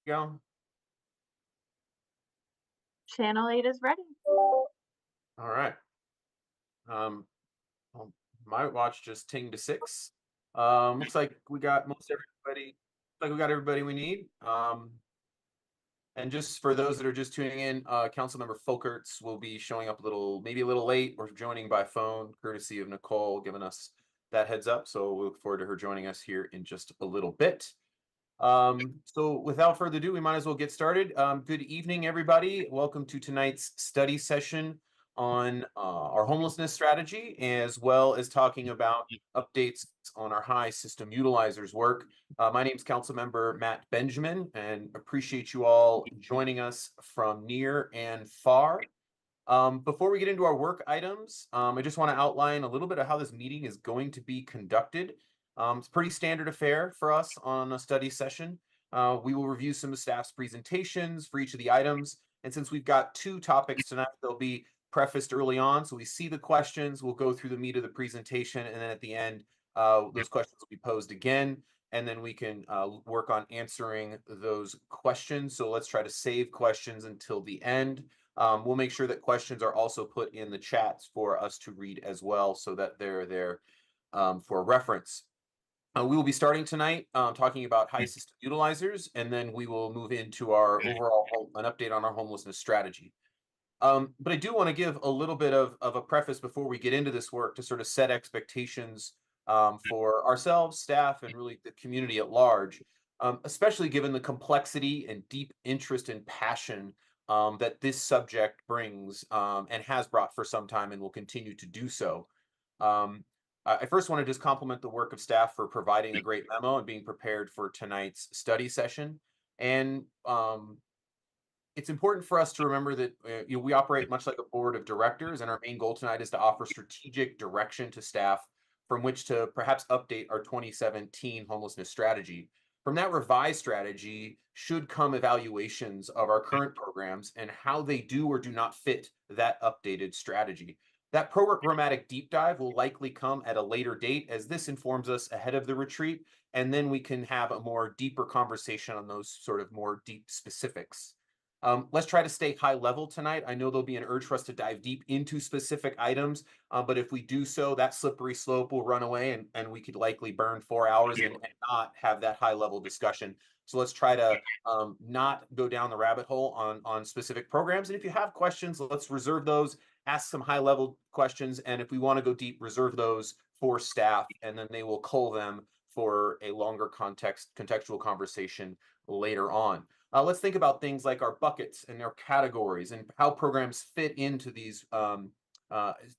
Go. Channel 8 is ready. All right. Um, well, my watch just tinged to 6. Looks like we got most everybody. Like we got everybody we need. And just for those that are just tuning in, Councilmember Folkerts will be showing up maybe a little late, or joining by phone, courtesy of Nicole giving us that heads up. So we look forward to her joining us here in just a little bit. So without further ado, we might as well get started. Good evening, everybody. Welcome to tonight's study session on our homelessness strategy, as well as talking about updates on our high system utilizers work. My name is Councilmember Matt Benjamin, and appreciate you all joining us from near and far. Before we get into our work items, I just want to outline a little bit of how this meeting is going to be conducted. It's a pretty standard affair for us on a study session. We will review some of staff's presentations for each of the items. And since we've got 2 topics tonight, they'll be prefaced early on. So we see the questions, we'll go through the meat of the presentation, and then at the end, those questions will be posed again. And then we can work on answering those questions. So let's try to save questions until the end. We'll make sure that questions are also put in the chats for us to read as well, so that they're there for reference. We will be starting tonight talking about high system utilizers, and then we will move into our overall an update on our homelessness strategy. But I do want to give a little bit of a preface before we get into this work to sort of set expectations for ourselves, staff, and really the community at large, especially given the complexity and deep interest and passion that this subject brings and has brought for some time and will continue to do so. I first want to just compliment the work of staff for providing a great memo and being prepared for tonight's study session. And it's important for us to remember that we operate much like a board of directors, and our main goal tonight is to offer strategic direction to staff from which to perhaps update our 2017 homelessness strategy. From that revised strategy should come evaluations of our current programs and how they do or do not fit that updated strategy. That programmatic deep dive will likely come at a later date, as this informs us ahead of the retreat, and then we can have a more deeper conversation on those sort of more deep specifics. Let's try to stay high level tonight. I know there'll be an urge for us to dive deep into specific items, but if we do so, that slippery slope will run away, and we could likely burn 4 hours and not have that high level discussion. So let's try to not go down the rabbit hole on specific programs. And if you have questions, let's reserve those, ask some high level questions. And if we want to go deep, reserve those for staff, and then they will cull them for a longer contextual conversation later on. Let's think about things like our buckets and their categories and how programs fit into these to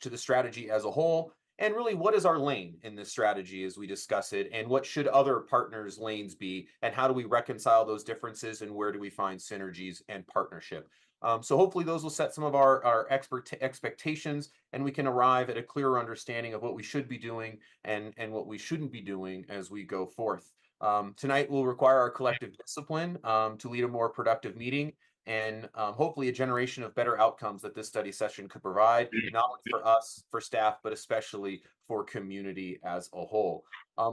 the strategy as a whole. And really, what is our lane in this strategy as we discuss it? And what should other partners' lanes be? And how do we reconcile those differences? And where do we find synergies and partnership? So hopefully those will set some of our expectations, and we can arrive at a clearer understanding of what we should be doing and what we shouldn't be doing as we go forth. Tonight will require our collective discipline to lead a more productive meeting, and hopefully a generation of better outcomes that this study session could provide, not only for us, for staff, but especially for community as a whole.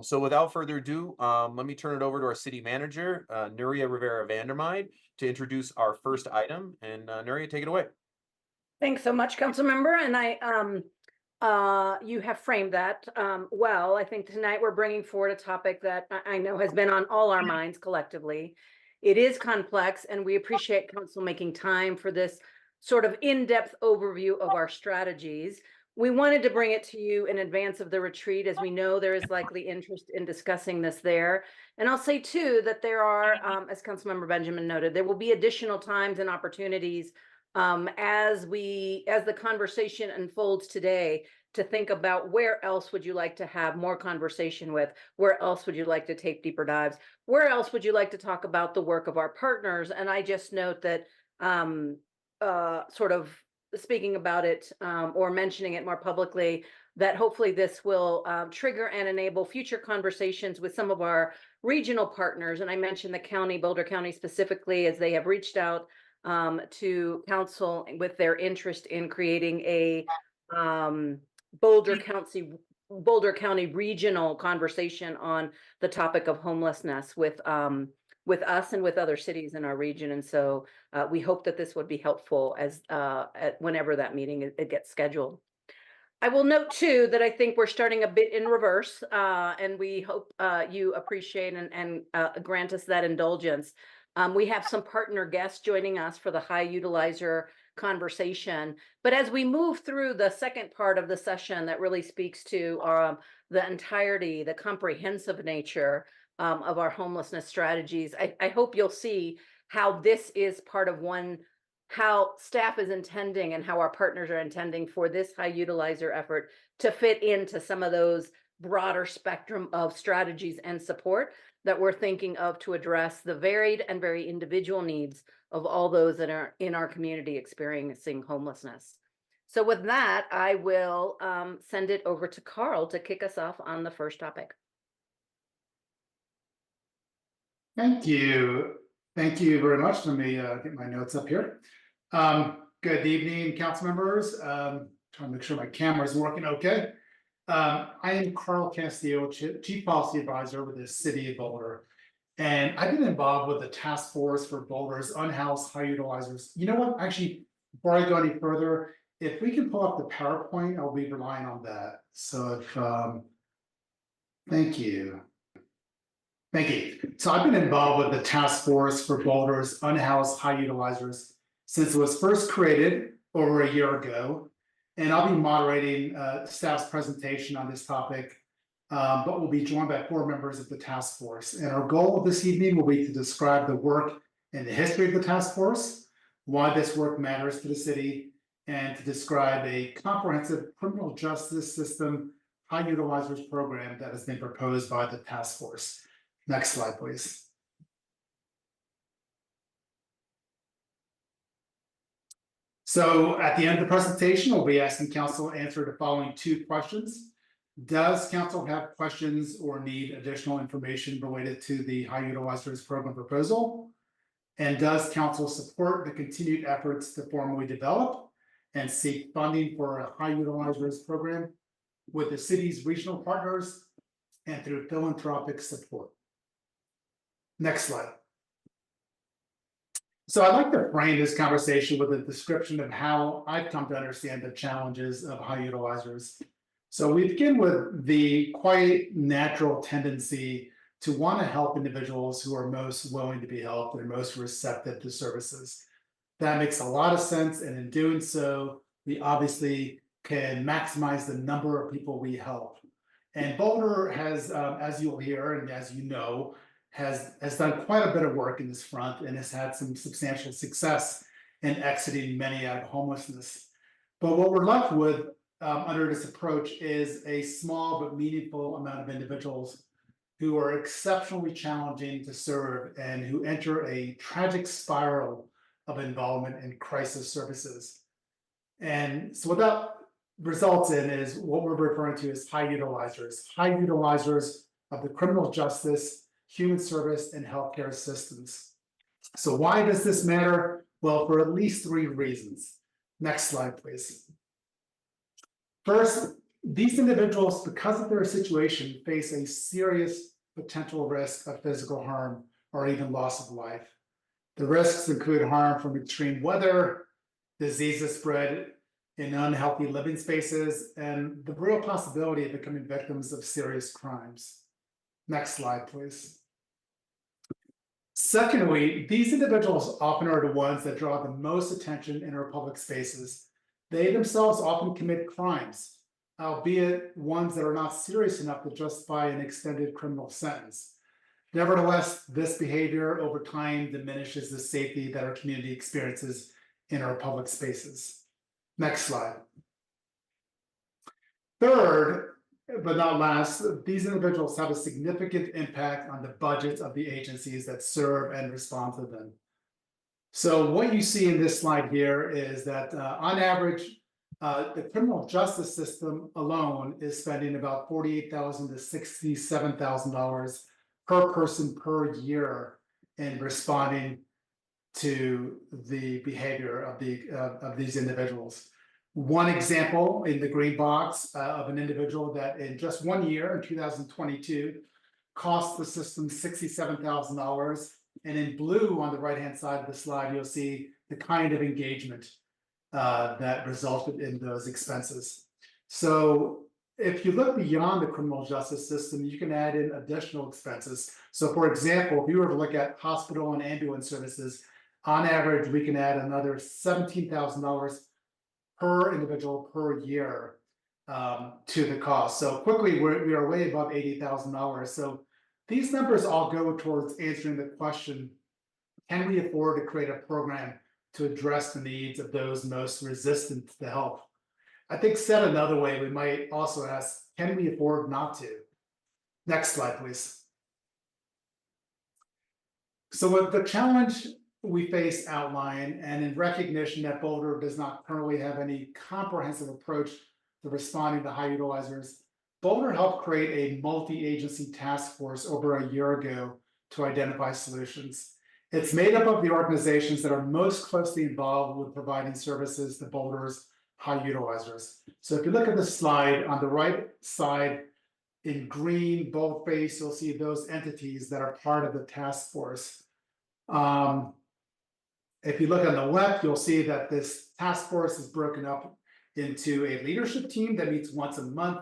So without further ado, let me turn it over to our city manager, Nuria Rivera Vandermeide, to introduce our first item. And Nuria, take it away. Thanks so much, council member. And you have framed that well. I think tonight we're bringing forward a topic that I know has been on all our minds collectively. It is complex, and we appreciate council making time for this sort of in-depth overview of our strategies. We wanted to bring it to you in advance of the retreat, as we know there is likely interest in discussing this there. And I'll say too that there are, as Councilmember Benjamin noted, there will be additional times and opportunities as the conversation unfolds today, to think about where else would you like to have more conversation with, where else would you like to take deeper dives, where else would you like to talk about the work of our partners. And I just note that sort of speaking about it or mentioning it more publicly, that hopefully this will trigger and enable future conversations with some of our regional partners. And I mentioned the county, Boulder County specifically, as they have reached out to council with their interest in creating a Boulder County regional conversation on the topic of homelessness, with with us and with other cities in our region. And so we hope that this would be helpful as whenever that meeting it gets scheduled. I will note too that I think we're starting a bit in reverse, and we hope you appreciate and grant us that indulgence. We have some partner guests joining us for the high utilizer conversation. But as we move through the second part of the session that really speaks to the entirety, the comprehensive nature of our homelessness strategies, I hope you'll see how this is part of how staff is intending and how our partners are intending for this high utilizer effort to fit into some of those broader spectrum of strategies and support that we're thinking of to address the varied and very individual needs of all those that are in our community experiencing homelessness. So with that, I will send it over to Carl to kick us off on the first topic. Thank you. Thank you very much. Let me get my notes up here. Good evening, council members. Trying to make sure my camera is working okay. I am Carl Castillo, Chief Policy Advisor with the City of Boulder. And I've been involved with the task force for Boulder's unhoused high utilizers. You know what? Actually, before I go any further, if we can pull up the PowerPoint, I'll be relying on that. So if, thank you. Thank you. So I've been involved with the task force for Boulder's unhoused high utilizers since it was first created over a year ago. And I'll be moderating staff's presentation on this topic, but we'll be joined by 4 members of the task force. And our goal this evening will be to describe the work and the history of the task force, why this work matters to the city, and to describe a comprehensive criminal justice system high utilizers program that has been proposed by the task force. Next slide, please. So at the end of the presentation, we'll be asking council to answer the following 2 questions. Does council have questions or need additional information related to the high utilizers program proposal? And does council support the continued efforts to formally develop and seek funding for a high utilizers program with the city's regional partners and through philanthropic support? Next slide. So I'd like to frame this conversation with a description of how I've come to understand the challenges of high utilizers. So we begin with the quite natural tendency to want to help individuals who are most willing to be helped and most receptive to services. That makes a lot of sense, and in doing so, we obviously can maximize the number of people we help. And Boulder has, as you'll hear and as you know, has done quite a bit of work in this front and has had some substantial success in exiting many out of homelessness. But what we're left with under this approach is a small but meaningful amount of individuals who are exceptionally challenging to serve and who enter a tragic spiral of involvement in crisis services. And so what that results in is what we're referring to as high utilizers of the criminal justice, human service, and healthcare systems. So why does this matter? Well, for at least 3 reasons. Next slide, please. First, these individuals, because of their situation, face a serious potential risk of physical harm or even loss of life. The risks include harm from extreme weather, diseases spread in unhealthy living spaces, and the real possibility of becoming victims of serious crimes. Next slide, please. Secondly, these individuals often are the ones that draw the most attention in our public spaces. They themselves often commit crimes, albeit ones that are not serious enough to justify an extended criminal sentence. Nevertheless, this behavior over time diminishes the safety that our community experiences in our public spaces. Next slide. Third, but not last, these individuals have a significant impact on the budgets of the agencies that serve and respond to them. So what you see in this slide here is that on average, the criminal justice system alone is spending about $48,000 to $67,000 per person per year in responding to the behavior of these individuals. One example in the green box of an individual that in just 1 year, in 2022, cost the system $67,000 And in blue on the right-hand side of the slide, you'll see the kind of engagement that resulted in those expenses. So if you look beyond the criminal justice system, you can add in additional expenses. So for example, if you were to look at hospital and ambulance services, on average, we can add another $17,000 per individual per year to the cost. So quickly, we are way above $80,000. So these numbers all go towards answering the question, can we afford to create a program to address the needs of those most resistant to help? I think said another way, we might also ask, can we afford not to? Next slide, please. So with the challenge we face outlined, and in recognition that Boulder does not currently have any comprehensive approach to responding to high utilizers, Boulder helped create a multi-agency task force over a year ago to identify solutions. It's made up of the organizations that are most closely involved with providing services to Boulder's high utilizers. So if you look at the slide on the right side in green boldface, you'll see those entities that are part of the task force. If you look on the left, you'll see that this task force is broken up into a leadership team that meets once a month,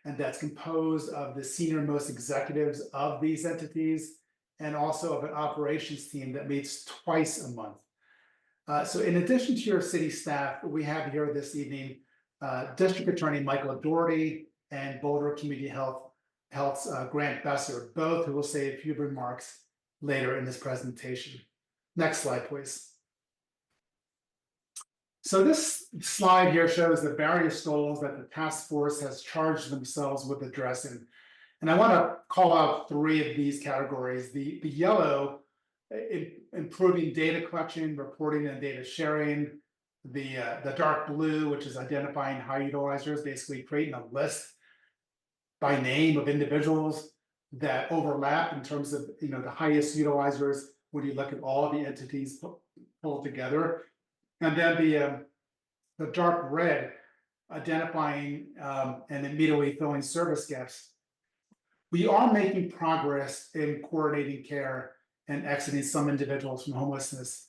and that's composed of the senior most executives of these entities, and also of an operations team that meets twice a month. So in addition to your city staff, we have here this evening District Attorney Michael Doherty and Boulder Community Health's Grant Besser, both who will say a few remarks later in this presentation. Next slide, please. So this slide here shows the various goals that the task force has charged themselves with addressing. And I want to call out three of these categories. The yellow, improving data collection, reporting, and data sharing. The dark blue, which is identifying high utilizers, basically creating a list by name of individuals that overlap in terms of the highest utilizers when you look at all of the entities pulled together. And then the dark red, identifying and immediately filling service gaps. We are making progress in coordinating care and exiting some individuals from homelessness.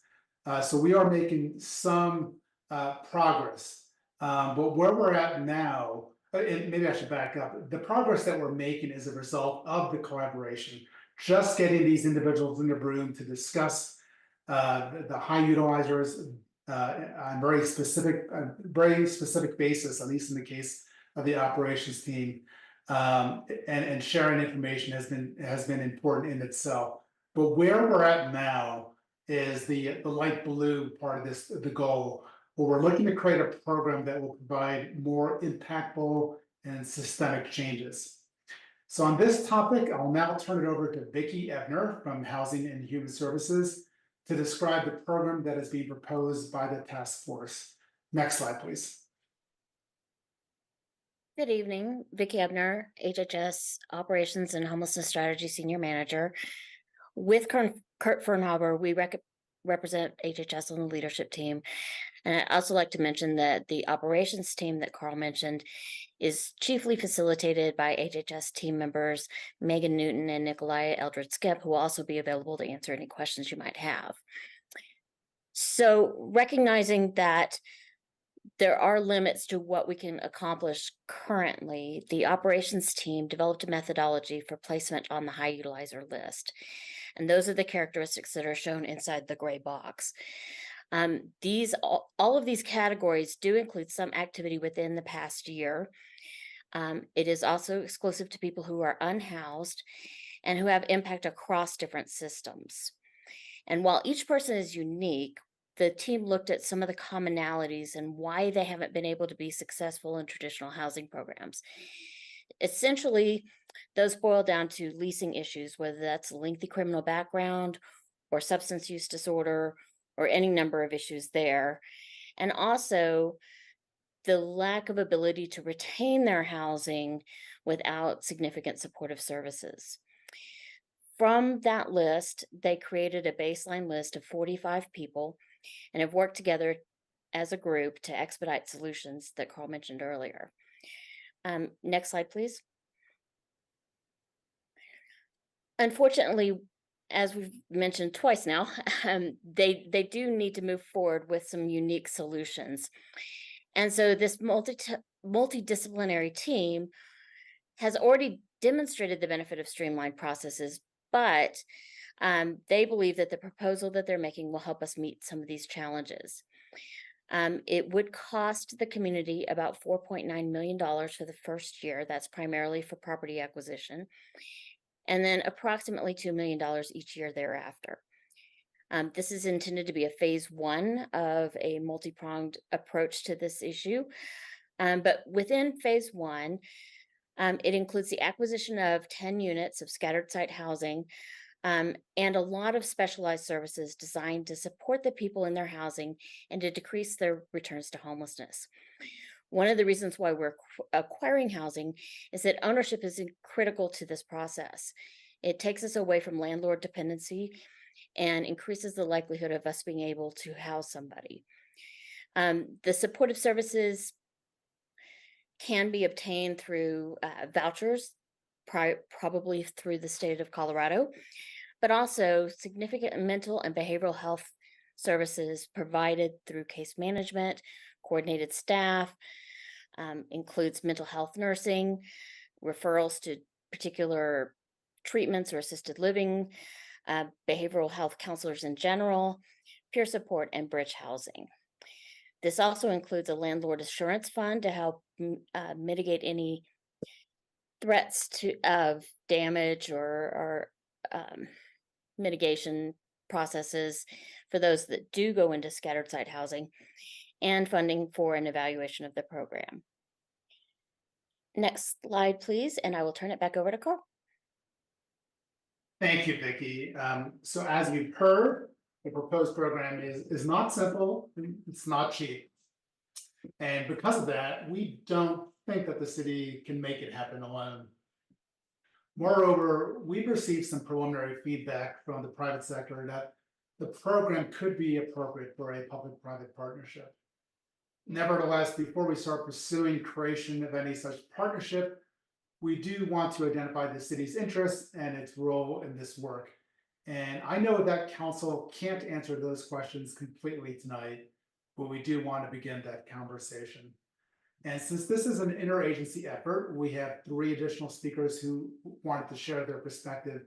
So we are making some progress. But where we're at now, and maybe I should back up, the progress that we're making is a result of the collaboration. Just getting these individuals in the room to discuss the high utilizers on very specific basis, at least in the case of the operations team, and sharing information has been important in itself. But where we're at now is the light blue part of this, the goal, where we're looking to create a program that will provide more impactful and systemic changes. So on this topic, I'll now turn it over to Vicki Ebner from Housing and Human Services to describe the program that is being proposed by the task force. Next slide, please. Good evening, Vicki Ebner, HHS Operations and Homelessness Strategy Senior Manager. With Kurt Fernhaber, we represent HHS on the leadership team. And I'd also like to mention that the operations team that Carl mentioned is chiefly facilitated by HHS team members Megan Newton and Nikolai Eldred Skip, who will also be available to answer any questions you might have. So recognizing that there are limits to what we can accomplish currently, the operations team developed a methodology for placement on the high utilizer list. And those are the characteristics that are shown inside the gray box. All of these categories do include some activity within the past year. It is also exclusive to people who are unhoused and who have impact across different systems. And while each person is unique, the team looked at some of the commonalities and why they haven't been able to be successful in traditional housing programs. Essentially, those boil down to leasing issues, whether that's a lengthy criminal background or substance use disorder or any number of issues there. And also the lack of ability to retain their housing without significant supportive services. From that list, they created a baseline list of 45 people and have worked together as a group to expedite solutions that Carl mentioned earlier. Next slide, please. Unfortunately, as we've mentioned twice now, they do need to move forward with some unique solutions. And so this multidisciplinary team has already demonstrated the benefit of streamlined processes, but they believe that the proposal that they're making will help us meet some of these challenges. It would cost the community about $4.9 million for the first year. That's primarily for property acquisition, and then approximately $2 million each year thereafter. This is intended to be a phase one of a multi-pronged approach to this issue. But within phase one, it includes the acquisition of 10 units of scattered site housing, and a lot of specialized services designed to support the people in their housing and to decrease their returns to homelessness. One of the reasons why we're acquiring housing is that ownership is critical to this process. It takes us away from landlord dependency and increases the likelihood of us being able to house somebody. The supportive services can be obtained through vouchers, probably through the state of Colorado, but also significant mental and behavioral health services provided through case management, coordinated staff, includes mental health nursing, referrals to particular treatments or assisted living, behavioral health counselors in general, peer support, and bridge housing. This also includes a landlord assurance fund to help mitigate any threats of damage or mitigation processes for those that do go into scattered site housing, and funding for an evaluation of the program. Next slide, please, and I will turn it back over to Carl. Thank you, Vicki. So as you've heard, the proposed program is not simple, it's not cheap. And because of that, we don't think that the city can make it happen alone. Moreover, we've received some preliminary feedback from the private sector that the program could be appropriate for a public-private partnership. Nevertheless, before we start pursuing creation of any such partnership, we do want to identify the city's interests and its role in this work. And I know that council can't answer those questions completely tonight, but we do want to begin that conversation. And since this is an interagency effort, we have 3 additional speakers who wanted to share their perspective.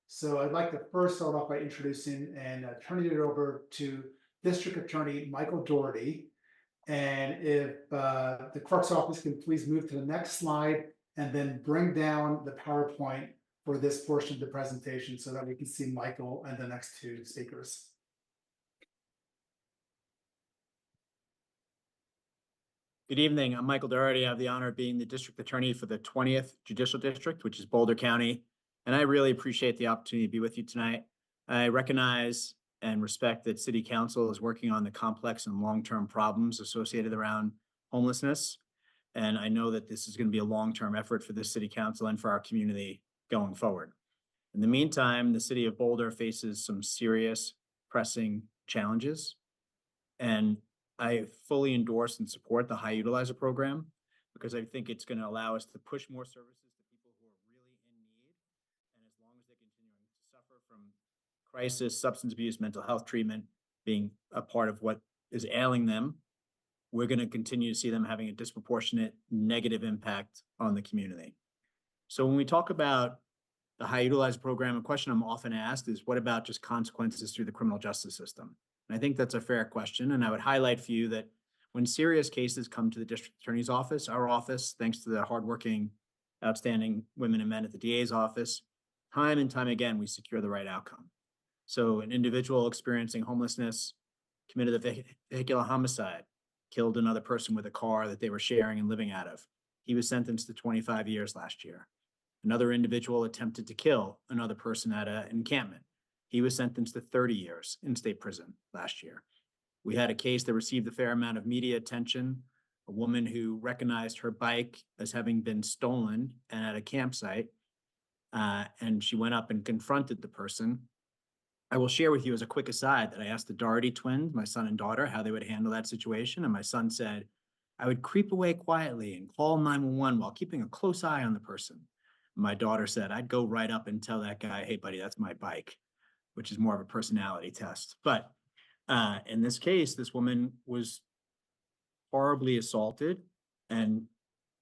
So I'd like to first start off by introducing and turning it over to District Attorney Michael Doherty. And if the clerk's office can please move to the next slide and then bring down the PowerPoint for this portion of the presentation so that we can see Michael and the next 2 speakers. Good evening. I'm Michael Doherty. I have the honor of being the district attorney for the 20th Judicial District, which is Boulder County. And I really appreciate the opportunity to be with you tonight. I recognize and respect that City Council is working on the complex and long-term problems associated around homelessness. And I know that this is going to be a long-term effort for the City Council and for our community going forward. In the meantime, the City of Boulder faces some serious, pressing challenges. And I fully endorse and support the High Utilizer program because I think it's going to allow us to push more services to people who are really in need. And as long as they're continuing to suffer from crisis, substance abuse, mental health treatment being a part of what is ailing them, we're going to continue to see them having a disproportionate negative impact on the community. So when we talk about the High Utilizer program, a question I'm often asked is, what about just consequences through the criminal justice system? And I think that's a fair question. And I would highlight for you that when serious cases come to the district attorney's office, our office, thanks to the hardworking, outstanding women and men at the DA's office, time and time again, we secure the right outcome. So an individual experiencing homelessness committed a vehicular homicide, killed another person with a car that they were sharing and living out of. He was sentenced to 25 years last year. Another individual attempted to kill another person at an encampment. He was sentenced to 30 years in state prison last year. We had a case that received a fair amount of media attention, a woman who recognized her bike as having been stolen and at a campsite, and she went up and confronted the person. I will share with you as a quick aside that I asked the Doherty twins, my son and daughter, how they would handle that situation. And my son said, I would creep away quietly and call 911 while keeping a close eye on the person. My daughter said, I'd go right up and tell that guy, hey, buddy, that's my bike. which is more of a personality test. But in this case, this woman was horribly assaulted and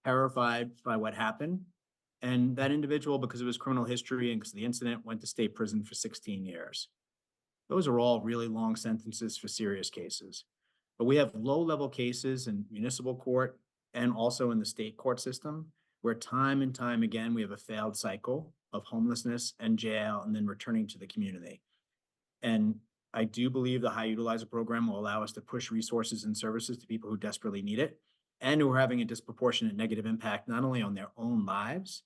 terrified by what happened. And that individual, because of his criminal history and because of the incident, went to state prison for 16 years. Those are all really long sentences for serious cases. But we have low-level cases in municipal court and also in the state court system, where time and time again, we have a failed cycle of homelessness and jail and then returning to the community. And I do believe the high utilizer program will allow us to push resources and services to people who desperately need it and who are having a disproportionate negative impact, not only on their own lives,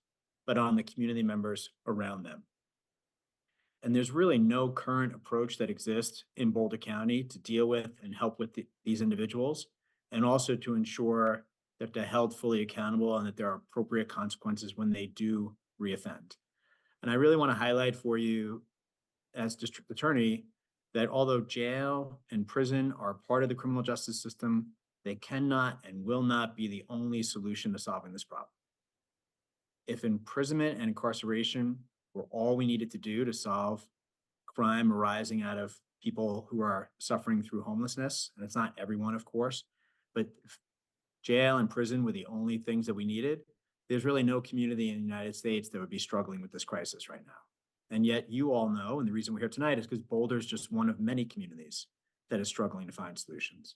but on the community members around them. And there's really no current approach that exists in Boulder County to deal with and help with these individuals, and also to ensure that they're held fully accountable and that there are appropriate consequences when they do reoffend. And I really want to highlight for you as district attorney that although jail and prison are part of the criminal justice system, they cannot and will not be the only solution to solving this problem. If imprisonment and incarceration were all we needed to do to solve crime arising out of people who are suffering through homelessness, and it's not everyone, of course, but if jail and prison were the only things that we needed, there's really no community in the United States that would be struggling with this crisis right now. And yet you all know, and the reason we're here tonight is because Boulder is just one of many communities that is struggling to find solutions.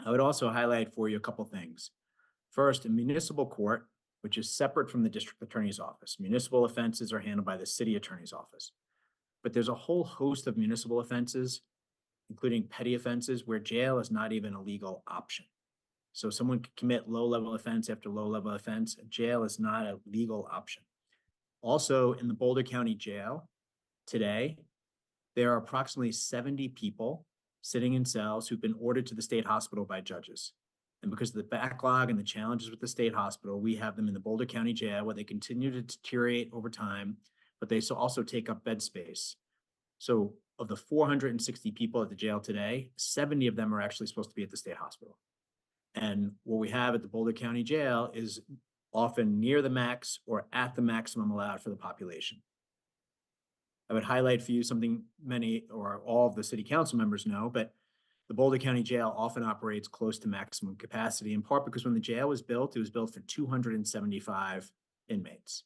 I would also highlight for you a couple things. First, in municipal court, which is separate from the district attorney's office, municipal offenses are handled by the city attorney's office. But there's a whole host of municipal offenses, including petty offenses, where jail is not even a legal option. So someone could commit low-level offense after low-level offense. Jail is not a legal option. Also, in the Boulder County Jail today, there are approximately 70 people sitting in cells who've been ordered to the state hospital by judges. And because of the backlog and the challenges with the state hospital, we have them in the Boulder County Jail where they continue to deteriorate over time, but they also take up bed space. So of the 460 people at the jail today, 70 of them are actually supposed to be at the state hospital. And what we have at the Boulder County Jail is often near the max or at the maximum allowed for the population. I would highlight for you something many or all of the city council members know, but the Boulder County Jail often operates close to maximum capacity, in part because when the jail was built, it was built for 275 inmates.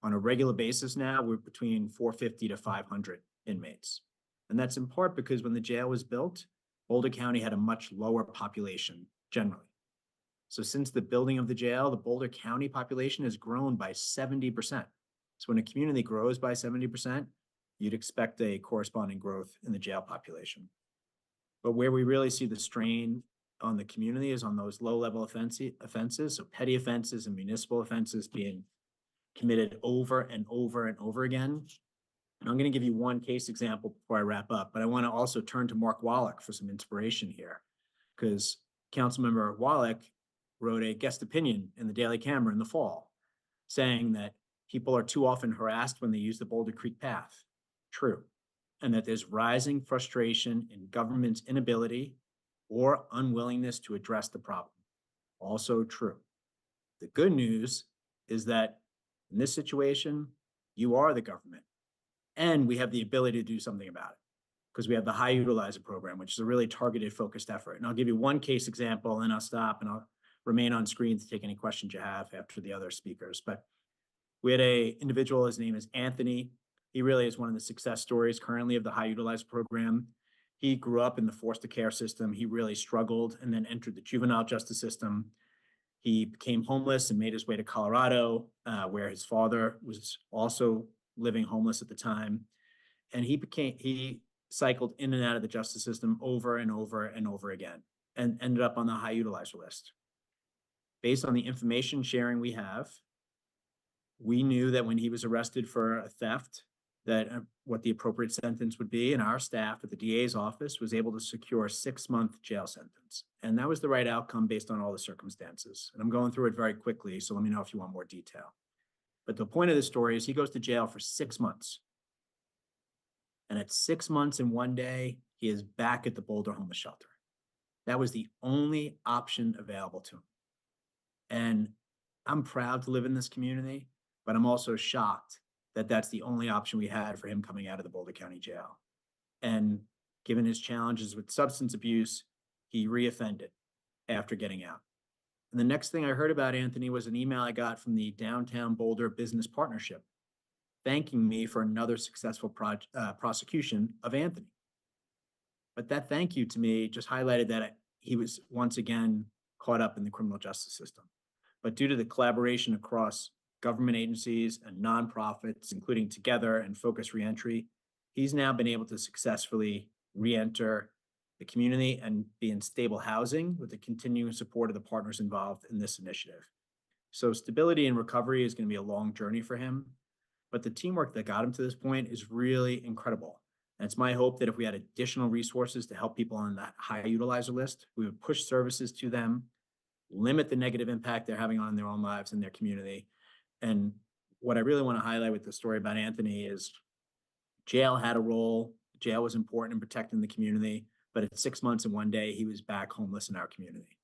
On a regular basis now, we're between 450 to 500 inmates. And that's in part because when the jail was built, Boulder County had a much lower population generally. So since the building of the jail, the Boulder County population has grown by 70%. So when a community grows by 70%, you'd expect a corresponding growth in the jail population. But where we really see the strain on the community is on those low-level offenses, so petty offenses and municipal offenses being committed over and over and over again. And I'm going to give you one case example before I wrap up, but I want to also turn to Mark Wallach for some inspiration here, because Councilmember Wallach wrote a guest opinion in the Daily Camera in the fall, saying that people are too often harassed when they use the Boulder Creek path. True. And that there's rising frustration in government's inability or unwillingness to address the problem. Also true. The good news is that in this situation, you are the government, and we have the ability to do something about it because we have the high utilizer program, which is a really targeted, focused effort. And I'll give you one case example, and I'll stop and I'll remain on screen to take any questions you have after the other speakers. But we had an individual, his name is Anthony. He really is one of the success stories currently of the high utilizer program. He grew up in the foster care system. He really struggled and then entered the juvenile justice system. He became homeless and made his way to Colorado, where his father was also living homeless at the time. And he cycled in and out of the justice system over and over and over again and ended up on the high utilizer list. Based on the information sharing we have, we knew that when he was arrested for a theft, that what the appropriate sentence would be, and our staff at the DA's office was able to secure a 6-month jail sentence. And that was the right outcome based on all the circumstances. And I'm going through it very quickly, so let me know if you want more detail. But the point of the story is he goes to jail for 6 months. And at 6 months and 1 day, he is back at the Boulder Homeless Shelter. That was the only option available to him. And I'm proud to live in this community, but I'm also shocked that that's the only option we had for him coming out of the Boulder County Jail. And given his challenges with substance abuse, he reoffended after getting out. And the next thing I heard about Anthony was an email I got from the Downtown Boulder Business Partnership, thanking me for another successful prosecution of Anthony. But that thank you to me just highlighted that he was once again caught up in the criminal justice system. But due to the collaboration across government agencies and nonprofits, including Together and Focus Reentry, he's now been able to successfully reenter the community and be in stable housing with the continuing support of the partners involved in this initiative. So stability and recovery is going to be a long journey for him, but the teamwork that got him to this point is really incredible. And it's my hope that if we had additional resources to help people on that high utilizer list, we would push services to them, limit the negative impact they're having on their own lives and their community. And what I really want to highlight with the story about Anthony is jail had a role. Jail was important in protecting the community, but at 6 months and 1 day, he was back homeless in our community.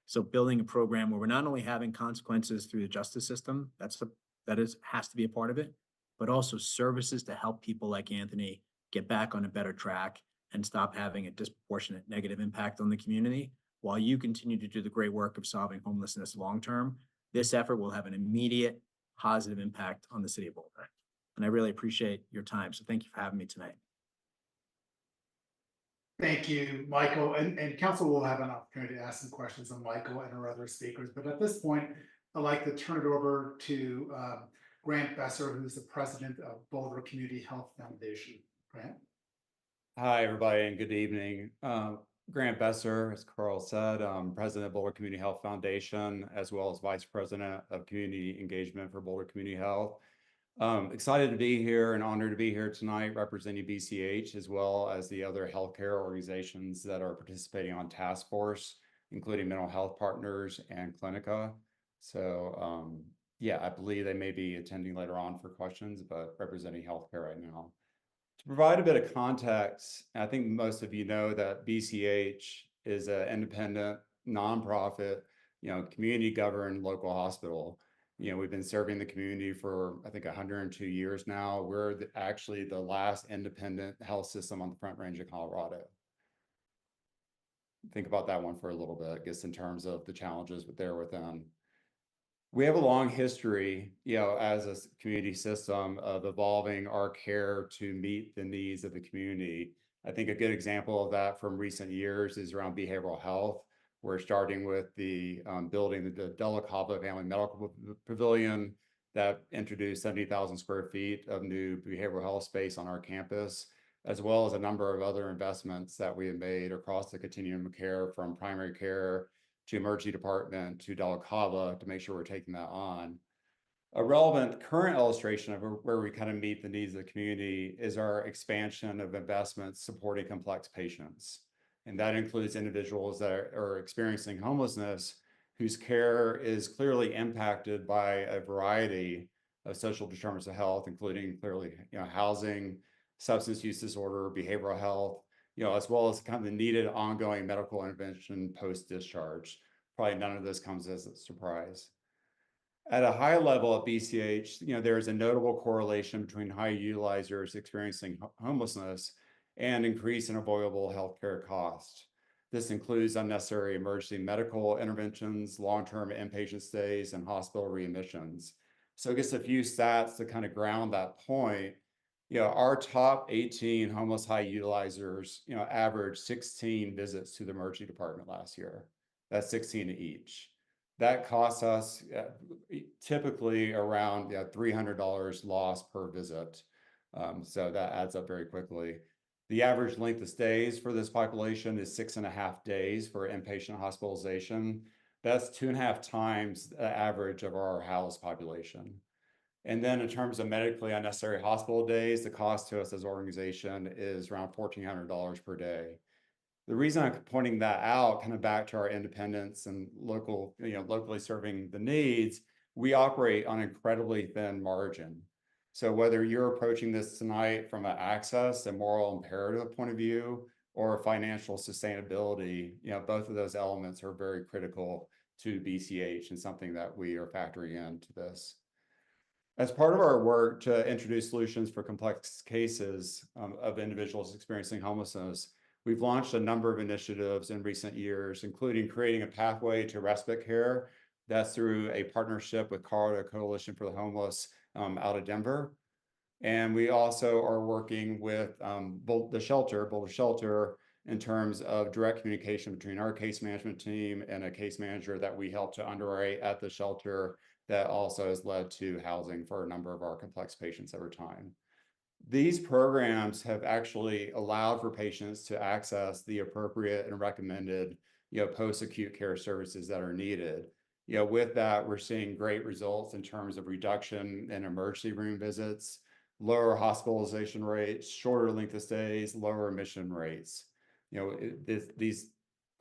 So building a program where we're not only having consequences through the justice system, has to be a part of it, but also services to help people like Anthony get back on a better track and stop having a disproportionate negative impact on the community. While you continue to do the great work of solving homelessness long-term, this effort will have an immediate positive impact on the city of Boulder. And I really appreciate your time. So thank you for having me tonight. Thank you, Michael, and council will have an opportunity to ask some questions on Michael and our other speakers, but at this point, I'd like to turn it over to Grant Besser, who's the president of Boulder Community Health Foundation. Grant? Hi, everybody, and good evening. Grant Besser, as Carl said, president of Boulder Community Health Foundation, as well as vice president of community engagement for Boulder Community Health. Excited to be here and honored to be here tonight representing BCH, as well as the other healthcare organizations that are participating on task force, including Mental Health Partners and Clinica. So yeah, I believe they may be attending later on for questions, but representing healthcare right now. To provide a bit of context, I think most of you know that BCH is an independent, nonprofit, community governed local hospital. We've been serving the community for, I think, 102 years now. We're actually the last independent health system on the Front Range of Colorado. Think about that one for a little bit, I guess, in terms of the challenges there within. We have a long history, as a community system of evolving our care to meet the needs of the community. I think a good example of that from recent years is around behavioral health. We're starting with the building the Della Cava Family Medical Pavilion that introduced 70,000 square feet of new behavioral health space on our campus, as well as a number of other investments that we have made across the continuum of care, from primary care to emergency department to Della Cava, to make sure we're taking that on. A relevant current illustration of where we kind of meet the needs of the community is our expansion of investments supporting complex patients. And that includes individuals that are experiencing homelessness, whose care is clearly impacted by a variety of social determinants of health, including clearly, housing, substance use disorder, behavioral health, as well as kind of the needed ongoing medical intervention post-discharge. Probably none of this comes as a surprise. At a high level at BCH, there is a notable correlation between high utilizers experiencing homelessness and increase in avoidable healthcare costs. This includes unnecessary emergency medical interventions, long-term inpatient stays, and hospital readmissions. So I guess a few stats to kind of ground that point. Our top 18 homeless high utilizers, averaged 16 visits to the emergency department last year. That's 16 each. That costs us typically around $300 loss per visit. So that adds up very quickly. The average length of stays for this population is 6.5 days for inpatient hospitalization. That's 2.5 times the average of our housed population. And then in terms of medically unnecessary hospital days, the cost to us as an organization is around $1,400 per day. The reason I'm pointing that out, kind of back to our independence and locally serving the needs, we operate on incredibly thin margin. So whether you're approaching this tonight from an access and moral imperative point of view, or financial sustainability, both of those elements are very critical to BCH and something that we are factoring into this. As part of our work to introduce solutions for complex cases of individuals experiencing homelessness, we've launched a number of initiatives in recent years, including creating a pathway to respite care. That's through a partnership with Colorado Coalition for the Homeless out of Denver. And we also are working with Boulder Shelter, in terms of direct communication between our case management team and a case manager that we help to underwrite at the shelter that also has led to housing for a number of our complex patients over time. These programs have actually allowed for patients to access the appropriate and recommended, post-acute care services that are needed. With that, we're seeing great results in terms of reduction in emergency room visits, lower hospitalization rates, shorter length of stays, lower admission rates. These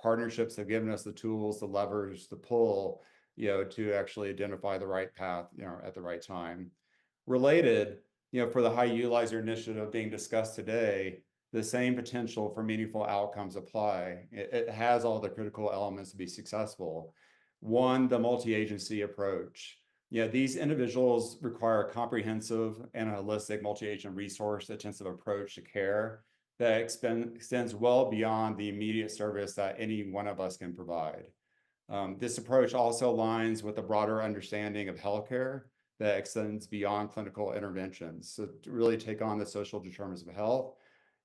partnerships have given us the tools, the levers, the pull, to actually identify the right path, at the right time. Related, for the high utilizer initiative being discussed today, the same potential for meaningful outcomes apply. It has all the critical elements to be successful. One, the multi-agency approach. These individuals require a comprehensive and holistic multi-agent resource intensive approach to care that extends well beyond the immediate service that any one of us can provide. This approach also aligns with a broader understanding of healthcare that extends beyond clinical interventions. So to really take on the social determinants of health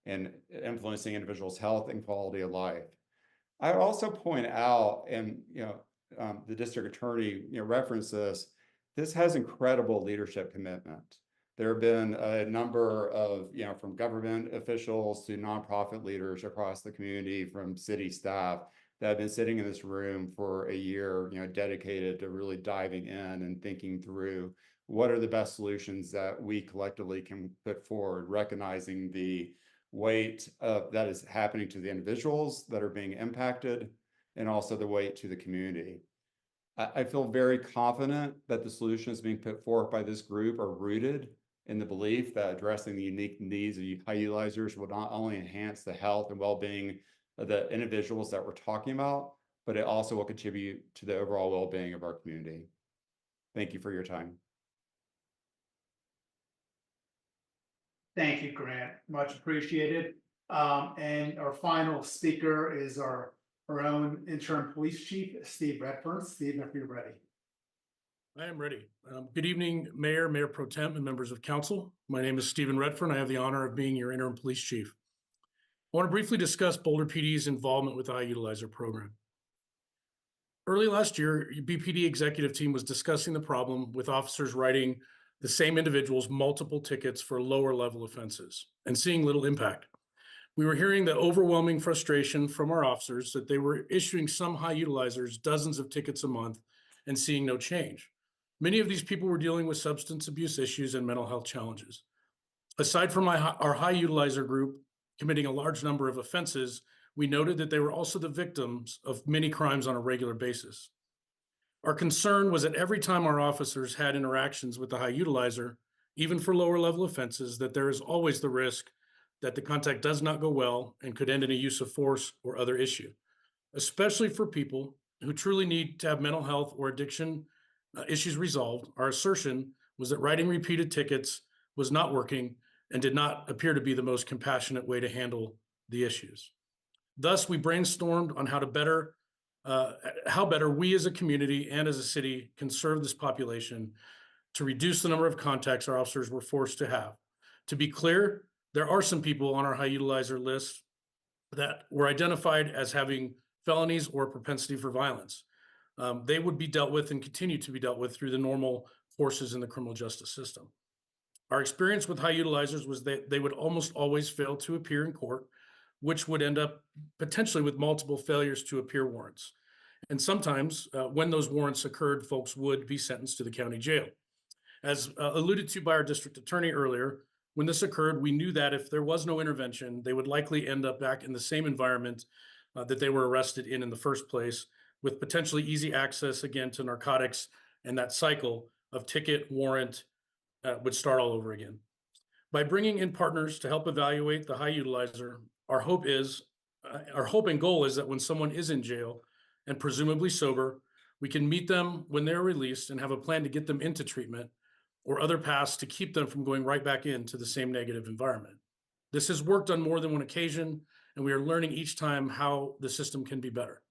and influencing individuals' health and quality of life. I would also point out, and the district attorney referenced this has incredible leadership commitment. There have been a number of, from government officials to nonprofit leaders across the community, from city staff, that have been sitting in this room for a year, dedicated to really diving in and thinking through what are the best solutions that we collectively can put forward, recognizing the weight that is happening to the individuals that are being impacted, and also the weight to the community. I feel very confident that the solutions being put forth by this group are rooted in the belief that addressing the unique needs of high utilizers will not only enhance the health and well-being of the individuals that we're talking about, but it also will contribute to the overall well-being of our community. Thank you for your time. Thank you, Grant. Much appreciated. And our final speaker is our own interim police chief, Steve Redfern. Steve, if you're ready. I am ready. Good evening, Mayor, Mayor Pro Tem, and members of council. My name is Stephen Redfern. I have the honor of being your interim police chief. I want to briefly discuss Boulder PD's involvement with the High Utilizer program. Early last year, BPD executive team was discussing the problem with officers writing the same individuals multiple tickets for lower level offenses and seeing little impact. We were hearing the overwhelming frustration from our officers that they were issuing some high utilizers dozens of tickets a month and seeing no change. Many of these people were dealing with substance abuse issues and mental health challenges. Aside from our high utilizer group committing a large number of offenses, we noted that they were also the victims of many crimes on a regular basis. Our concern was that every time our officers had interactions with the high utilizer, even for lower level offenses, that there is always the risk that the contact does not go well and could end in a use of force or other issue, especially for people who truly need to have mental health or addiction issues resolved. Our assertion was that writing repeated tickets was not working and did not appear to be the most compassionate way to handle the issues. Thus, we brainstormed on how better we as a community and as a city can serve this population to reduce the number of contacts our officers were forced to have. To be clear, there are some people on our high utilizer list that were identified as having felonies or propensity for violence. They would be dealt with and continue to be dealt with through the normal forces in the criminal justice system. Our experience with high utilizers was that they would almost always fail to appear in court, which would end up potentially with multiple failures to appear warrants. And sometimes when those warrants occurred, folks would be sentenced to the county jail. As alluded to by our district attorney earlier, when this occurred, we knew that if there was no intervention, they would likely end up back in the same environment that they were arrested in the first place, with potentially easy access again to narcotics, and that cycle of ticket warrant would start all over again. By bringing in partners to help evaluate the high utilizer, our hope and goal is that when someone is in jail and presumably sober, we can meet them when they're released and have a plan to get them into treatment, or other paths to keep them from going right back into the same negative environment. This has worked on more than one occasion, and we are learning each time how the system can be better.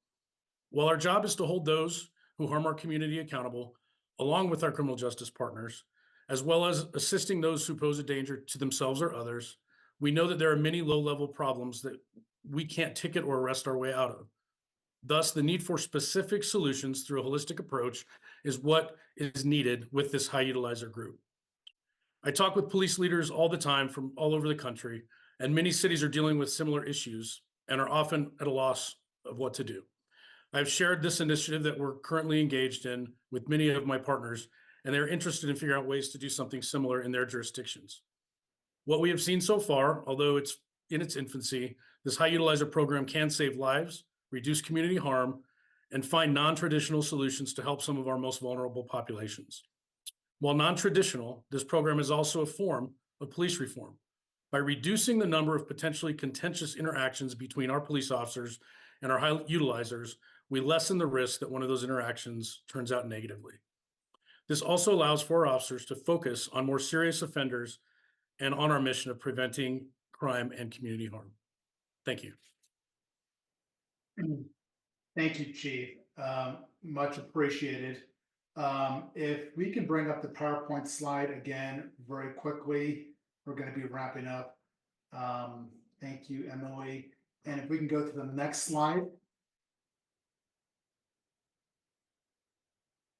While our job is to hold those who harm our community accountable, along with our criminal justice partners, as well as assisting those who pose a danger to themselves or others, we know that there are many low-level problems that we can't ticket or arrest our way out of. Thus, the need for specific solutions through a holistic approach is what is needed with this high utilizer group. I talk with police leaders all the time from all over the country, and many cities are dealing with similar issues and are often at a loss of what to do. I've shared this initiative that we're currently engaged in with many of my partners, and they're interested in figuring out ways to do something similar in their jurisdictions. What we have seen so far, although it's in its infancy, this high utilizer program can save lives, reduce community harm, and find non-traditional solutions to help some of our most vulnerable populations. While non-traditional, this program is also a form of police reform. By reducing the number of potentially contentious interactions between our police officers and our high utilizers, we lessen the risk that one of those interactions turns out negatively. This also allows for our officers to focus on more serious offenders and on our mission of preventing crime and community harm. Thank you. Thank you, Chief. Much appreciated. If we can bring up the PowerPoint slide again very quickly, we're going to be wrapping up. Thank you, Emily. And if we can go to the next slide.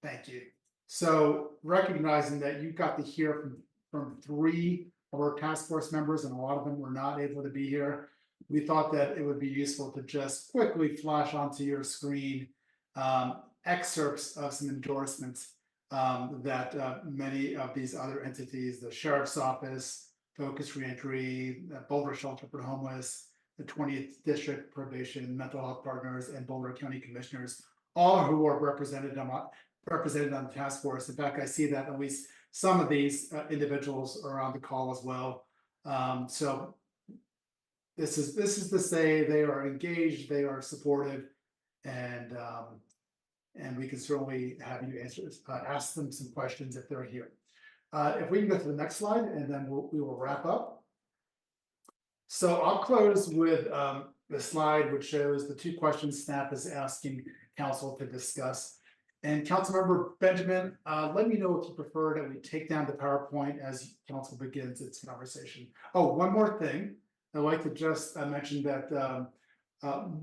Thank you. So recognizing that you got to hear from 3 of our task force members, and a lot of them were not able to be here, we thought that it would be useful to just quickly flash onto your screen excerpts of some endorsements that many of these other entities, the Sheriff's Office, Focus Reentry, Boulder Shelter for the Homeless, the 20th District Probation, Mental Health Partners, and Boulder County Commissioners, all who are represented on the task force. In fact, I see that at least some of these individuals are on the call as well. So this is to say they are engaged, they are supportive, and we can certainly have you ask them some questions if they're here. If we can go to the next slide, and then we will wrap up. So I'll close with the slide which shows the 2 questions staff is asking council to discuss. And Councilmember Benjamin, let me know if you prefer that we take down the PowerPoint as council begins its conversation. Oh, one more thing. I'd like to just mention that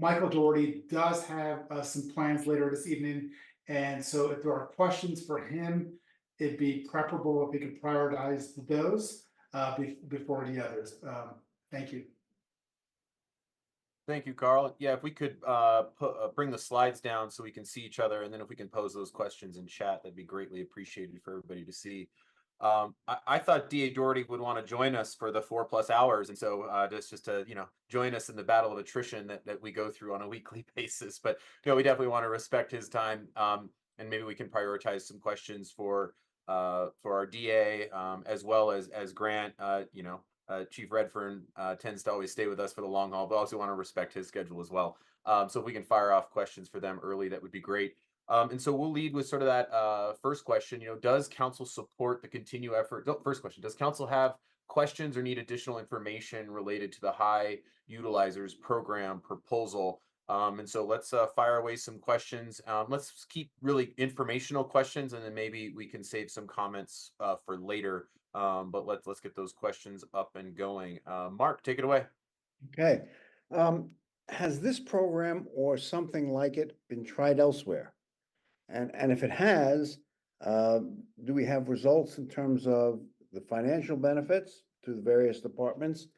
Michael Doherty does have some plans later this evening. And so if there are questions for him, it'd be preferable if we could prioritize those before the others. Thank you. Thank you, Carl. Yeah, if we could bring the slides down so we can see each other, and then if we can pose those questions in chat, that'd be greatly appreciated for everybody to see. I thought DA Doherty would want to join us for the 4+ hours, and so just to join us in the battle of attrition that we go through on a weekly basis. But we definitely want to respect his time, and maybe we can prioritize some questions for our DA as well as Grant. Chief Redfern tends to always stay with us for the long haul, but also want to respect his schedule as well. So if we can fire off questions for them early, that would be great. And so we'll lead with sort of that first question. Does council support the continued effort? First question: does council have questions or need additional information related to the high utilizers program proposal? And so let's fire away some questions. Let's keep really informational questions, and then maybe we can save some comments for later. But let's get those questions up and going. Mark, take it away. Okay. Has this program or something like it been tried elsewhere? And if it has, do we have results in terms of the financial benefits to the various departments?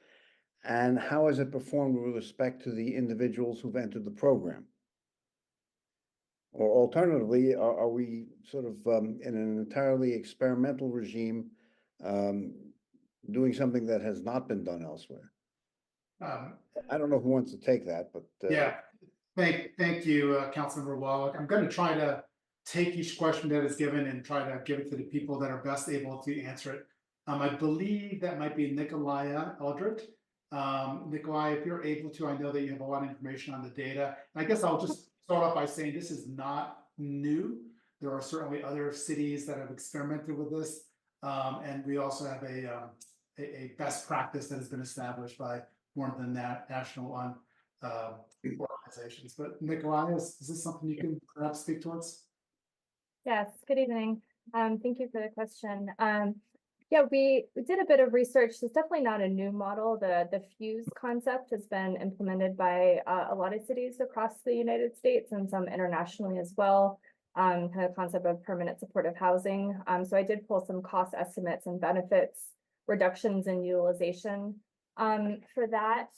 And how has it performed with respect to the individuals who've entered the program? Or alternatively, are we sort of in an entirely experimental regime, doing something that has not been done elsewhere? I don't know who wants to take that, but yeah, thank you, Councilmember Wallach. I'm going to try to take each question that is given and try to give it to the people that are best able to answer it. I believe that might be Nikolaya Eldred. Nikolai, if you're able to, I know that you have a lot of information on the data. And I guess I'll just start off by saying this is not new. There are certainly other cities that have experimented with this. And we also have a best practice that has been established by one of the national organizations. But Nikolai, is this something you can perhaps speak towards? Yes, good evening. Thank you for the question. Yeah, we did a bit of research. It's definitely not a new model. The Fuse concept has been implemented by a lot of cities across the United States and some internationally as well. Kind of concept of permanent supportive housing. So I did pull some cost estimates and benefits, reductions in utilization for that.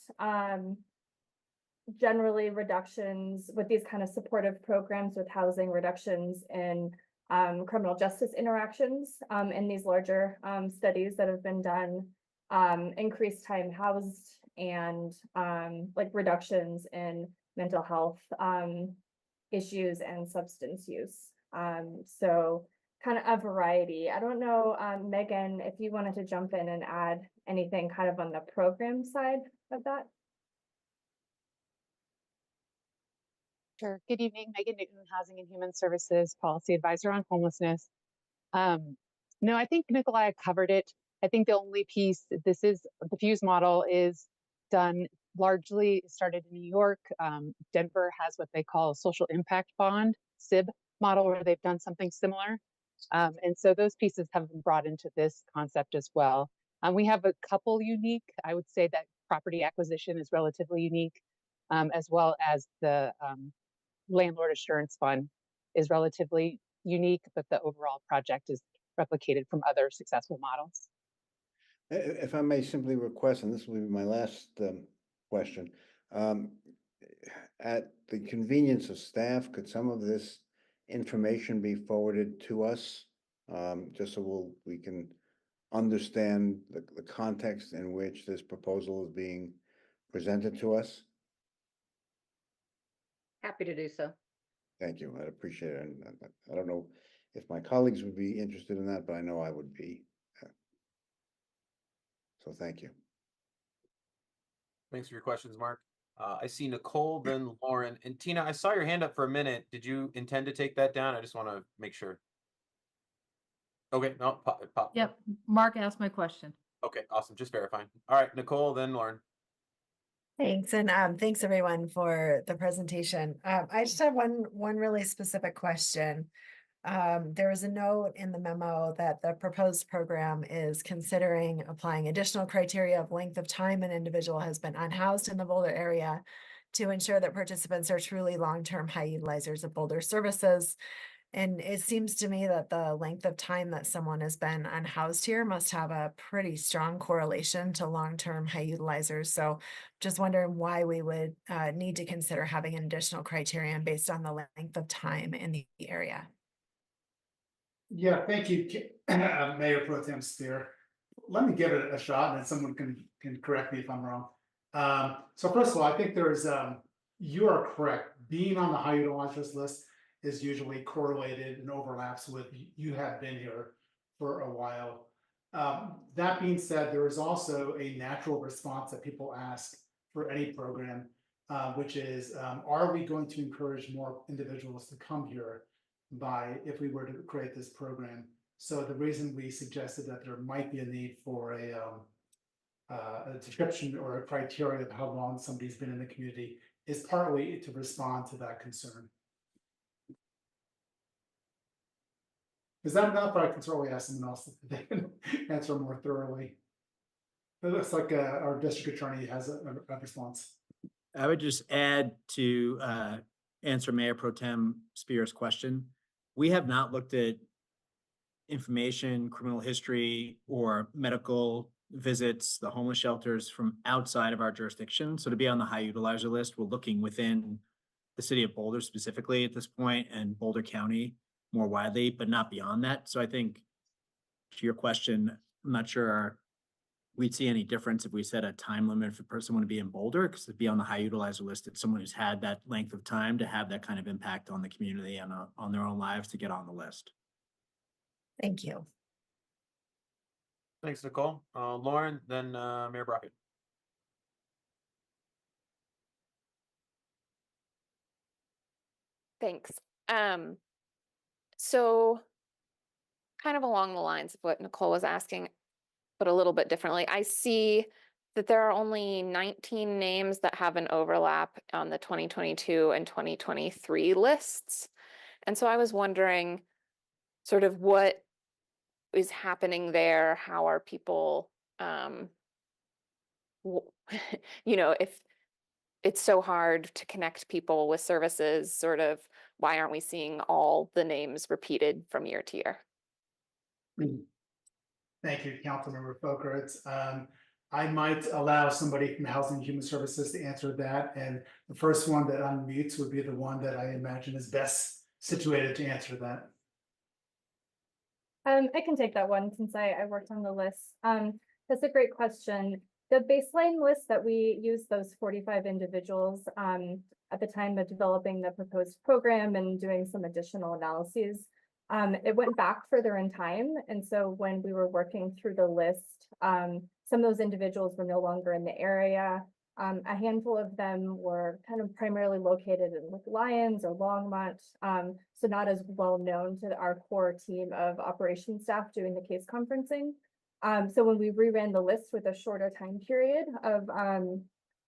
Generally reductions with these kind of supportive programs with housing, reductions in criminal justice interactions in these larger studies that have been done, increased time housed, and like reductions in mental health issues and substance use. So kind of a variety. I don't know, Megan, if you wanted to jump in and add anything kind of on the program side of that. Sure. Good evening, Megan Newton, Housing and Human Services Policy Advisor on Homelessness. No, I think Nikolai covered it. I think the only piece, this is the Fuse model is done largely started in New York. Denver has what they call a social impact bond, SIB model, where they've done something similar. And so those pieces have been brought into this concept as well. We have a couple unique, I would say that property acquisition is relatively unique, as well as the landlord assurance fund is relatively unique, but the overall project is replicated from other successful models. If I may simply request, and this will be my last question, at the convenience of staff, could some of this information be forwarded to us? Just so we can understand the context in which this proposal is being presented to us? Happy to do so. Thank you. I'd appreciate it. And I don't know if my colleagues would be interested in that, but I know I would be. So thank you. Thanks for your questions, Mark. I see Nicole, then Lauren, and Tina, I saw your hand up for a minute. Did you intend to take that down? I just want to make sure. Okay, no, pop. Yep, Mark asked my question. Okay, awesome. Just verifying. All right, Nicole, then Lauren. Thanks, and thanks everyone for the presentation. I just have one really specific question. There was a note in the memo that the proposed program is considering applying additional criteria of length of time an individual has been unhoused in the Boulder area to ensure that participants are truly long-term high utilizers of Boulder services. And it seems to me that the length of time that someone has been unhoused here must have a pretty strong correlation to long-term high utilizers. So just wondering why we would need to consider having an additional criterion based on the length of time in the area. Yeah, thank you, Mayor Pro Tem Spear. Let me give it a shot, and someone can correct me if I'm wrong. So first of all, I think you are correct. Being on the high utilizers list is usually correlated and overlaps with you have been here for a while. That being said, there is also a natural response that people ask for any program, which is, are we going to encourage more individuals to come here if we were to create this program? So the reason we suggested that there might be a need for a description or a criteria of how long somebody's been in the community is partly to respond to that concern. Is that enough? I can certainly ask someone else if they can answer more thoroughly. It looks like our district attorney has a response. I would just add to answer Mayor Pro Tem Spear's question. We have not looked at information, criminal history, or medical visits, the homeless shelters from outside of our jurisdiction. So to be on the high utilizer list, we're looking within the city of Boulder specifically at this point and Boulder County more widely, but not beyond that. So I think to your question, I'm not sure we'd see any difference if we set a time limit for someone to be in Boulder, because to be on the high utilizer list, it's someone who's had that length of time to have that kind of impact on the community and on their own lives to get on the list. Thank you. Thanks, Nicole. Lauren, then Mayor Brockett. Thanks. So kind of along the lines of what Nicole was asking, but a little bit differently. I see that there are only 19 names that have an overlap on the 2022 and 2023 lists. And so I was wondering sort of what is happening there? How are people, if it's so hard to connect people with services, sort of why aren't we seeing all the names repeated from year to year? Thank you, Councilmember Folkerts. I might allow somebody from Housing and Human Services to answer that. And the first one that unmutes would be the one that I imagine is best situated to answer that. I can take that one since I worked on the list. That's a great question. The baseline list that we used, those 45 individuals, at the time of developing the proposed program and doing some additional analyses, it went back further in time. And so when we were working through the list, some of those individuals were no longer in the area. A handful of them were kind of primarily located in like Lyons or Longmont, so not as well known to our core team of operations staff doing the case conferencing. So when we reran the list with a shorter time period of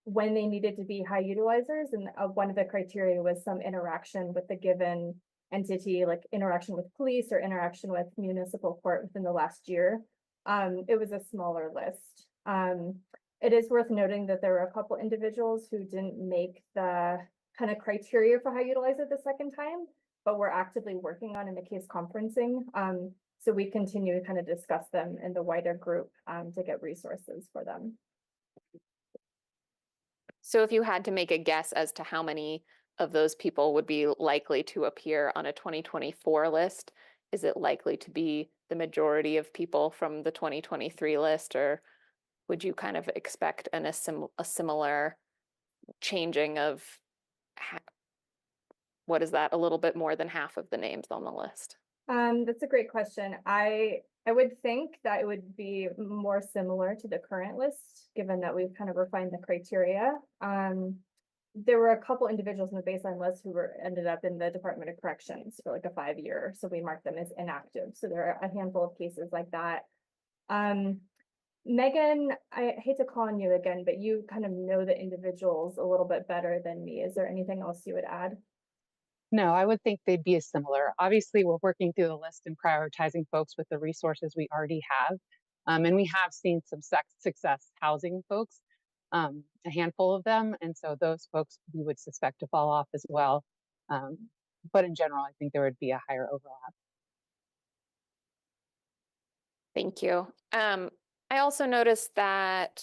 when they needed to be high utilizers, and one of the criteria was some interaction with the given entity, like interaction with police or interaction with municipal court within the last year, it was a smaller list. It is worth noting that there were a couple individuals who didn't make the kind of criteria for high utilizer the second time, but we're actively working on in the case conferencing. So we continue to kind of discuss them in the wider group to get resources for them. So if you had to make a guess as to how many of those people would be likely to appear on a 2024 list, is it likely to be the majority of people from the 2023 list, or would you kind of expect a similar changing of, what is that, a little bit more than half of the names on the list? That's a great question. I would think that it would be more similar to the current list, given that we've kind of refined the criteria. There were a couple individuals in the baseline list who ended up in the Department of Corrections for like a 5-year, so we marked them as inactive. So there are a handful of cases like that. Megan, I hate to call on you again, but you kind of know the individuals a little bit better than me. Is there anything else you would add? No, I would think they'd be similar. Obviously, we're working through the list and prioritizing folks with the resources we already have. And we have seen some success housing folks, a handful of them. And so those folks we would suspect to fall off as well. But in general, I think there would be a higher overlap. Thank you. I also noticed that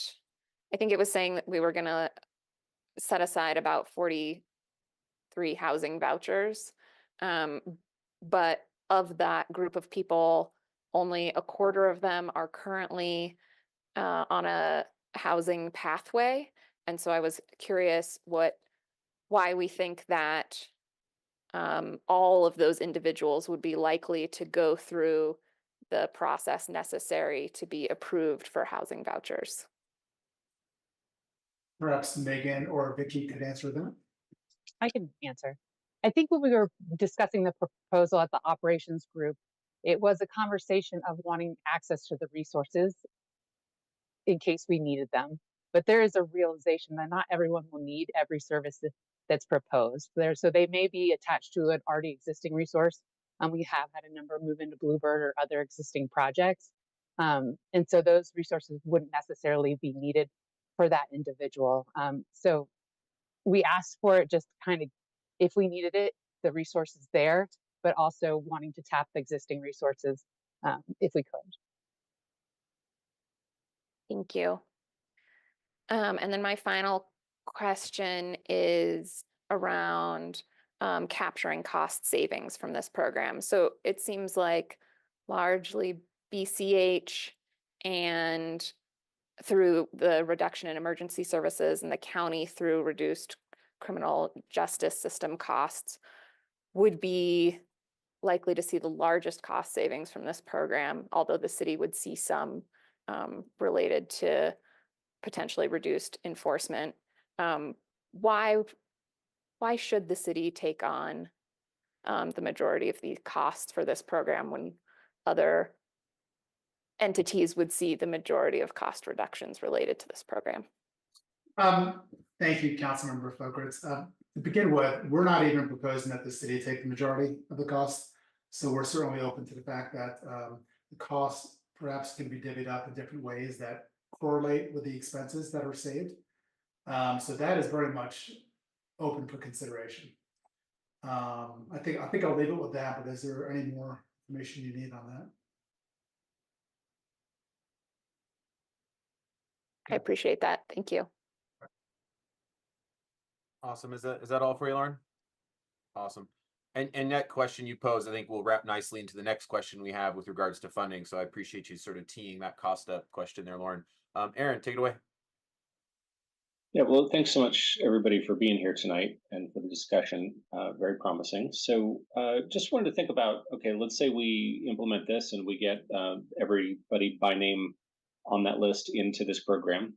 I think it was saying that we were going to set aside about 43 housing vouchers. But of that group of people, only a quarter of them are currently on a housing pathway. And so I was curious why we think that all of those individuals would be likely to go through the process necessary to be approved for housing vouchers. Perhaps Megan or Vicky could answer that. I can answer. I think when we were discussing the proposal at the operations group, it was a conversation of wanting access to the resources in case we needed them. But there is a realization that not everyone will need every service that's proposed there. So they may be attached to an already existing resource. We have had a number move into Bluebird or other existing projects. And so those resources wouldn't necessarily be needed for that individual. So we asked for it just kind of, if we needed it, the resources there, but also wanting to tap the existing resources if we could. Thank you. And then my final question is around capturing cost savings from this program. So it seems like largely BCH and through the reduction in emergency services and the county through reduced criminal justice system costs would be likely to see the largest cost savings from this program, although the city would see some related to potentially reduced enforcement. Why should the city take on the majority of the costs for this program when other entities would see the majority of cost reductions related to this program. Thank you, Councilmember Folkerts. To begin with, we're not even proposing that the city take the majority of the costs. So we're certainly open to the fact that the costs perhaps can be divvied up in different ways that correlate with the expenses that are saved. So that is very much open for consideration. I think I'll leave it with that, but is there any more information you need on that? I appreciate that. Thank you. Awesome. Is that all for you, Lauren? Awesome. And that question you posed, I think will wrap nicely into the next question we have with regards to funding. So I appreciate you sort of teeing that cost up question there, Lauren. Aaron, take it away. Yeah, well, thanks so much, everybody, for being here tonight and for the discussion. Very promising. So just wanted to think about, okay, let's say we implement this and we get everybody by name on that list into this program.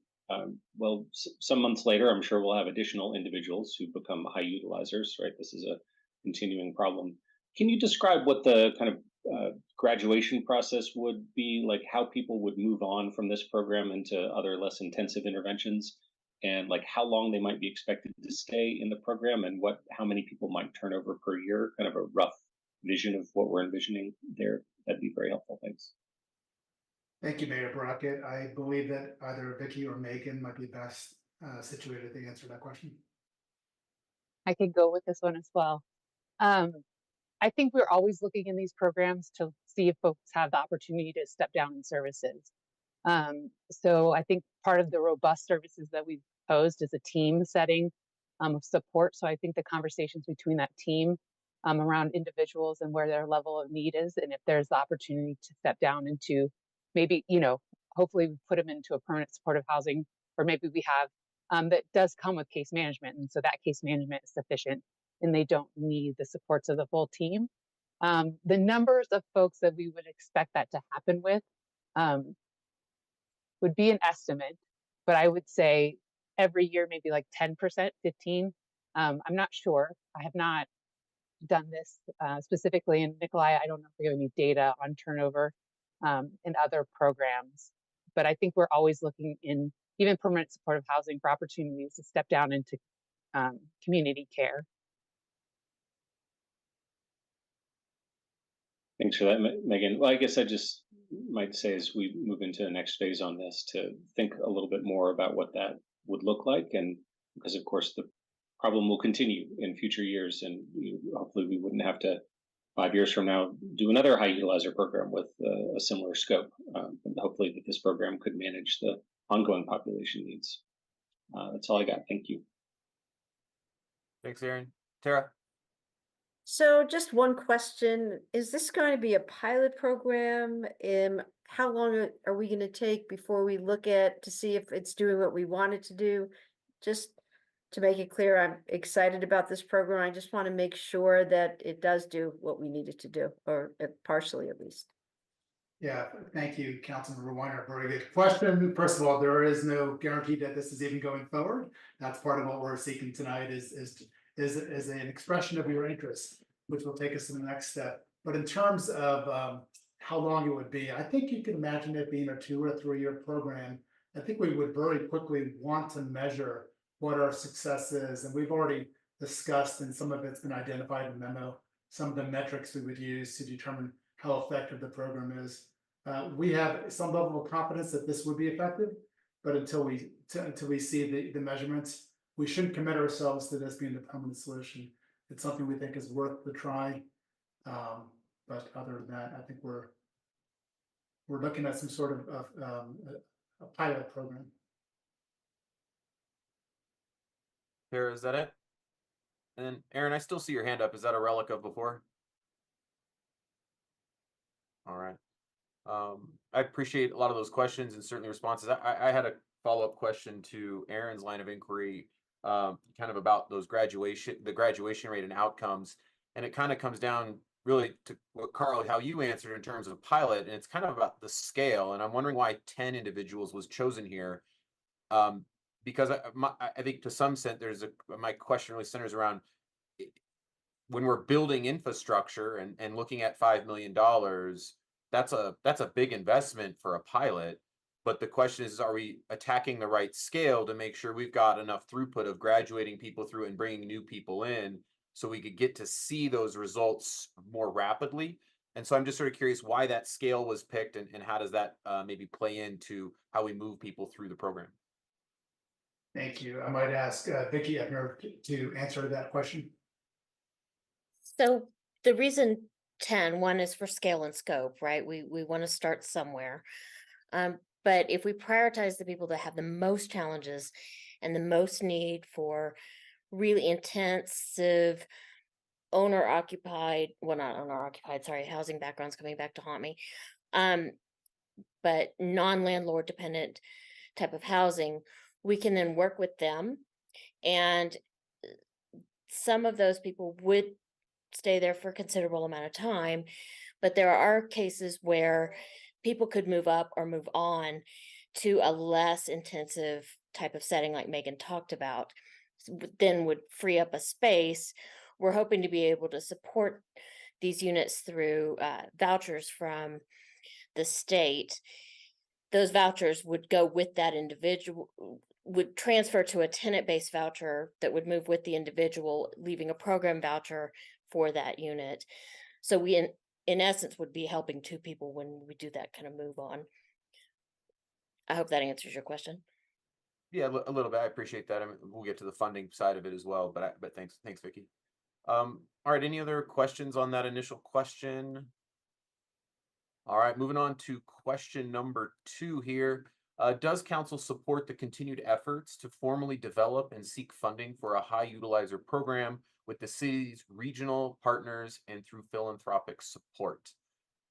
Well, some months later, I'm sure we'll have additional individuals who become high utilizers, right? This is a continuing problem. Can you describe what the kind of graduation process would be, like how people would move on from this program into other less intensive interventions? And like how long they might be expected to stay in the program and how many people might turn over per year, kind of a rough vision of what we're envisioning there. That'd be very helpful. Thanks. Thank you, Mayor Brockett. I believe that either Vicky or Megan might be best situated to answer that question. I could go with this one as well. I think we're always looking in these programs to see if folks have the opportunity to step down in services. So I think part of the robust services that we've posed is a team setting of support. So I think the conversations between that team around individuals and where their level of need is, and if there's the opportunity to step down into maybe, hopefully we put them into a permanent supportive housing, or maybe we have that does come with case management. And so that case management is sufficient and they don't need the supports of the full team. The numbers of folks that we would expect that to happen with would be an estimate, but I would say every year, maybe like 10%, 15. I'm not sure. I have not done this specifically in Nikolai. I don't know if we have any data on turnover in other programs, but I think we're always looking in even permanent supportive housing for opportunities to step down into community care. Thanks for that, Megan. Well, I guess I just might say as we move into the next phase on this to think a little bit more about what that would look like. And because of course the problem will continue in future years and hopefully we wouldn't have to 5 years from now do another high utilizer program with a similar scope. And hopefully that this program could manage the ongoing population needs. That's all I got. Thank you. Thanks, Aaron. Tara. So just one question, is this going to be a pilot program? How long are we going to take before we look at to see if it's doing what we want it to do? Just to make it clear, I'm excited about this program. I just want to make sure that it does do what we need it to do, or partially at least. Yeah, thank you, Councilmember Weiner. Very good question. First of all, there is no guarantee that this is even going forward. That's part of what we're seeking tonight is an expression of your interest, which will take us to the next step. But in terms of how long it would be, I think you can imagine it being a 2 or 3 year program. I think we would very quickly want to measure what our success is. And we've already discussed, and some of it's been identified in the memo, some of the metrics we would use to determine how effective the program is. We have some level of confidence that this would be effective, but until we see the measurements, we shouldn't commit ourselves to this being the permanent solution. It's something we think is worth the try. But other than that, I think we're looking at some sort of a pilot program. Tara, is that it? And then Aaron, I still see your hand up. Is that a relic of before? All right. I appreciate a lot of those questions and certainly responses. I had a follow-up question to Aaron's line of inquiry, kind of about the graduation rate and outcomes. And it kind of comes down really to what Carl, how you answered in terms of pilot, and it's kind of about the scale. And I'm wondering why 10 individuals was chosen here. Because I think to some extent, my question really centers around when we're building infrastructure and looking at $5 million, that's a big investment for a pilot. But the question is, are we attacking the right scale to make sure we've got enough throughput of graduating people through and bringing new people in so we could get to see those results more rapidly? And so I'm just sort of curious why that scale was picked, and how does that maybe play into how we move people through the program? Thank you. I might ask Vicki Ebner to answer that question. So the reason 10, one is for scale and scope, right? We want to start somewhere. But if we prioritize the people that have the most challenges and the most need for really intensive owner occupied, well, not owner occupied, sorry, housing backgrounds coming back to haunt me. But non-landlord dependent type of housing, we can then work with them. And some of those people would stay there for a considerable amount of time, but there are cases where people could move up or move on to a less intensive type of setting like Megan talked about, then would free up a space. We're hoping to be able to support these units through vouchers from the state. Those vouchers would go with that individual, would transfer to a tenant-based voucher that would move with the individual, leaving a program voucher for that unit. So we, in essence, would be helping two people when we do that kind of move on. I hope that answers your question. Yeah, a little bit. I appreciate that. I mean, we'll get to the funding side of it as well, but thanks, Vicki. All right, any other questions on that initial question? All right, moving on to question number 2 here. Does council support the continued efforts to formally develop and seek funding for a high utilizer program with the city's regional partners and through philanthropic support?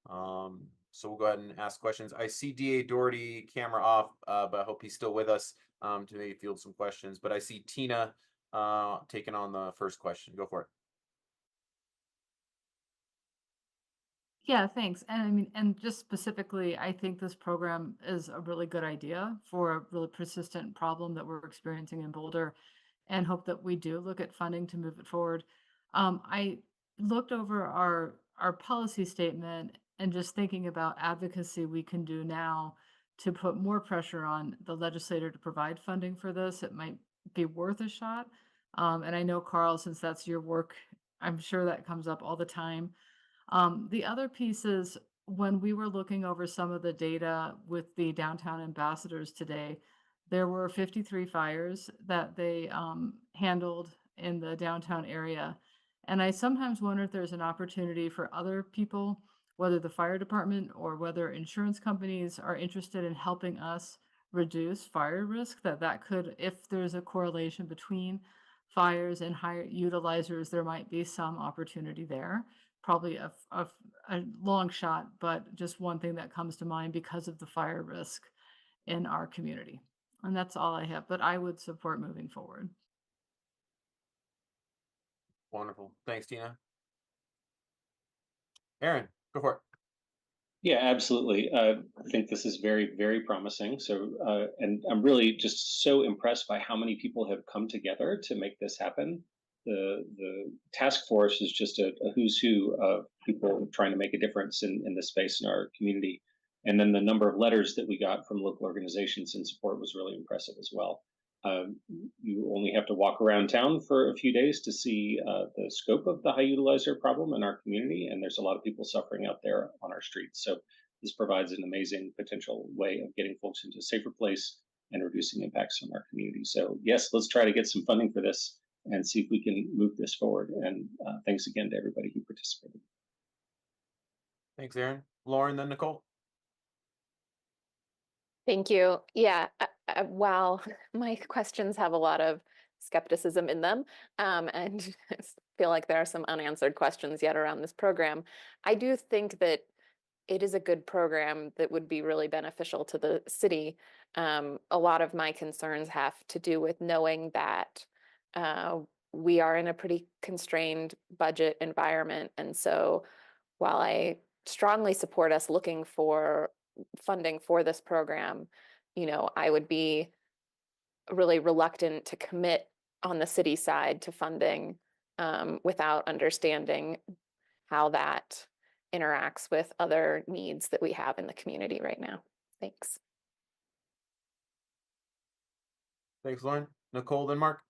So we'll go ahead and ask questions. I see DA Doherty camera off, but I hope he's still with us to maybe field some questions. But I see Tina taking on the first question. Go for it. Yeah, thanks. And I mean, and just specifically, I think this program is a really good idea for a really persistent problem that we're experiencing in Boulder, and hope that we do look at funding to move it forward. I looked over our policy statement and just thinking about advocacy we can do now to put more pressure on the legislator to provide funding for this. It might be worth a shot. And I know, Carl, since that's your work, I'm sure that comes up all the time. The other piece is when we were looking over some of the data with the downtown ambassadors today, there were 53 fires that they handled in the downtown area. And I sometimes wonder if there's an opportunity for other people, whether the fire department or whether insurance companies are interested in helping us reduce fire risk, that could, if there's a correlation between fires and higher utilizers, there might be some opportunity there. Probably a long shot, but just one thing that comes to mind because of the fire risk in our community. And that's all I have, but I would support moving forward. Wonderful. Thanks, Tina. Aaron, go for it. Yeah, absolutely. I think this is very, very promising. So, and I'm really just so impressed by how many people have come together to make this happen. The task force is just a who's who of people trying to make a difference in this space in our community. And then the number of letters that we got from local organizations in support was really impressive as well. You only have to walk around town for a few days to see the scope of the high utilizer problem in our community, and there's a lot of people suffering out there on our streets. So this provides an amazing potential way of getting folks into a safer place and reducing impacts on our community. So yes, let's try to get some funding for this and see if we can move this forward. And thanks again to everybody who participated. Thanks, Aaron. Lauren, then Nicole. Thank you. Yeah, while my questions have a lot of skepticism in them, and I feel like there are some unanswered questions yet around this program, I do think that it is a good program that would be really beneficial to the city. A lot of my concerns have to do with knowing that we are in a pretty constrained budget environment. And so while I strongly support us looking for funding for this program, I would be really reluctant to commit on the city side to funding without understanding how that interacts with other needs that we have in the community right now. Thanks. Thanks, Lauren. Nicole, then Mark.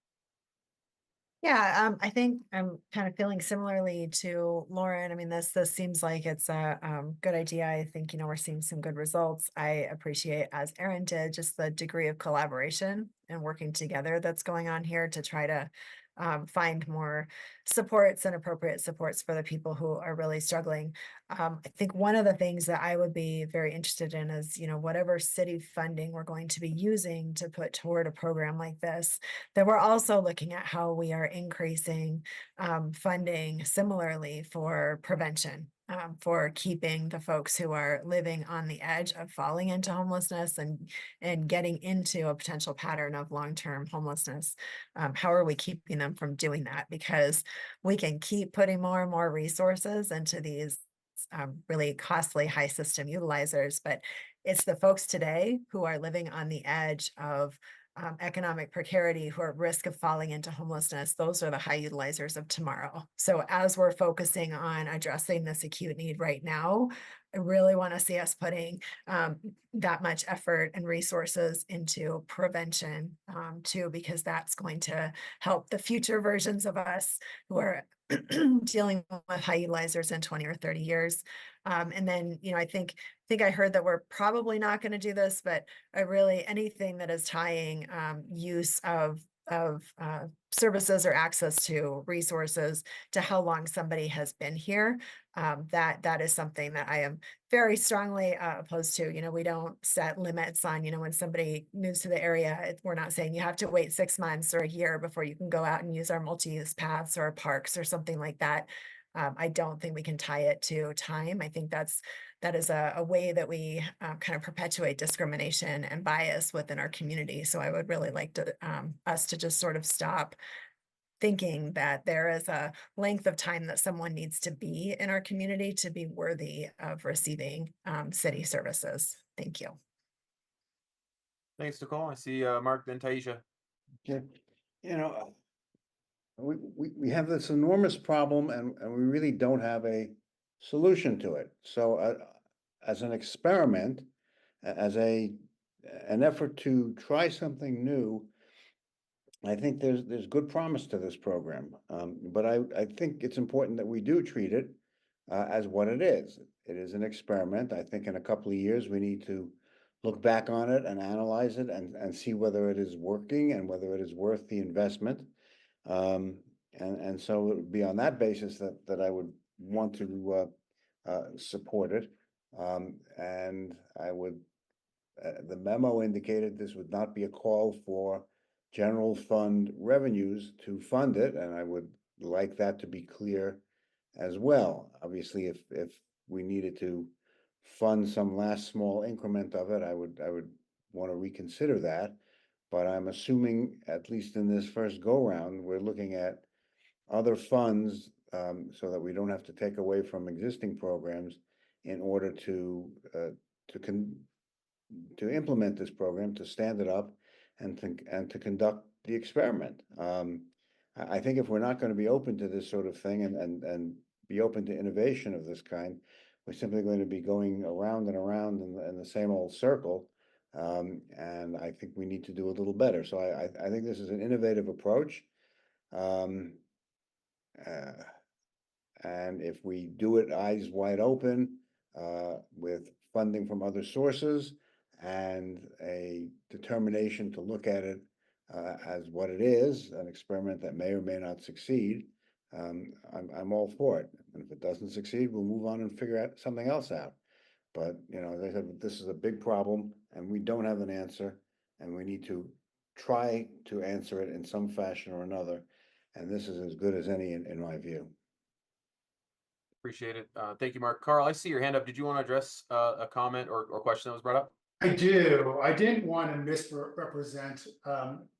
Yeah, I think I'm kind of feeling similarly to Lauren. I mean, this seems like it's a good idea. I think, we're seeing some good results. I appreciate, as Erin did, just the degree of collaboration and working together that's going on here to try to find more supports and appropriate supports for the people who are really struggling. I think one of the things that I would be very interested in is, whatever city funding we're going to be using to put toward a program like this, that we're also looking at how we are increasing funding similarly for prevention, for keeping the folks who are living on the edge of falling into homelessness and getting into a potential pattern of long-term homelessness. How are we keeping them from doing that? Because we can keep putting more and more resources into these really costly high system utilizers, but it's the folks today who are living on the edge of economic precarity, who are at risk of falling into homelessness. Those are the high utilizers of tomorrow. So as we're focusing on addressing this acute need right now, I really want to see us putting that much effort and resources into prevention too, because that's going to help the future versions of us who are dealing with high utilizers in 20 or 30 years. And then, I think I heard that we're probably not going to do this, but I really, anything that is tying use of services or access to resources to how long somebody has been here, that is something that I am very strongly opposed to. We don't set limits on, when somebody moves to the area, we're not saying you have to wait 6 months or a year before you can go out and use our multi-use paths or parks or something like that. I don't think we can tie it to time. I think that is a way that we kind of perpetuate discrimination and bias within our community. So I would really like to us to just sort of stop thinking that there is a length of time that someone needs to be in our community to be worthy of receiving city services. Thank you. Thanks, Nicole. I see Mark, then Taisha. Okay, we have this enormous problem and we really don't have a solution to it. So as an experiment, as an effort to try something new, I think there's good promise to this program. But I think it's important that we do treat it as what it is. It is an experiment. I think in a couple of years, we need to look back on it and analyze it and see whether it is working and whether it is worth the investment. And so it would be on that basis that I would want to support it. And I would, the memo indicated this would not be a call for general fund revenues to fund it, and I would like that to be clear as well. Obviously, if we needed to fund some last small increment of it, I would want to reconsider that. But I'm assuming, at least in this first go-round, we're looking at other funds so that we don't have to take away from existing programs in order to implement this program, to stand it up, and to conduct the experiment. I think if we're not going to be open to this sort of thing and be open to innovation of this kind, we're simply going to be going around and around in the same old circle. And I think we need to do a little better. So I think this is an innovative approach. And if we do it eyes wide open, with funding from other sources and a determination to look at it as what it is, an experiment that may or may not succeed, I'm all for it. And if it doesn't succeed, we'll move on and figure out something else out. But, as I said, this is a big problem and we don't have an answer, and we need to try to answer it in some fashion or another. And this is as good as any in my view. Appreciate it. Thank you, Mark. Carl, I see your hand up. Did you want to address a comment or question that was brought up? I do. I didn't want to misrepresent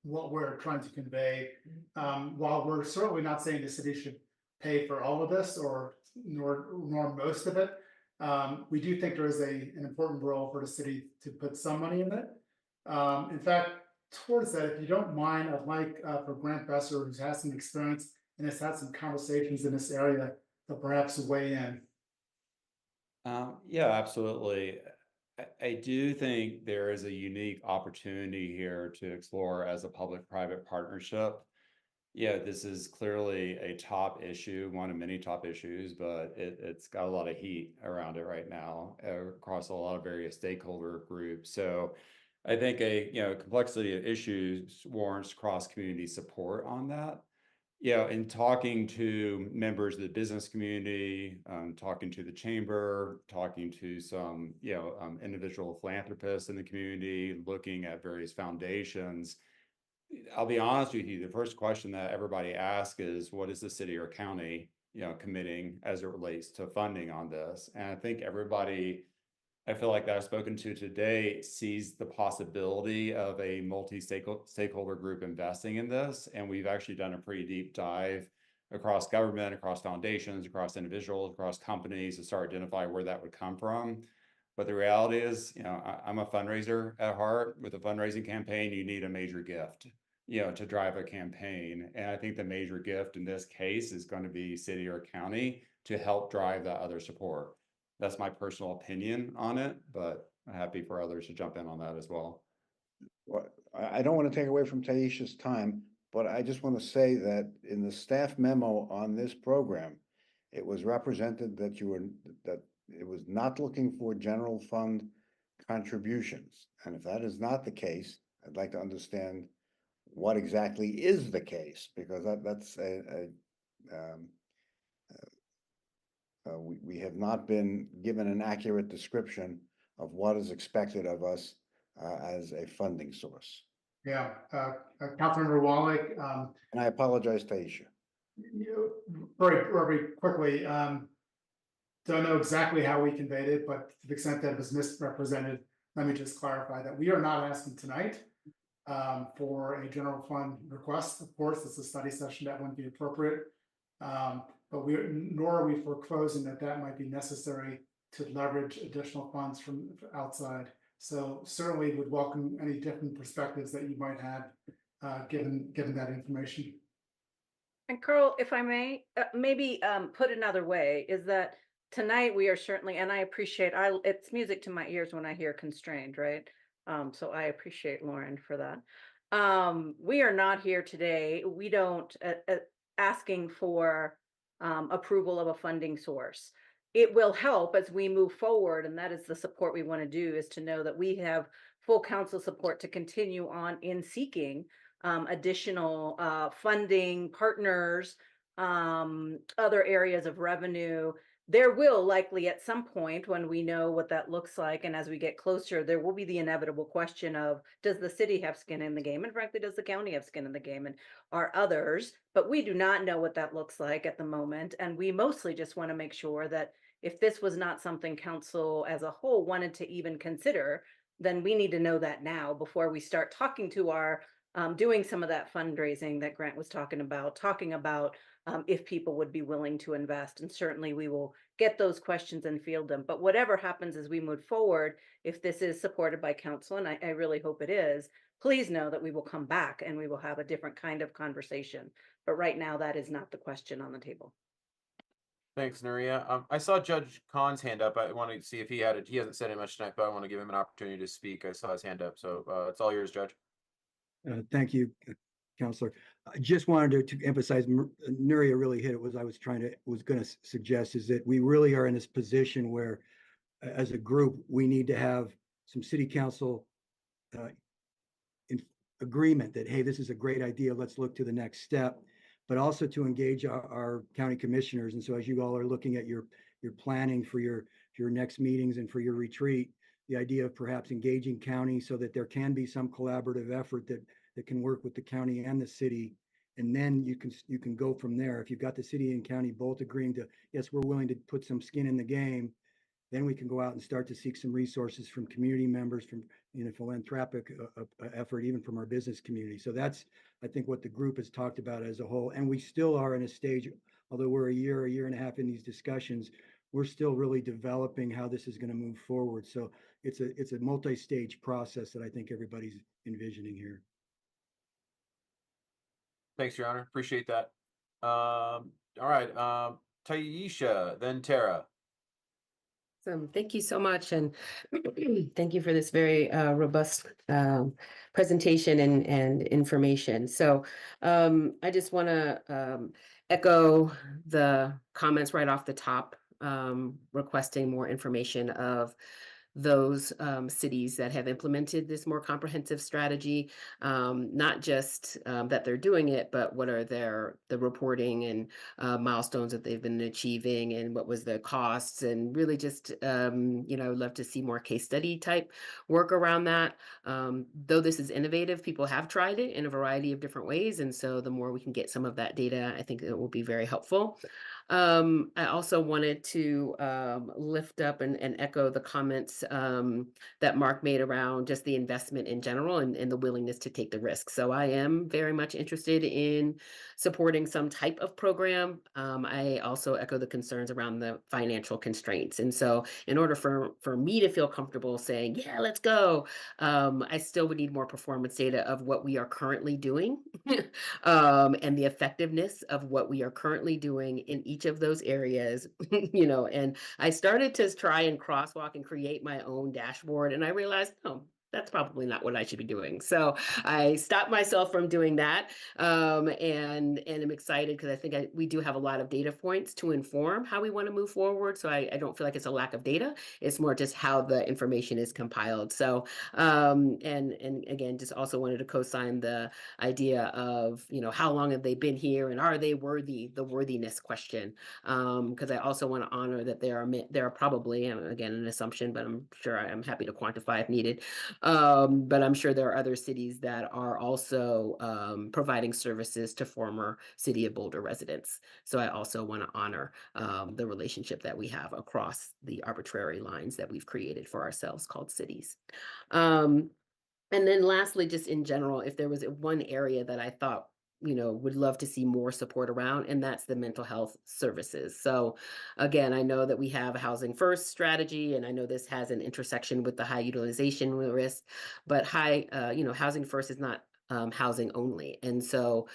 what we're trying to convey. While we're certainly not saying the city should pay for all of this or nor most of it, we do think there is an important role for the city to put some money in it. In fact, towards that, if you don't mind, I'd like for Grant Besser, who's had some experience and has had some conversations in this area, to perhaps weigh in. Yeah, absolutely. I do think there is a unique opportunity here to explore as a public-private partnership. Yeah, this is clearly a top issue, one of many top issues, but it's got a lot of heat around it right now across a lot of various stakeholder groups. So I think a complexity of issues warrants cross-community support on that. Yeah, in talking to members of the business community, talking to the chamber, talking to some, individual philanthropists in the community, looking at various foundations. I'll be honest with you, the first question that everybody asks is, what is the city or county, committing as it relates to funding on this? And I think everybody, I feel like that I've spoken to today sees the possibility of a multi-stakeholder group investing in this. And we've actually done a pretty deep dive across government, across foundations, across individuals, across companies to start identify where that would come from. But the reality is, I'm a fundraiser at heart. With a fundraising campaign, you need a major gift, to drive a campaign. And I think the major gift in this case is going to be city or county to help drive that other support. That's my personal opinion on it, but I'm happy for others to jump in on that as well. Well, I don't want to take away from Taisha's time, but I just want to say that in the staff memo on this program, it was represented that that it was not looking for general fund contributions. And if that is not the case, I'd like to understand what exactly is the case, because that's we have not been given an accurate description of what is expected of us as a funding source. Yeah, Councilmember Wallach, And I apologize, Taisha. very quickly, don't know exactly how we conveyed it, but to the extent that it was misrepresented, let me just clarify that we are not asking tonight for a general fund request. Of course, it's a study session that wouldn't be appropriate. But nor are we foreclosing that might be necessary to leverage additional funds from outside. So certainly would welcome any different perspectives that you might have, given that information. And Carl, if I may, maybe put another way, is that tonight we are certainly, and I appreciate, it's music to my ears when I hear constrained, right? So I appreciate Lauren for that. We are not here today. We don't asking for approval of a funding source. It will help as we move forward, and that is the support we want to do, is to know that we have full council support to continue on in seeking additional funding, partners, other areas of revenue. There will likely at some point, when we know what that looks like, and as we get closer, there will be the inevitable question of, does the city have skin in the game? And frankly, does the county have skin in the game? And are others? But we do not know what that looks like at the moment. And we mostly just want to make sure that if this was not something council as a whole wanted to even consider, then we need to know that now before we start talking to our doing some of that fundraising that Grant was talking about if people would be willing to invest. And certainly we will get those questions and field them. But whatever happens as we move forward, if this is supported by council, and I really hope it is, please know that we will come back and we will have a different kind of conversation. But right now, that is not the question on the table. Thanks, Nuria. I saw Judge Khan's hand up. I want to see if he had it. He hasn't said much tonight, but I want to give him an opportunity to speak. I saw his hand up, so it's all yours, Judge. Thank you, Counselor. I just wanted to emphasize, Nuria really hit it. Was going to suggest is that we really are in this position where, as a group, we need to have some city council in agreement that, hey, this is a great idea. Let's look to the next step, but also to engage our county commissioners. And so, as you all are looking at your planning for your next meetings and for your retreat, the idea of perhaps engaging county so that there can be some collaborative effort that can work with the county and the city. And then you can go from there. If you've got the city and county both agreeing to, yes, we're willing to put some skin in the game, then we can go out and start to seek some resources from community members, from philanthropic effort, even from our business community. So that's, I think, what the group has talked about as a whole. And we still are in a stage, although we're a year and a half in these discussions, we're still really developing how this is going to move forward. So it's a multi-stage process that I think everybody's envisioning here. Thanks, Your Honor. Appreciate that. All right. Taisha, then Tara. Thank you so much, and thank you for this very robust presentation and information. So I just want to echo the comments right off the top, requesting more information of those cities that have implemented this more comprehensive strategy, not just that they're doing it, but what are the reporting and milestones that they've been achieving, and what was the costs, and really just love to see more case study type work around that. Though this is innovative, people have tried it in a variety of different ways, and so the more we can get some of that data, I think it will be very helpful. I also wanted to lift up and echo the comments that Mark made around just the investment in general, and the willingness to take the risk. So I am very much interested in supporting some type of program. I also echo the concerns around the financial constraints. And so in order for me to feel comfortable saying, yeah, let's go, I still would need more performance data of what we are currently doing and the effectiveness of what we are currently doing in each of those areas. And I started to try and crosswalk and create my own dashboard, and I realized, no, that's probably not what I should be doing. So I stopped myself from doing that, and I'm excited because I think we do have a lot of data points to inform how we want to move forward. So I don't feel like it's a lack of data. It's more just how the information is compiled. So and again, just also wanted to co-sign the idea of, how long have they been here, and are they worthy, the worthiness question. Because I also want to honor that there are probably, again, an assumption, but I'm sure I'm happy to quantify if needed. But I'm sure there are other cities that are also providing services to former City of Boulder residents. So I also want to honor the relationship that we have across the arbitrary lines that we've created for ourselves called cities. And then lastly, just in general, if there was one area that I thought, would love to see more support around, and that's the mental health services. So again, I know that we have a housing first strategy, and I know this has an intersection with the high utilization risk, but housing first is not housing only. And so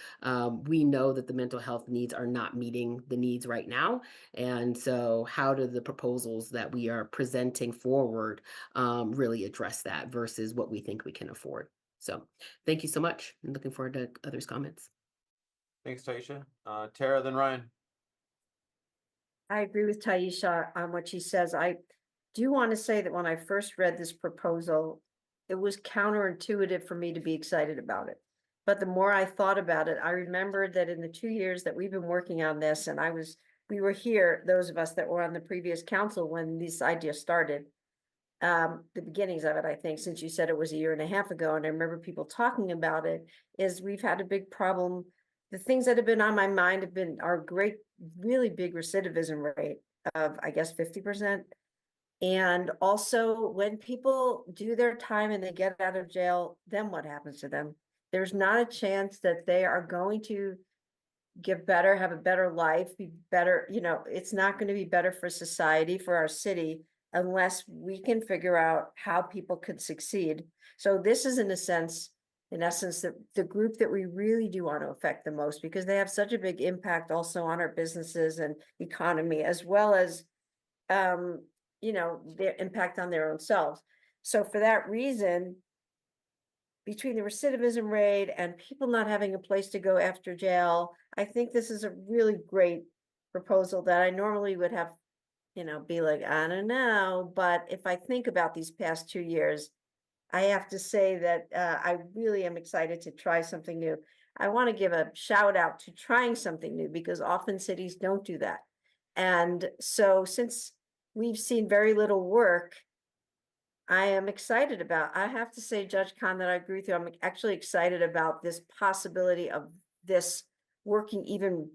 we know that the mental health needs are not meeting the needs right now. And so how do the proposals that we are presenting forward really address that versus what we think we can afford? So thank you so much. I'm looking forward to others' comments. Thanks, Taisha. Tara, then Ryan. I agree with Taisha on what she says. I do want to say that when I first read this proposal, it was counterintuitive for me to be excited about it. But the more I thought about it, I remembered that in the 2 years that we've been working on this, and we were here, those of us that were on the previous council when this idea started, the beginnings of it, I think, since you said it was a year and a half ago, and I remember people talking about it, is we've had a big problem. The things that have been on my mind have been our great, really big recidivism rate of, I guess, 50%. And also when people do their time and they get out of jail, then what happens to them? There's not a chance that they are going to get better, have a better life, be better. It's not going to be better for society, for our city, unless we can figure out how people could succeed. So this is in essence, the group that we really do want to affect the most, because they have such a big impact also on our businesses and economy, as well as, their impact on their own selves. So for that reason, between the recidivism rate and people not having a place to go after jail, I think this is a really great proposal that I normally would have, be like, I don't know. But if I think about these past 2 years, I have to say that I really am excited to try something new. I want to give a shout out to trying something new, because often cities don't do that. And so since we've seen very little work, I am excited about, I have to say, Judge Khan, that I agree with you. I'm actually excited about this possibility of this working even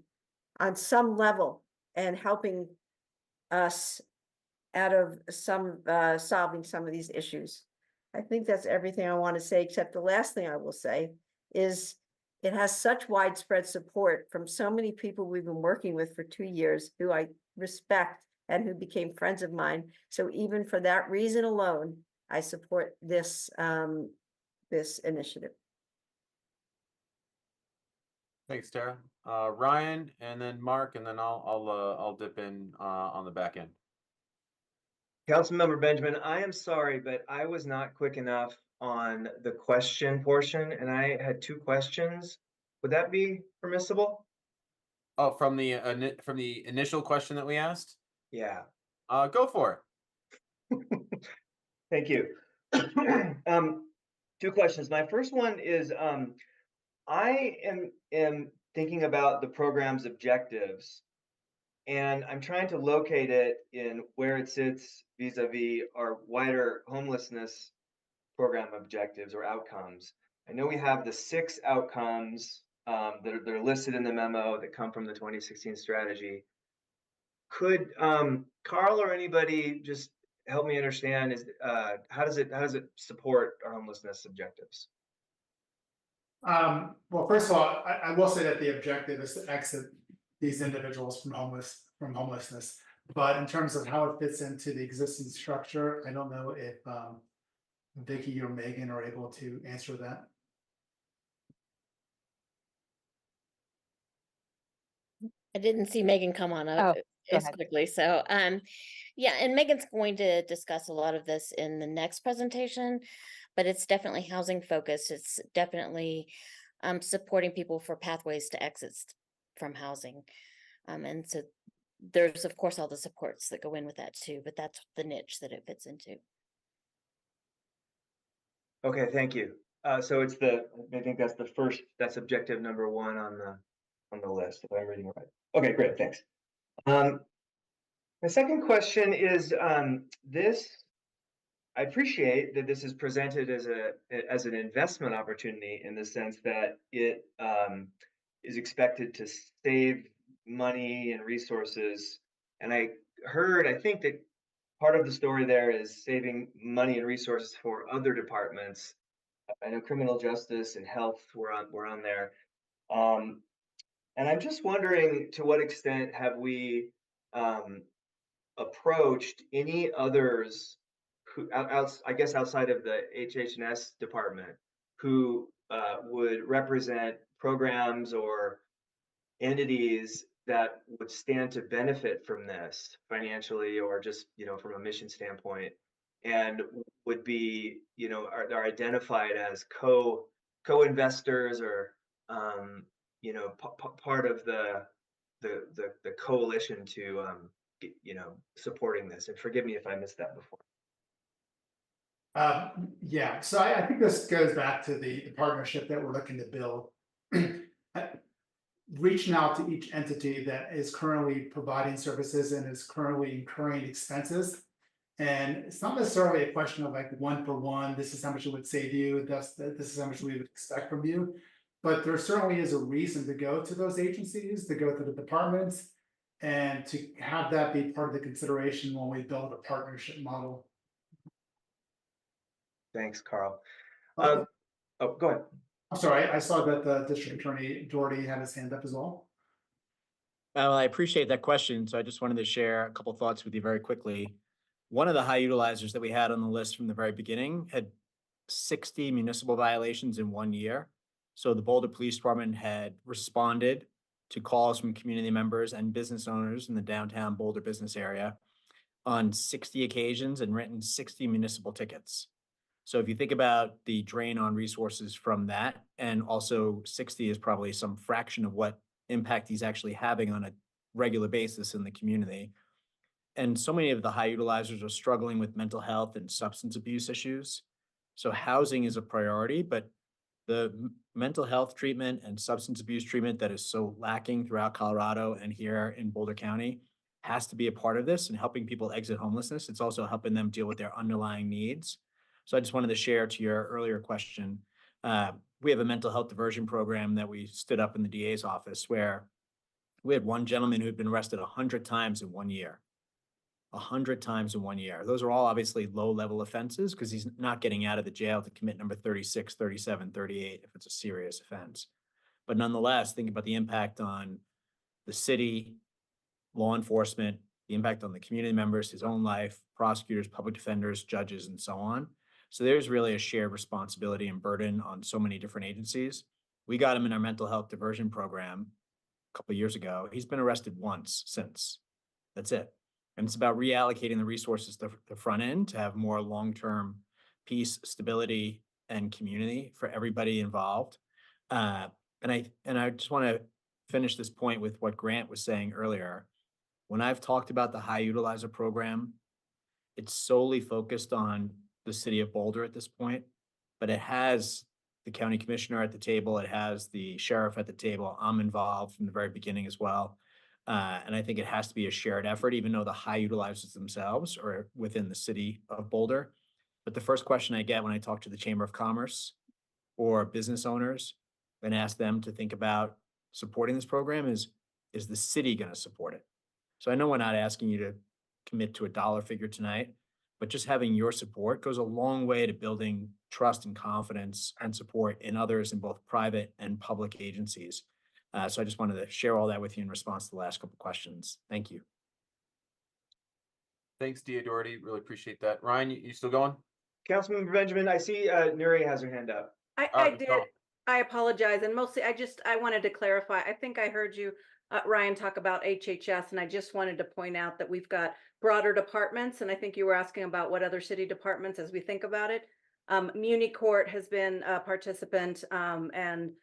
on some level and helping us out of some, solving some of these issues. I think that's everything I want to say, except the last thing I will say is it has such widespread support from so many people we've been working with for 2 years, who I respect and who became friends of mine. So even for that reason alone, I support this, this initiative. Thanks, Tara. Ryan, and then Mark, and then I'll dip in on the back end. Councilmember Benjamin, I am sorry, but I was not quick enough on the question portion, and I had 2 questions. Would that be permissible? Oh, from the initial question that we asked? Yeah, Go for it. thank you. 2 questions. My first one is, I am thinking about the program's objectives, and I'm trying to locate it in where it sits vis-a-vis our wider homelessness program objectives or outcomes. I know we have the 6 outcomes that are listed in the memo that come from the 2016 strategy. Could Carl or anybody just help me understand how does it support our homelessness objectives? Well, first of all, I will say that the objective is to exit these individuals from homelessness. But in terms of how it fits into the existing structure, I don't know if Vicky or Megan are able to answer that. I didn't see Megan come on Oh, up go as ahead. quickly. So, yeah, and Megan's going to discuss a lot of this in the next presentation, but it's definitely housing focused. It's definitely supporting people for pathways to exits from housing. And so there's, of course, all the supports that go in with that too, but that's the niche that it fits into. Okay, thank you. So it's I think that's objective number 1 on the list, if I'm reading right. Okay, great, thanks. My second question is I appreciate that this is presented as an investment opportunity in the sense that it is expected to save money and resources. And I think that part of the story there is saving money and resources for other departments. I know criminal justice and health were on there. And I'm just wondering, to what extent have we approached any others who I guess outside of the HH&S department who would represent programs or entities that would stand to benefit from this financially or just, from a mission standpoint, and would be, are identified as co-investors or, part of the coalition to, supporting this. And forgive me if I missed that before. Yeah, so I think this goes back to the partnership that we're looking to build. Reaching out to each entity that is currently providing services and is currently incurring expenses. And it's not necessarily a question of like 1 for 1, this is how much it would save you, this is how much we would expect from you. But there certainly is a reason to go to those agencies, to go to the departments, and to have that be part of the consideration when we build a partnership model. Thanks, Carl. Okay. Oh, go ahead. I'm sorry, I saw that the district attorney Doherty had his hand up as well. Well, I appreciate that question. So I just wanted to share a couple of thoughts with you very quickly. One of the high utilizers that we had on the list from the very beginning had 60 municipal violations in 1 year. So the Boulder Police Department had responded to calls from community members and business owners in the downtown Boulder business area on 60 occasions and written 60 municipal tickets. So if you think about the drain on resources from that, and also 60 is probably some fraction of what impact he's actually having on a regular basis in the community. And so many of the high utilizers are struggling with mental health and substance abuse issues. So housing is a priority, but the mental health treatment and substance abuse treatment that is so lacking throughout Colorado and here in Boulder County has to be a part of this and helping people exit homelessness. It's also helping them deal with their underlying needs. So I just wanted to share to your earlier question. We have a mental health diversion program that we stood up in the DA's office where we had one gentleman who had been arrested 100 times in 1 year. 100 times in 1 year. Those are all obviously low-level offenses because he's not getting out of the jail to commit number 36, 37, 38 if it's a serious offense. But nonetheless, think about the impact on the city, law enforcement, the impact on the community members, his own life, prosecutors, public defenders, judges, and so on. So there's really a shared responsibility and burden on so many different agencies. We got him in our mental health diversion program a couple of years ago. He's been arrested once since. That's it. And it's about reallocating the resources to the front end to have more long-term peace, stability, and community for everybody involved. And I just want to finish this point with what Grant was saying earlier. When I've talked about the high utilizer program, it's solely focused on the city of Boulder at this point, but it has the county commissioner at the table. It has the sheriff at the table. I'm involved from the very beginning as well. And I think it has to be a shared effort, even though the high utilizers themselves are within the city of Boulder. But the first question I get when I talk to the Chamber of Commerce or business owners and ask them to think about supporting this program is the city going to support it? So I know we're not asking you to commit to a dollar figure tonight, but just having your support goes a long way to building trust and confidence and support in others in both private and public agencies. So I just wanted to share all that with you in response to the last couple of questions. Thank you. Thanks, Dia Doherty. Really appreciate that. Ryan, you still going? Councilmember Benjamin, I see Nuri has her hand up. I did. I apologize. And mostly I wanted to clarify. I think I heard you, Ryan, talk about HHS, and I just wanted to point out that we've got broader departments. And I think you were asking about what other city departments as we think about it. Muni Court has been a participant, and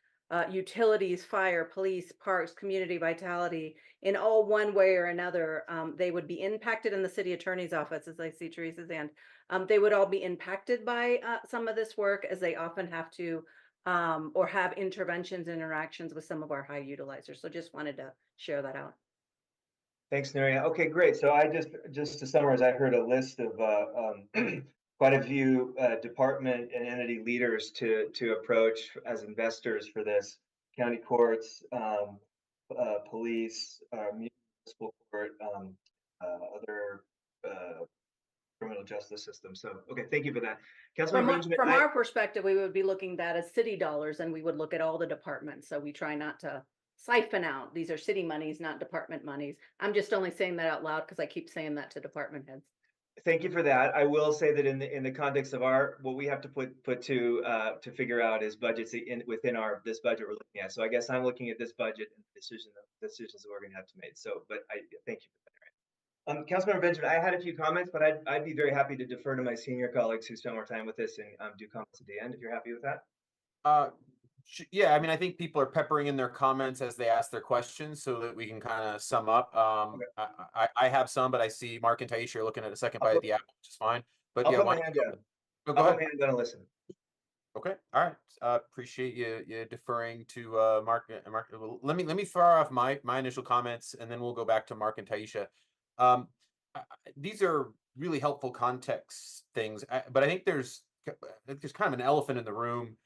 utilities, fire, police, parks, community vitality, in all one way or another, they would be impacted in the city attorney's office, as I see Teresa's hand. They would all be impacted by some of this work, as they often have to or have interventions, interactions with some of our high utilizers. So just wanted to share that out. Thanks, Nuria. Okay, great. So I just to summarize, I heard a list of quite a few department and entity leaders to approach as investors for this: county courts, police, municipal court, other criminal justice system. So, okay, thank you for that. Councilman Benjamin, From our perspective, we would be looking at that as city dollars, and we would look at all the departments. So we try not to siphon out. These are city monies, not department monies. I'm just only saying that out loud because I keep saying that to department heads. thank you for that. I will say that in the context of what we have to put to figure out is budgets within this budget we're looking at. So I guess I'm looking at this budget and decisions that we're going to have to make. So, but I thank you for that. Councilmember Benjamin, I had a few comments, but I'd be very happy to defer to my senior colleagues who spent more time with this and do comments at the end if you're happy with that. Yeah, I mean, I think people are peppering in their comments as they ask their questions so that we can kind of sum up. Okay. I have some, but I see Mark and Taisha are looking at a second bite of the apple, which is fine. But yeah, I'll put my hand down. Go I'll ahead. put my hand down and listen. Okay, all right. Appreciate you deferring to Mark. Mark, let me fire off my initial comments, and then we'll go back to Mark and Taisha. These are really helpful context things, but I think there's kind of an elephant in the room.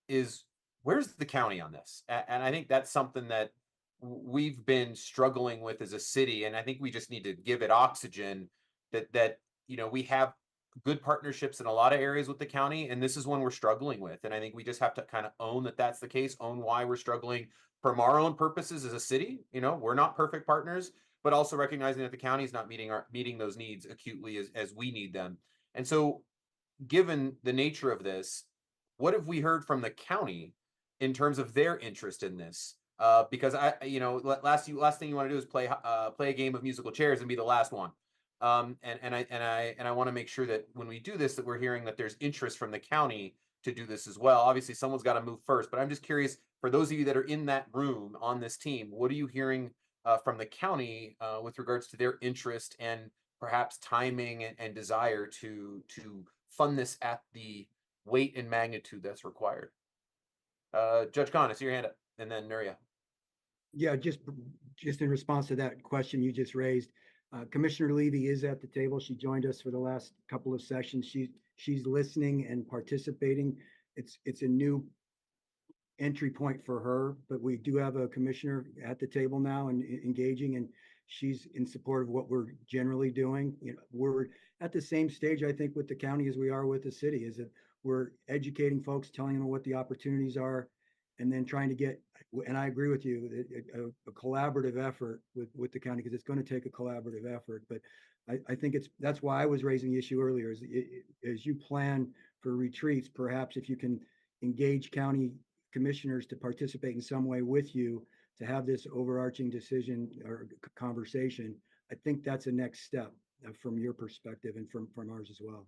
Is where's the county on this? And I think that's something that we've been struggling with as a city, and I think we just need to give it oxygen. That we have good partnerships in a lot of areas with the county, and this is one we're struggling with. And I think we just have to kind of own that that's the case, own why we're struggling from our own purposes as a city. We're not perfect partners, but also recognizing that the county is not meeting those needs acutely as we need them. And so, given the nature of this, what have we heard from the county in terms of their interest in this? Because last thing you want to do is play a game of musical chairs and be the last one. And I want to make sure that when we do this, that we're hearing that there's interest from the county to do this as well. Obviously, someone's got to move first, but I'm just curious, for those of you that are in that room on this team, what are you hearing from the county with regards to their interest and perhaps timing and desire to fund this at the weight and magnitude that's required? Judge Khan, I see your hand up, and then Nuria. Yeah, just in response to that question you just raised, Commissioner Levy is at the table. She joined us for the last couple of sessions. She's listening and participating. It's a new entry point for her, but we do have a commissioner at the table now and engaging, and she's in support of what we're generally doing. We're at the same stage, I think, with the county as we are with the city, is that we're educating folks, telling them what the opportunities are, and then trying to get, and I agree with you, a collaborative effort with the county, because it's going to take a collaborative effort. But I think that's why I was raising the issue earlier, is as you plan for retreats, perhaps if you can engage county commissioners to participate in some way with you to have this overarching decision or conversation, I think that's a next step from your perspective and from ours as well.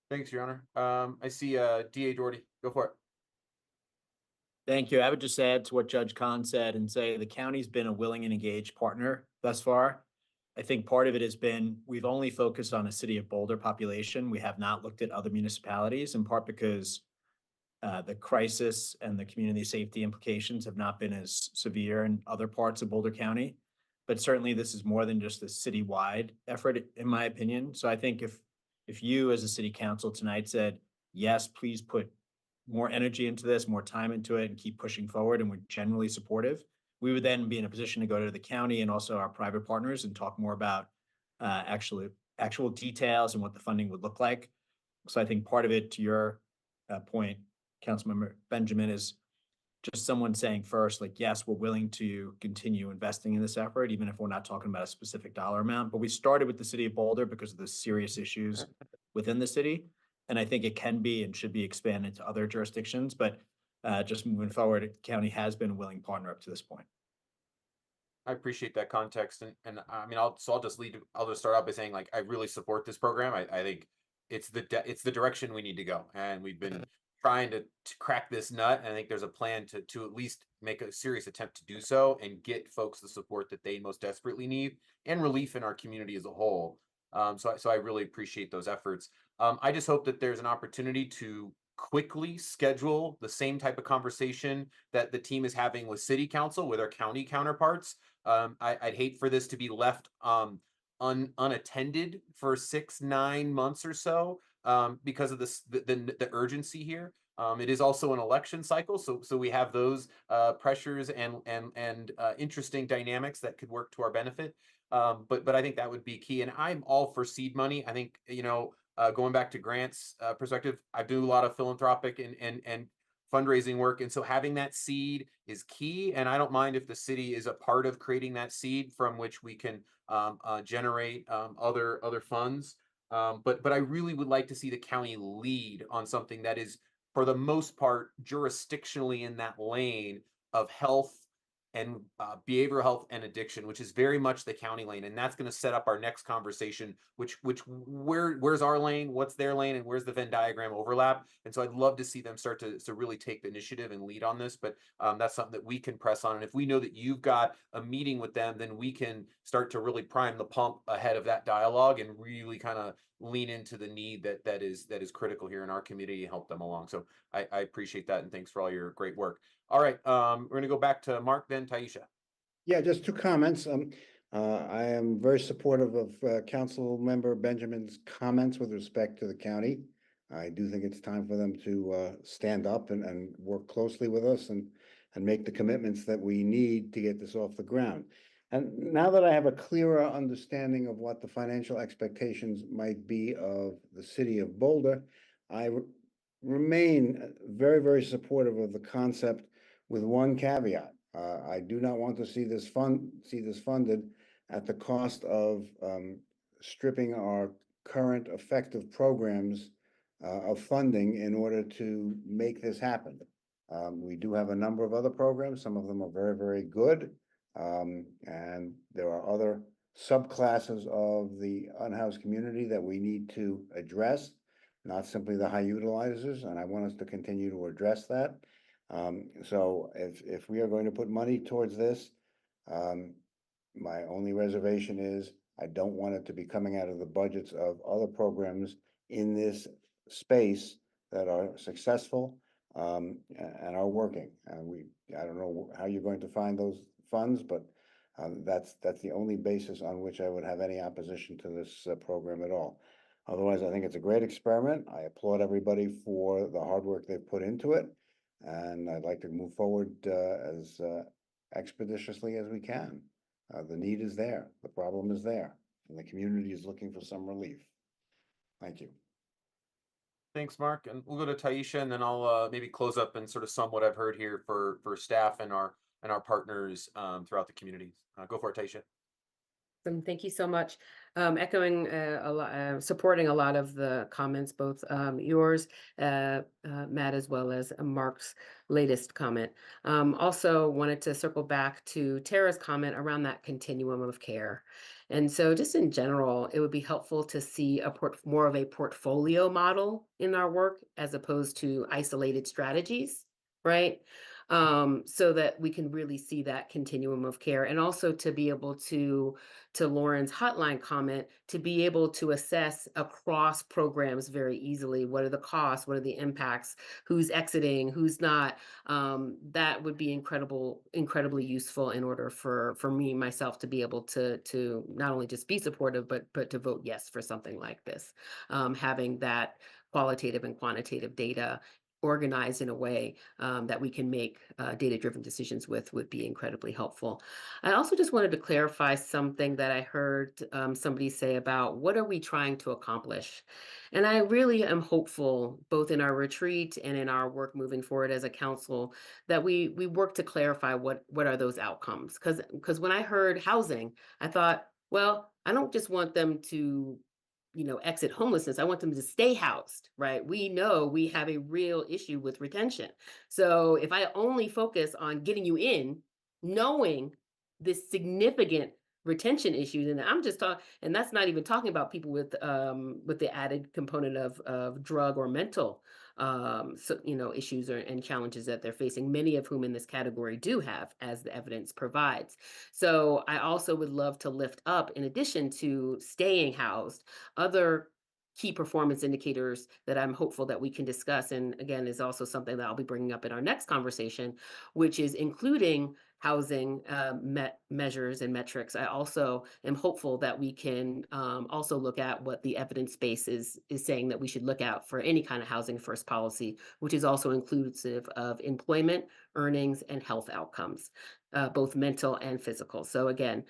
Thanks, Your Honor. I see DA Doherty. Go for it. Thank you. I would just add to what Judge Khan said and say the county's been a willing and engaged partner thus far. I think part of it has been we've only focused on a city of Boulder population. We have not looked at other municipalities, in part because the crisis and the community safety implications have not been as severe in other parts of Boulder County. But certainly this is more than just a citywide effort, in my opinion. So I think if you as a city council tonight said, yes, please put more energy into this, more time into it, and keep pushing forward, and we're generally supportive, we would then be in a position to go to the county and also our private partners and talk more about actual details and what the funding would look like. So I think part of it, to your point, Councilmember Benjamin, is just someone saying first, like, yes, we're willing to continue investing in this effort, even if we're not talking about a specific dollar amount. But we started with the city of Boulder because of the serious issues within the city. And I think it can be and should be expanded to other jurisdictions. But just moving forward, the county has been a willing partner up to this point. I appreciate that context, and I mean, I'll just start out by saying, like, I really support this program. I think it's the direction we need to go, and we've been trying to crack this nut. And I think there's a plan to at least make a serious attempt to do so and get folks the support that they most desperately need and relief in our community as a whole. So I really appreciate those efforts. I just hope that there's an opportunity to quickly schedule the same type of conversation that the team is having with city council, with our county counterparts. I'd hate for this to be left unattended for 6-9 months or so, because of the urgency here. It is also an election cycle, so we have those pressures and interesting dynamics that could work to our benefit. But I think that would be key, and I'm all for seed money. I think, going back to Grant's perspective, I do a lot of philanthropic and fundraising work, and so having that seed is key. And I don't mind if the city is a part of creating that seed from which we can generate other funds. But I really would like to see the county lead on something that is, for the most part, jurisdictionally in that lane of health and behavioral health and addiction, which is very much the county lane. And that's going to set up our next conversation, where's our lane, what's their lane, and where's the Venn diagram overlap. And so I'd love to see them start to really take the initiative and lead on this. But that's something that we can press on. And if we know that you've got a meeting with them, then we can start to really prime the pump ahead of that dialogue and really kind of lean into the need that is critical here in our community and help them along. So I appreciate that, and thanks for all your great work. All right, we're going to go back to Mark, then Taisha. Yeah, just 2 comments. I am very supportive of Council Member Benjamin's comments with respect to the county. I do think it's time for them to stand up and work closely with us and make the commitments that we need to get this off the ground. And now that I have a clearer understanding of what the financial expectations might be of the city of Boulder, I remain very, very supportive of the concept, with one caveat. I do not want to see this funded at the cost of stripping our current effective programs of funding in order to make this happen. We do have a number of other programs. Some of them are very, very good. And there are other subclasses of the unhoused community that we need to address, not simply the high utilizers, and I want us to continue to address that. So if we are going to put money towards this, my only reservation is I don't want it to be coming out of the budgets of other programs in this space that are successful and are working. I don't know how you're going to find those funds, but that's the only basis on which I would have any opposition to this program at all. Otherwise, I think it's a great experiment. I applaud everybody for the hard work they've put into it, and I'd like to move forward as expeditiously as we can. The need is there, the problem is there, and the community is looking for some relief. Thank you. Thanks, Mark. And we'll go to Taisha, and then I'll maybe close up and sort of sum what I've heard here for staff and our partners throughout the community. Go for it, Taisha. Thank you so much. Echoing a lot, supporting a lot of the comments, both yours, Matt, as well as Mark's latest comment. Also wanted to circle back to Tara's comment around that continuum of care. And so just in general, it would be helpful to see more of a portfolio model in our work as opposed to isolated strategies, right? So that we can really see that continuum of care, and also to be able to Lauren's hotline comment, to be able to assess across programs very easily. What are the costs? What are the impacts? Who's exiting? Who's not? That would be incredibly useful in order for me, myself, to be able to not only just be supportive, but to vote yes for something like this. Having that qualitative and quantitative data organized in a way that we can make data-driven decisions with would be incredibly helpful. I also just wanted to clarify something that I heard somebody say about what are we trying to accomplish? And I really am hopeful, both in our retreat and in our work moving forward as a council, that we work to clarify what are those outcomes. Because when I heard housing, I thought, well, I don't just want them to exit homelessness. I want them to stay housed, right? We know we have a real issue with retention. So if I only focus on getting you in, knowing this significant retention issues, and I'm just talking, and that's not even talking about people with the added component of drug or mental issues and challenges that they're facing, many of whom in this category do have, as the evidence provides. So I also would love to lift up, in addition to staying housed, other key performance indicators that I'm hopeful that we can discuss. And again, is also something that I'll be bringing up in our next conversation, which is including housing measures and metrics. I also am hopeful that we can also look at what the evidence base is saying that we should look at for any kind of housing first policy, which is also inclusive of employment, earnings, and health outcomes, both mental and physical. So again,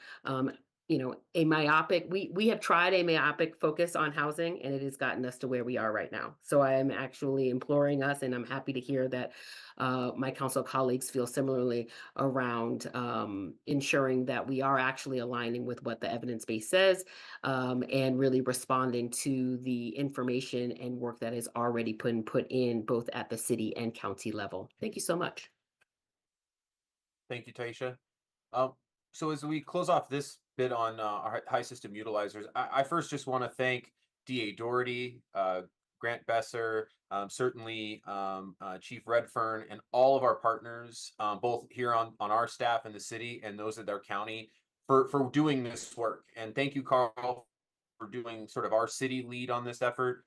we have tried a myopic focus on housing, and it has gotten us to where we are right now. So I am actually imploring us, and I'm happy to hear that my council colleagues feel similarly around ensuring that we are actually aligning with what the evidence base says, and really responding to the information and work that is already put in both at the city and county level. Thank you so much. Thank you, Taisha. So as we close off this bit on our high system utilizers, I first just want to thank DA Doherty, Grant Besser, certainly Chief Redfern, and all of our partners, both here on our staff in the city and those at our county, for doing this work. And thank you, Carl, for doing sort of our city lead on this effort.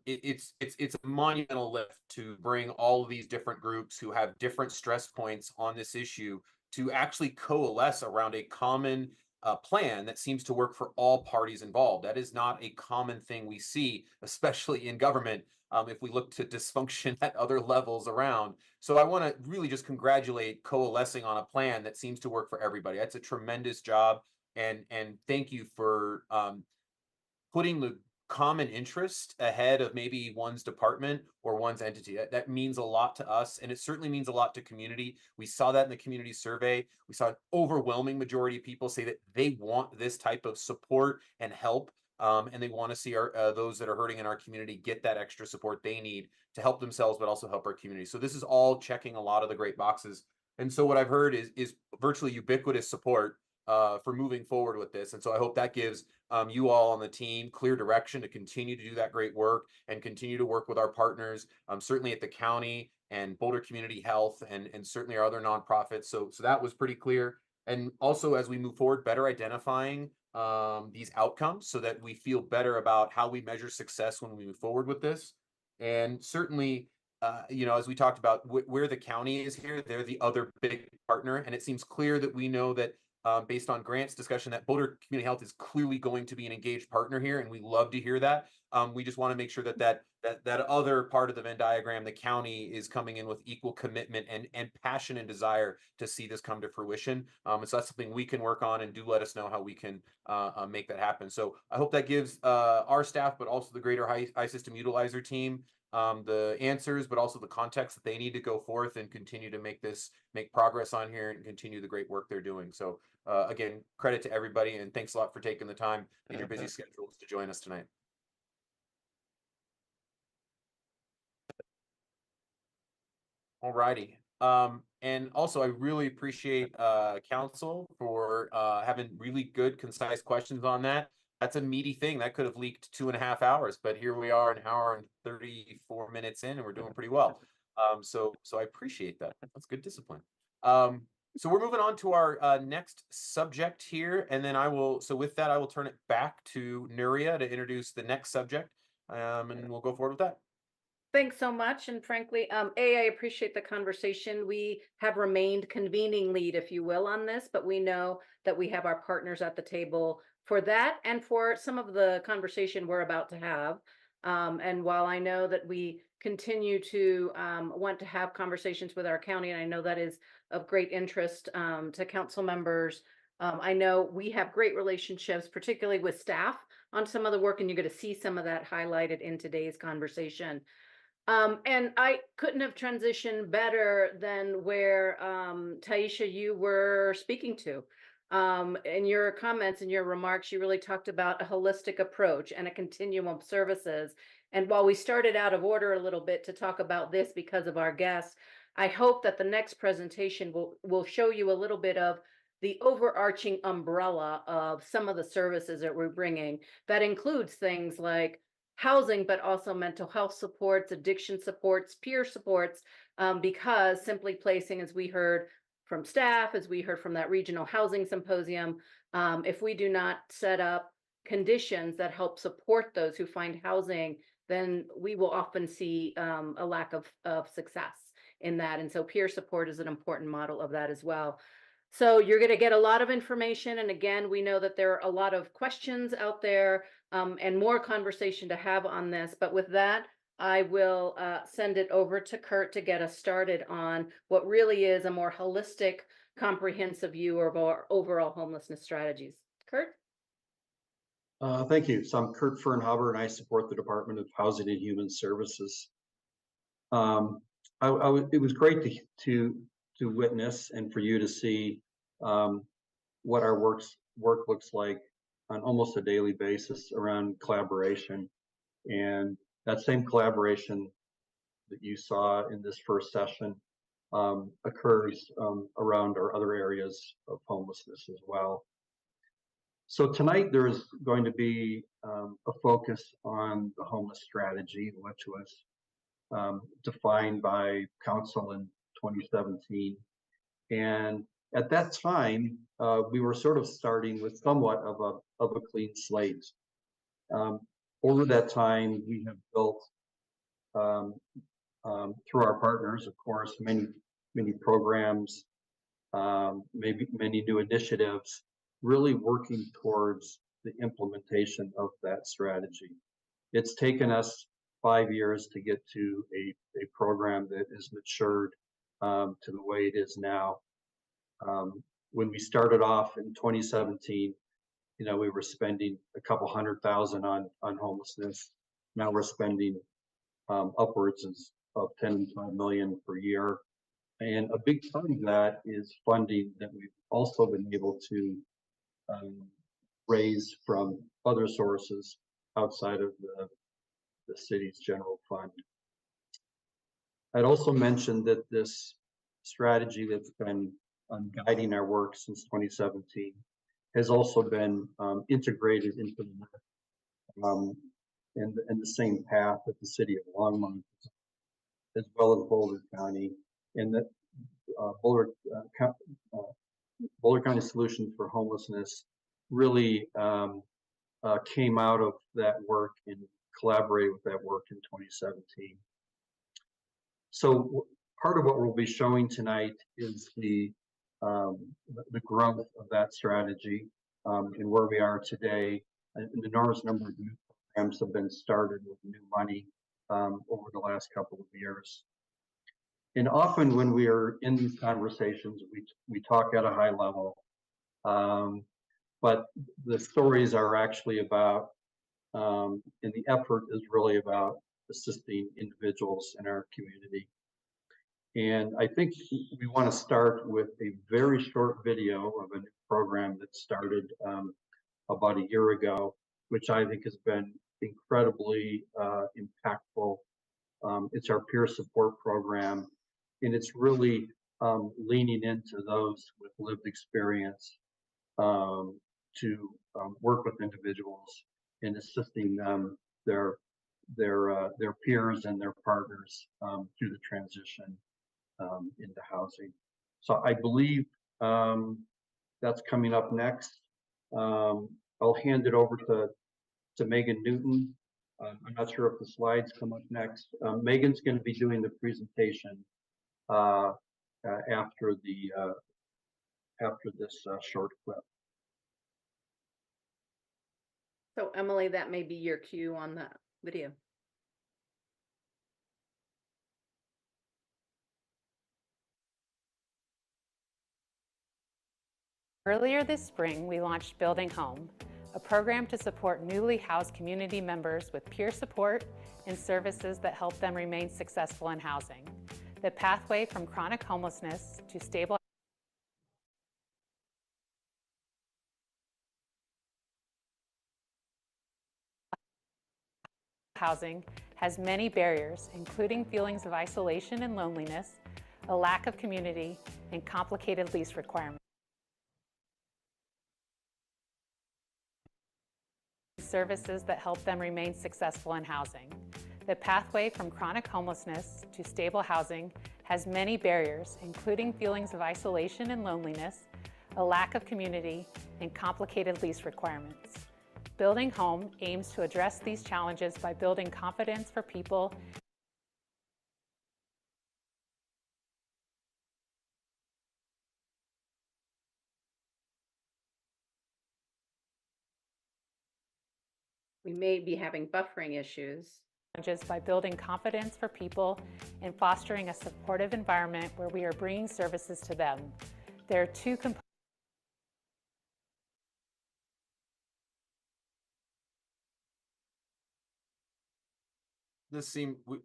It's a monumental lift to bring all of these different groups who have different stress points on this issue to actually coalesce around a common plan that seems to work for all parties involved. That is not a common thing we see, especially in government, if we look to dysfunction at other levels around. So I want to really just congratulate coalescing on a plan that seems to work for everybody. That's a tremendous job. And thank you for putting the common interest ahead of maybe one's department or one's entity. That means a lot to us, and it certainly means a lot to community. We saw that in the community survey. We saw an overwhelming majority of people say that they want this type of support and help, and they want to see those that are hurting in our community get that extra support they need to help themselves, but also help our community. So this is all checking a lot of the great boxes. And so what I've heard is virtually ubiquitous support for moving forward with this. And so I hope that gives you all on the team clear direction to continue to do that great work and continue to work with our partners, certainly at the county and Boulder Community Health and certainly our other nonprofits. So that was pretty clear. And also as we move forward, better identifying these outcomes so that we feel better about how we measure success when we move forward with this. And certainly, as we talked about where the county is here, they're the other big partner. And it seems clear that we know that based on Grant's discussion, that Boulder Community Health is clearly going to be an engaged partner here, and we love to hear that. We just want to make sure that other part of the Venn diagram, the county, is coming in with equal commitment and passion and desire to see this come to fruition. And so that's something we can work on, and do let us know how we can make that happen. So I hope that gives our staff, but also the greater high system utilizer team, the answers, but also the context that they need to go forth and continue to make progress on here and continue the great work they're doing. So again, credit to everybody, and thanks a lot for taking the time in your busy schedules to join us tonight. All righty. And also I really appreciate council for having really good, concise questions on that. That's a meaty thing that could have leaked 2.5 hours, but here we are, an hour and 34 minutes in, and we're doing pretty well. So I appreciate that. That's good discipline. So we're moving on to our next subject here, and then with that, I will turn it back to Nuria to introduce the next subject, and we'll go forward with that. Thanks so much. And frankly, I appreciate the conversation. We have remained convening lead, if you will, on this, but we know that we have our partners at the table for that and for some of the conversation we're about to have. And while I know that we continue to want to have conversations with our county, and I know that is of great interest to council members, I know we have great relationships, particularly with staff on some of the work, and you're going to see some of that highlighted in today's conversation. And I couldn't have transitioned better than where Taisha, you were speaking to. In your comments and your remarks, you really talked about a holistic approach and a continuum of services. And while we started out of order a little bit to talk about this because of our guests, I hope that the next presentation will show you a little bit of the overarching umbrella of some of the services that we're bringing. That includes things like housing, but also mental health supports, addiction supports, peer supports, because simply placing, as we heard from staff, as we heard from that regional housing symposium, if we do not set up conditions that help support those who find housing, then we will often see a lack of success in that. And so peer support is an important model of that as well. So you're going to get a lot of information. And again, we know that there are a lot of questions out there and more conversation to have on this. But with that, I will send it over to Kurt to get us started on what really is a more holistic, comprehensive view of our overall homelessness strategies. Kurt? Thank you. So I'm Kurt Fernhaber, and I support the Department of Housing and Human Services. It was great to witness and for you to see what our work looks like on almost a daily basis around collaboration. And that same collaboration that you saw in this first session occurs around our other areas of homelessness as well. So tonight there's going to be a focus on the homeless strategy, which was defined by council in 2017. And at that time, we were sort of starting with somewhat of a clean slate. Over that time, we have built, through our partners, of course, many programs, maybe many new initiatives, really working towards the implementation of that strategy. It's taken us 5 years to get to a program that is matured to the way it is now. When we started off in 2017, we were spending a couple $100,000 on homelessness. Now we're spending upwards of 10 and 12 million per year. And a big part of that is funding that we've also been able to raise from other sources outside of the city's general fund. I'd also mentioned that this strategy that's been guiding our work since 2017 has also been integrated into in the same path that the city of Longmont, as well as Boulder County, and that Boulder County Solutions for Homelessness really came out of that work and collaborated with that work in 2017. So part of what we'll be showing tonight is the growth of that strategy and where we are today. An enormous number of new programs have been started with new money over the last couple of years. And often when we are in these conversations, we talk at a high level, but the stories are actually about, and the effort is really about assisting individuals in our community. And I think we want to start with a very short video of a new program that started about a year ago, which I think has been incredibly impactful. It's our peer support program, and it's really leaning into those with lived experience to work with individuals and assisting them, their peers and their partners through the transition into housing. So I believe that's coming up next. I'll hand it over to Megan Newton. I'm not sure if the slides come up next. Megan's going to be doing the presentation after this short clip. So Emily, that may be your cue on the video. Earlier this spring, we launched Building Home, a program to support newly housed community members with peer support and services that help them remain successful in housing. The pathway from chronic homelessness to stable housing has many barriers, including feelings of isolation and loneliness, a lack of community, and complicated lease requirements. Services that help them remain successful in housing. The pathway from chronic homelessness to stable housing has many barriers, including feelings of isolation and loneliness, a lack of community, and complicated lease requirements. Building Home aims to address these challenges by building confidence for people We may be having buffering issues. By building confidence for people and fostering a supportive environment where we are bringing services to them. There are two components.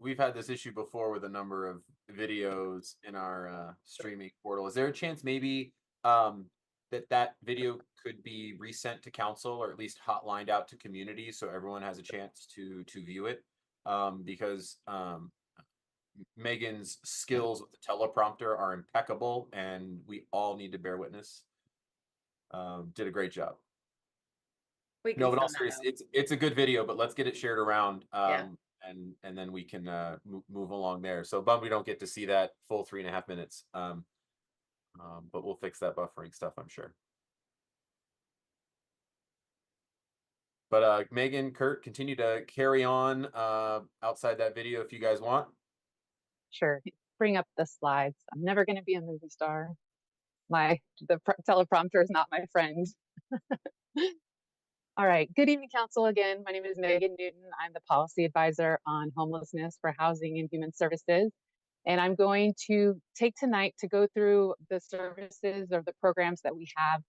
We've had this issue before with a number of videos in our streaming portal. Is there a chance maybe that video could be resent to council, or at least hotlined out to community so everyone has a chance to view it? Because Megan's skills with the teleprompter are impeccable, and we all need to bear witness. Did a great job. No, but also it's a good video, but let's get it shared around. And then we can move along there. So bummed we don't get to see that full 3.5 minutes. But we'll fix that buffering stuff, I'm sure. But Megan, Kurt, continue to carry on outside that video if you guys want. Sure. Bring up the slides. I'm never going to be a movie star. The teleprompter is not my friend. All right. Good evening, council. Again, my name is Megan Newton. I'm the policy advisor on homelessness for Housing and Human Services. And I'm going to take tonight to go through the services or the programs that we have.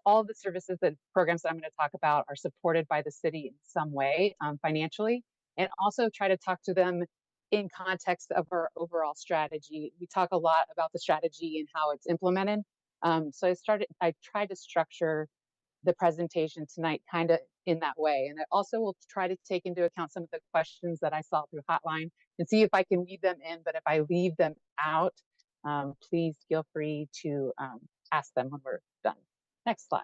All the services and programs that I'm going to talk about are supported by the city in some way financially, and also try to talk to them in context of our overall strategy. We talk a lot about the strategy and how it's implemented. So I tried to structure the presentation tonight kind of in that way. And I also will try to take into account some of the questions that I saw through hotline and see if I can weave them in. But if I leave them out, please feel free to ask them when we're done. Next slide.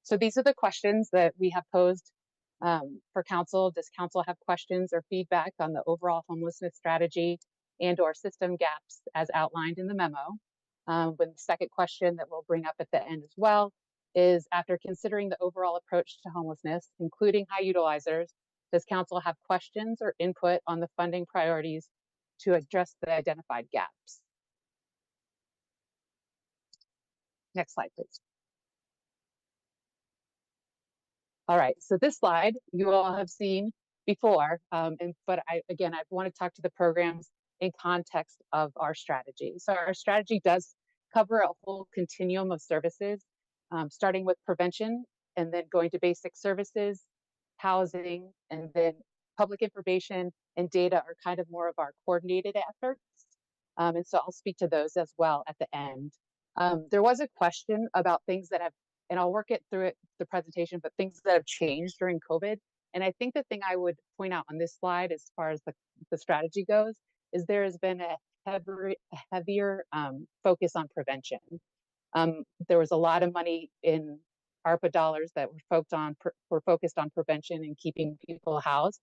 So these are the questions that we have posed for council. Does council have questions or feedback on the overall homelessness strategy and/or system gaps as outlined in the memo? But the second question that we'll bring up at the end as well is, after considering the overall approach to homelessness, including high utilizers, does council have questions or input on the funding priorities to address the identified gaps? Next slide, please. All right, so this slide you all have seen before, but I want to talk to the programs in context of our strategy. So our strategy does cover a whole continuum of services, starting with prevention and then going to basic services, housing, and then public information and data are kind of more of our coordinated efforts. And so I'll speak to those as well at the end. There was a question about things that have, and I'll work it through the presentation, but things that have changed during COVID. And I think the thing I would point out on this slide, as far as the strategy goes, is there has been a heavier focus on prevention. There was a lot of money in ARPA dollars that were focused on prevention and keeping people housed.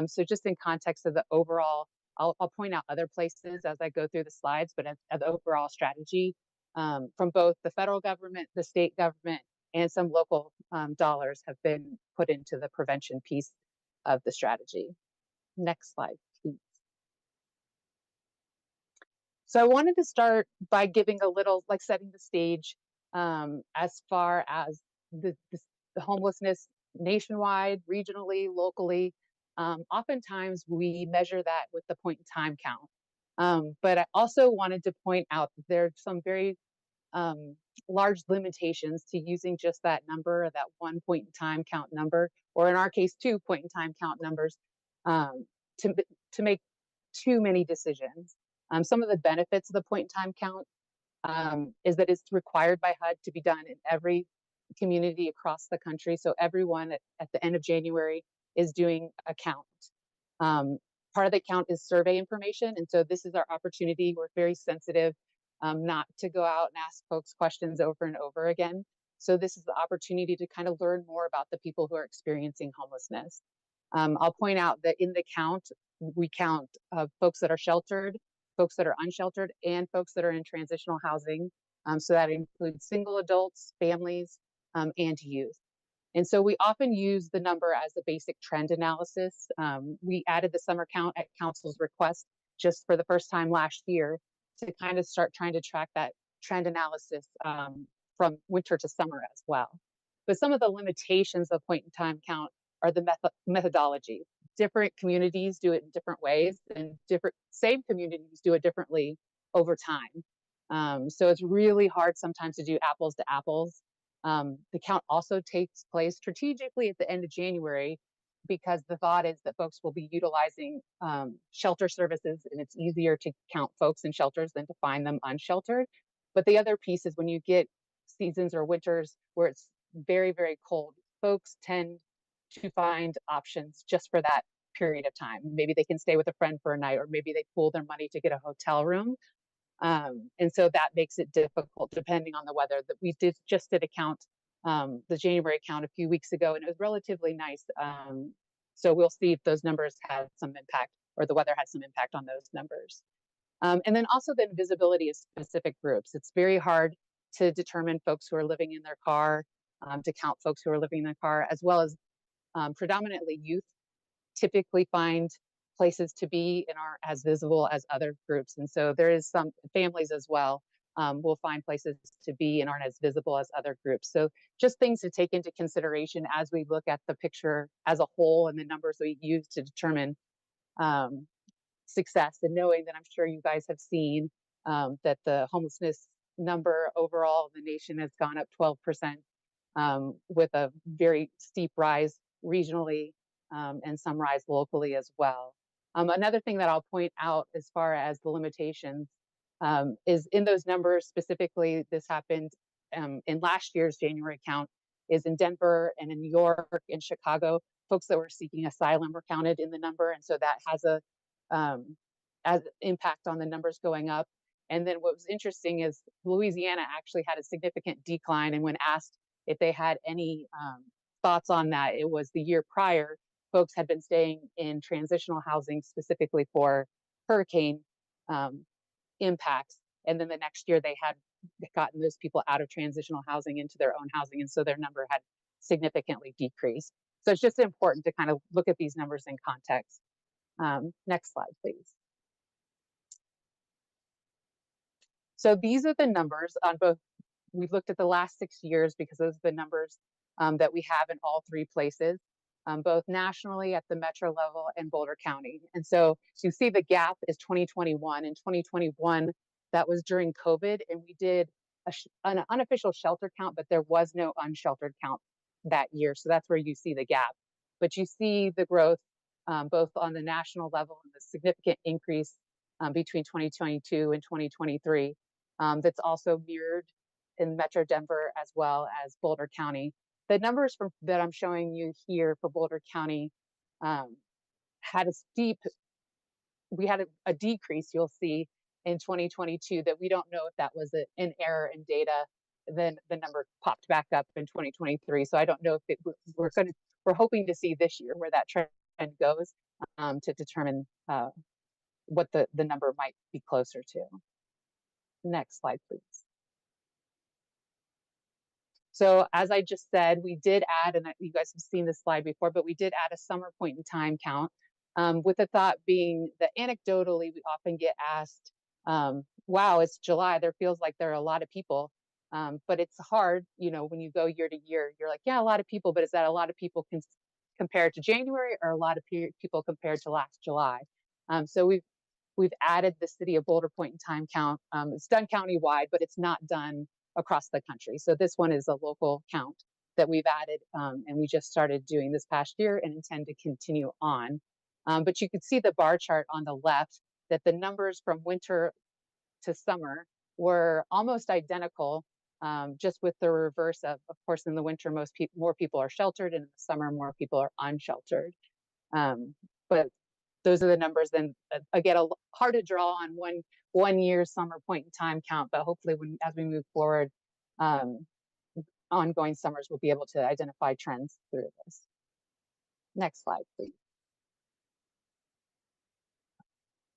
So just in context of the overall, I'll point out other places as I go through the slides, but as the overall strategy from both the federal government, the state government, and some local dollars have been put into the prevention piece of the strategy. Next slide, please. So I wanted to start by giving a little, like setting the stage as far as the homelessness nationwide, regionally, locally. Oftentimes we measure that with the point in time count. But I also wanted to point out that there are some very large limitations to using just that number, that 1 point in time count number, or in our case, 2 point in time count numbers, to make too many decisions. Some of the benefits of the point in time count is that it's required by HUD to be done in every community across the country. So everyone at the end of January is doing a count. Part of the count is survey information. And so this is our opportunity. We're very sensitive not to go out and ask folks questions over and over again. So this is the opportunity to kind of learn more about the people who are experiencing homelessness. I'll point out that in the count, we count folks that are sheltered, folks that are unsheltered, and folks that are in transitional housing. So that includes single adults, families, and youth. And so we often use the number as a basic trend analysis. We added the summer count at council's request just for the first time last year to kind of start trying to track that trend analysis from winter to summer as well. But some of the limitations of point in time count are the methodology. Different communities do it in different ways, and same communities do it differently over time. So it's really hard sometimes to do apples to apples. The count also takes place strategically at the end of January because the thought is that folks will be utilizing shelter services, and it's easier to count folks in shelters than to find them unsheltered. But the other piece is when you get seasons or winters where it's very, very cold, folks tend to find options just for that period of time. Maybe they can stay with a friend for a night, or maybe they pool their money to get a hotel room. And so that makes it difficult depending on the weather. That we just did a count, the January count a few weeks ago, and it was relatively nice. So we'll see if those numbers have some impact, or the weather has some impact on those numbers. And then also the visibility of specific groups. It's very hard to determine folks who are living in their car, to count folks who are living in their car, as well as predominantly youth typically find places to be and aren't as visible as other groups. And so there is some families as well will find places to be and aren't as visible as other groups. So just things to take into consideration as we look at the picture as a whole and the numbers we use to determine success, and knowing that I'm sure you guys have seen that the homelessness number overall in the nation has gone up 12% with a very steep rise regionally and some rise locally as well. Another thing that I'll point out as far as the limitations is in those numbers specifically, this happened in last year's January count, is in Denver and in New York and Chicago. Folks that were seeking asylum were counted in the number, and so that has a as impact on the numbers going up. And then what was interesting is Louisiana actually had a significant decline, and when asked if they had any thoughts on that, it was the year prior, folks had been staying in transitional housing specifically for hurricane impacts. And then the next year they had gotten those people out of transitional housing into their own housing. And so their number had significantly decreased. So it's just important to kind of look at these numbers in context. Next slide, please. So these are the numbers on both. We've looked at the last 6 years because those are the numbers that we have in all three places, both nationally at the metro level and Boulder County. And so you see the gap is 2021. In 2021, that was during COVID, and we did an unofficial shelter count, but there was no unsheltered count that year. So that's where you see the gap. but you see the growth both on the national level and the significant increase between 2022 and 2023 that's also mirrored in Metro Denver as well as Boulder County. The numbers that I'm showing you here for Boulder County had a steep, we had a decrease, you'll see, in 2022 that we don't know if that was an error in data. Then the number popped back up in 2023. So I don't know if we're hoping to see this year where that trend goes to determine what the number might be closer to. Next slide, please. So as I just said, we did add, and you guys have seen this slide before, but we did add a summer point in time count with the thought being that anecdotally, we often get asked, wow, it's July, there feels like there are a lot of people. But it's hard, you know, when you go year to year, you're like, yeah, a lot of people, but is that a lot of people compared to January or a lot of people compared to last July? So we've added the city of Boulder point in time count. It's done countywide, but it's not done across the country. So this one is a local count that we've added, and we just started doing this past year and intend to continue on. But you can see the bar chart on the left that the numbers from winter to summer were almost identical, just with the reverse of course, in the winter, more people are sheltered, and in the summer, more people are unsheltered. But those are the numbers. Then again, hard to draw on one year summer point in time count, but hopefully as we move forward, ongoing summers, we'll be able to identify trends through this. Next slide, please.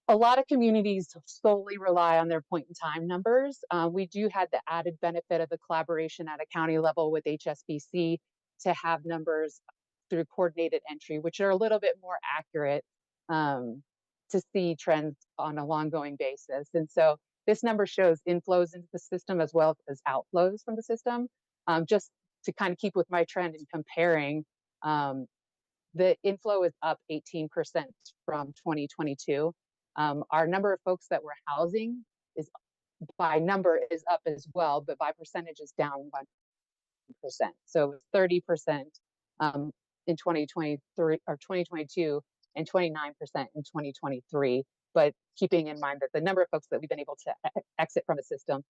A lot of communities solely rely on their point in time numbers. We do have the added benefit of the collaboration at a county level with HSBC to have numbers through coordinated entry, which are a little bit more accurate to see trends on an ongoing basis. And so this number shows inflows into the system as well as outflows from the system. Just to kind of keep with my trend in comparing, the inflow is up 18% from 2022. Our number of folks that we're housing is by number is up as well, but by percentage is down 1%. So 30% in 2023 or 2022 and 29% in 2023. But keeping in mind that the number of folks that we've been able to exit from the system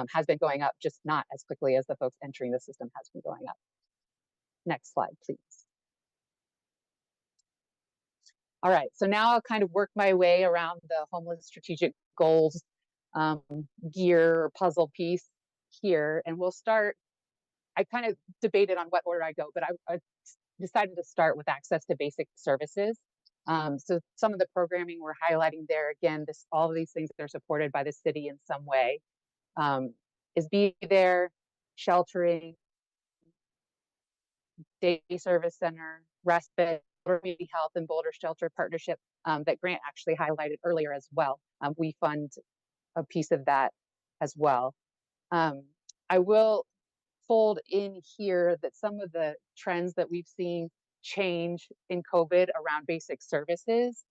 has been going up, just not as quickly as the folks entering the system has been going up. Next slide, please. All right, so now I'll kind of work my way around the homeless strategic goals gear or puzzle piece here. And we'll start, I kind of debated on what order I go, but I decided to start with access to basic services. So some of the programming we're highlighting there, again, all of these things that are supported by the city in some way, is Be There, sheltering, day service center, respite, community health, and Boulder Shelter partnership that Grant actually highlighted earlier as well. We fund a piece of that as well. I will fold in here that some of the trends that we've seen change in COVID around basic services.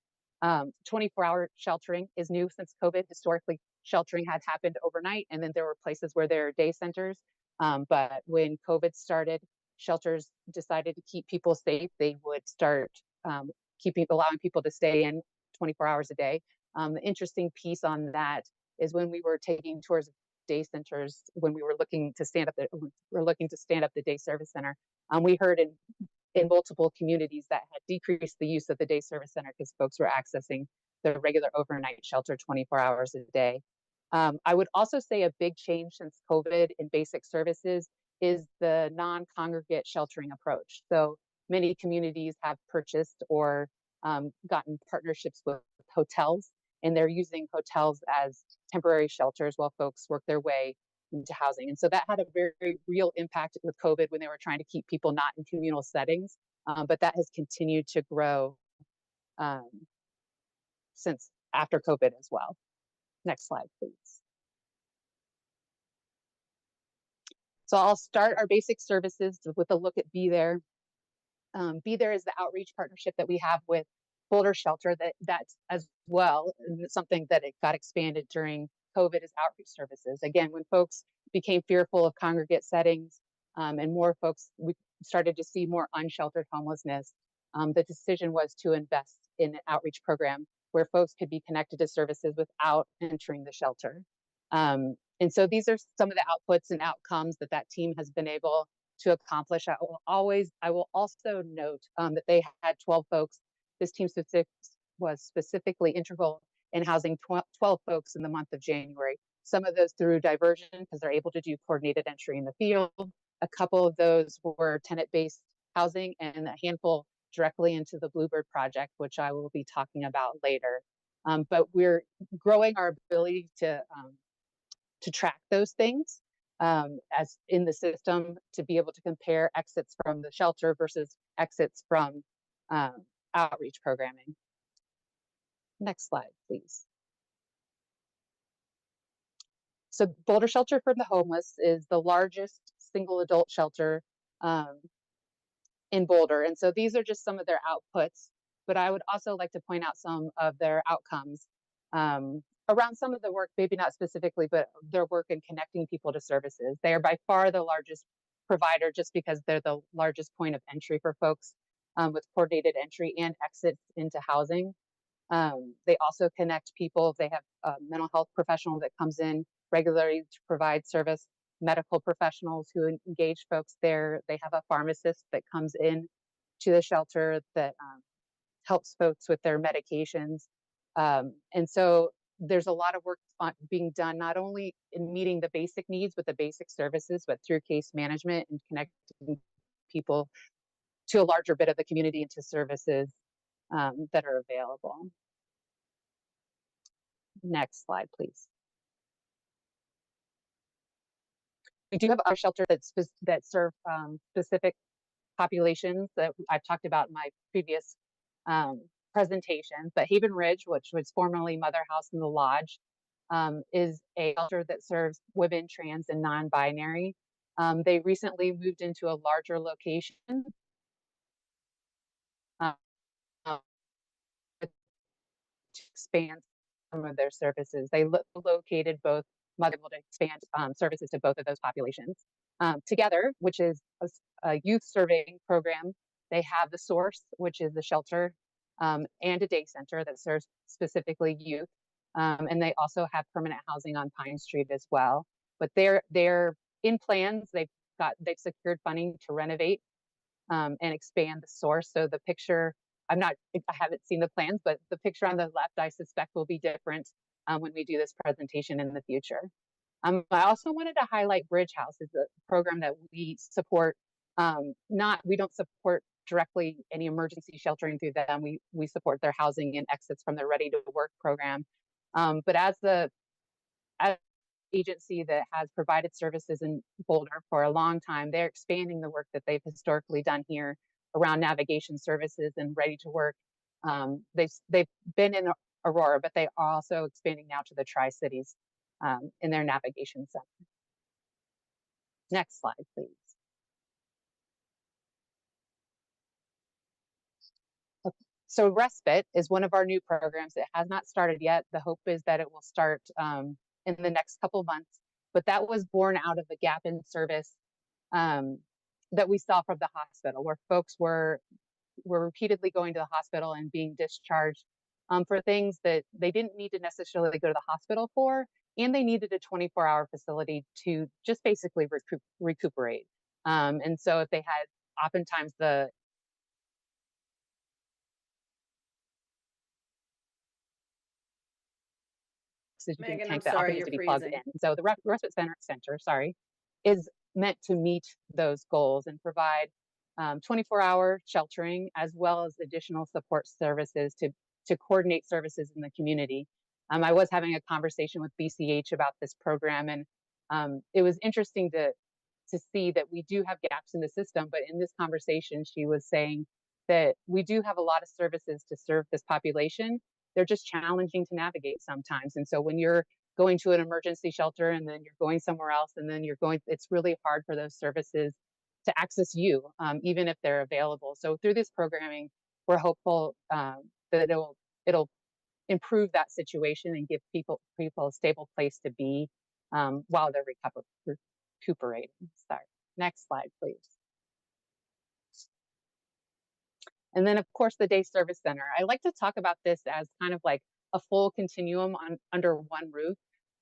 24-hour sheltering is new since COVID. Historically, sheltering had happened overnight, and then there were places where there are day centers. But when COVID started, shelters decided to keep people safe. They would start allowing people to stay in 24 hours a day. The interesting piece on that is when we were taking tours of day centers, when we were looking to stand up the day service center, we heard in multiple communities that had decreased the use of the day service center because folks were accessing the regular overnight shelter 24 hours a day. I would also say a big change since COVID in basic services is the non-congregate sheltering approach. So many communities have purchased or gotten partnerships with hotels, and they're using hotels as temporary shelters while folks work their way into housing. And so that had a very real impact with COVID when they were trying to keep people not in communal settings, but that has continued to grow since after COVID as well. Next slide, please. So I'll start our basic services with a look at Be There. Be There is the outreach partnership that we have with Boulder Shelter that's as well, and it's something that it got expanded during COVID is outreach services. Again, when folks became fearful of congregate settings and more folks, we started to see more unsheltered homelessness. the decision was to invest in an outreach program where folks could be connected to services without entering the shelter. And so these are some of the outputs and outcomes that that team has been able to accomplish. I will also note that they had 12 folks. This team was specifically integral in housing 12 folks in the month of January. Some of those through diversion because they're able to do coordinated entry in the field. A couple of those were tenant-based housing, and a handful directly into the Bluebird project, which I will be talking about later. But we're growing our ability to track those things as in the system, to be able to compare exits from the shelter versus exits from outreach programming. Next slide, please. So Boulder Shelter for the Homeless is the largest single adult shelter in Boulder. And so these are just some of their outputs, but I would also like to point out some of their outcomes around some of the work, maybe not specifically, but their work in connecting people to services. They are by far the largest provider just because they're the largest point of entry for folks with coordinated entry and exits into housing. They also connect people. They have a mental health professional that comes in regularly to provide service, medical professionals who engage folks there. They have a pharmacist that comes in to the shelter that helps folks with their medications. And so there's a lot of work being done, not only in meeting the basic needs with the basic services, but through case management and connecting people to a larger bit of the community and to services that are available. Next slide, please. We do have our shelter that serve specific populations that I've talked about in my previous presentations, but Haven Ridge, which was formerly Mother House and the Lodge, is a shelter that serves women, trans, and non-binary. They recently moved into a larger location to expand some of their services. They located both able to expand services to both of those populations together, which is a youth surveying program. They have the Source, which is the shelter and a day center that serves specifically youth. And they also have permanent housing on Pine Street as well. But they're in plans. They've secured funding to renovate and expand the Source. So the picture, I haven't seen the plans, but the picture on the left, I suspect, will be different when we do this presentation in the future. I also wanted to highlight Bridge House is a program that we support. We don't support directly any emergency sheltering through them. We support their housing and exits from their Ready to Work program. But as the agency that has provided services in Boulder for a long time, they're expanding the work that they've historically done here around navigation services and Ready to Work. They've been in Aurora, but they are also expanding now to the Tri-Cities in their navigation center. Next slide, please. Okay. So Respite is one of our new programs. It has not started yet. The hope is that it will start in the next couple of months, but that was born out of the gap in service that we saw from the hospital, where folks were repeatedly going to the hospital and being discharged for things that they didn't need to necessarily go to the hospital for, and they needed a 24-hour facility to just basically recuperate. And so if they had, oftentimes the Megan, tank I'm that sorry, often needs to you're be plugged freezing. in. So the Respite Center, is meant to meet those goals and provide 24-hour sheltering as well as additional support services to coordinate services in the community. I was having a conversation with BCH about this program, and it was interesting to see that we do have gaps in the system, but in this conversation, she was saying that we do have a lot of services to serve this population. They're just challenging to navigate sometimes. And so when you're going to an emergency shelter and then you're going somewhere else and then it's really hard for those services to access you, even if they're available. So through this programming, we're hopeful that it'll improve that situation and give people a stable place to be while they're recuperating. Sorry. Next slide, please. And then of course the day service center. I like to talk about this as kind of like a full continuum under one roof.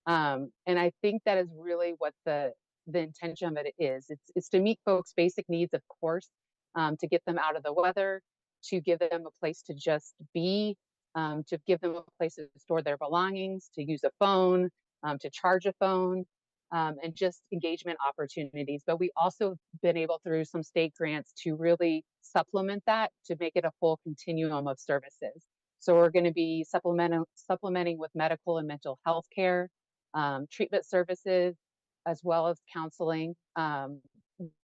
And I think that is really what the intention of it is. It's to meet folks' basic needs, of course, to get them out of the weather, to give them a place to just be, to give them a place to store their belongings, to use a phone, to charge a phone, and just engagement opportunities. But we also been able through some state grants to really supplement that to make it a full continuum of services. So we're going to be supplementing with medical and mental health care, treatment services, as well as counseling.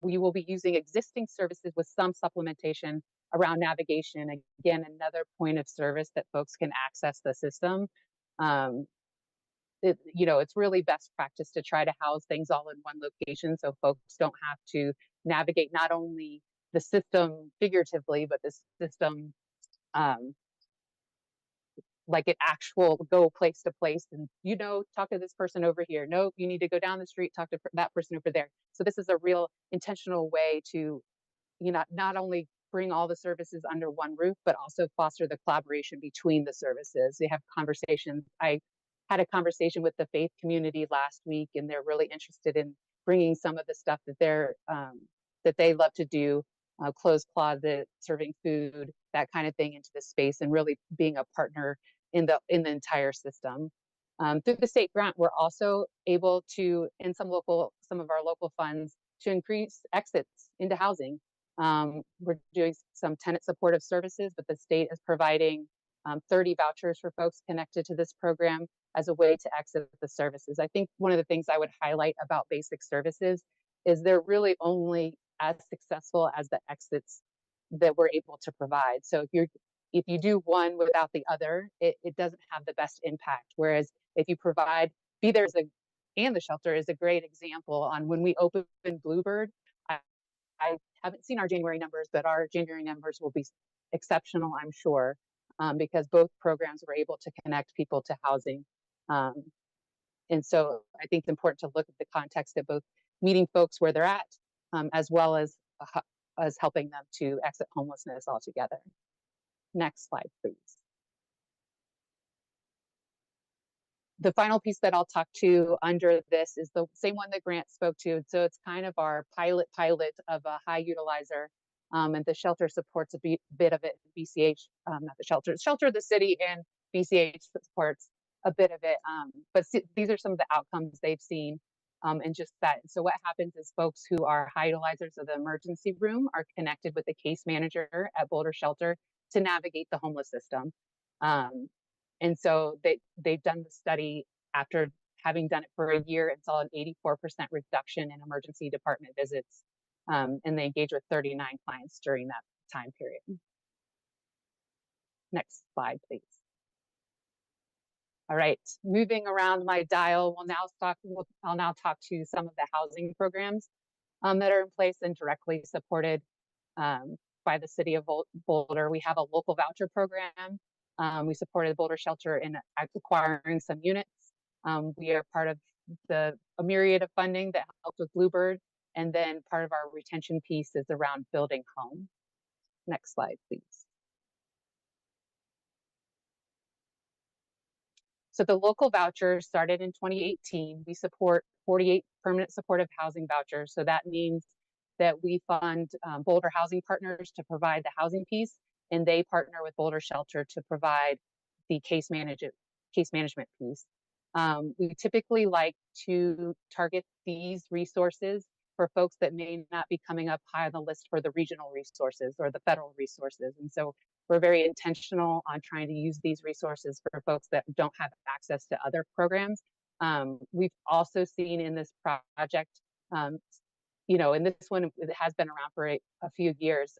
We will be using existing services with some supplementation around navigation. Again, another point of service that folks can access the system. It's really best practice to try to house things all in one location so folks don't have to navigate not only the system figuratively, but the system like an actual go place to place and, talk to this person over here. No, you need to go down the street, talk to that person over there. So this is a real intentional way to, not only bring all the services under one roof, but also foster the collaboration between the services. They have conversations. I had a conversation with the faith community last week, and they're really interested in bringing some of the stuff that that they love to do, closed closet, serving food, that kind of thing into the space, and really being a partner in the entire system. Through the state grant, we're also able to, in some of our local funds, to increase exits into housing. We're doing some tenant supportive services, but the state is providing 30 vouchers for folks connected to this program as a way to exit the services. I think one of the things I would highlight about basic services is they're really only as successful as the exits that we're able to provide. So if you do one without the other, it doesn't have the best impact. Whereas if you provide, and the shelter is a great example on when we open Bluebird. I haven't seen our January numbers, but our January numbers will be exceptional, I'm sure, because both programs were able to connect people to housing. And so I think it's important to look at the context of both meeting folks where they're at, as well as helping them to exit homelessness altogether. Next slide, please. The final piece that I'll talk to under this is the same one that Grant spoke to. So it's kind of our pilot of a high utilizer, and the shelter supports a bit of it. BCH, not the shelter, the city, and BCH supports a bit of it. But these are some of the outcomes they've seen, and just that. So what happens is folks who are high utilizers of the emergency room are connected with the case manager at Boulder Shelter to navigate the homeless system. And so they've done the study after having done it for a year and saw an 84% reduction in emergency department visits. And they engaged with 39 clients during that time period. Next slide, please. All right, moving around my dial, I'll now talk to some of the housing programs that are in place and directly supported by the city of Boulder. We have a local voucher program. We supported Boulder Shelter in acquiring some units. We are part of a myriad of funding that helped with Bluebird. And then part of our retention piece is around building home. Next slide, please. So the local voucher started in 2018. We support 48 permanent supportive housing vouchers. So that means that we fund Boulder Housing Partners to provide the housing piece, and they partner with Boulder Shelter to provide the case management piece. We typically like to target these resources for folks that may not be coming up high on the list for the regional resources or the federal resources. And so we're very intentional on trying to use these resources for folks that don't have access to other programs. We've also seen in this project, and this one, it has been around for a few years,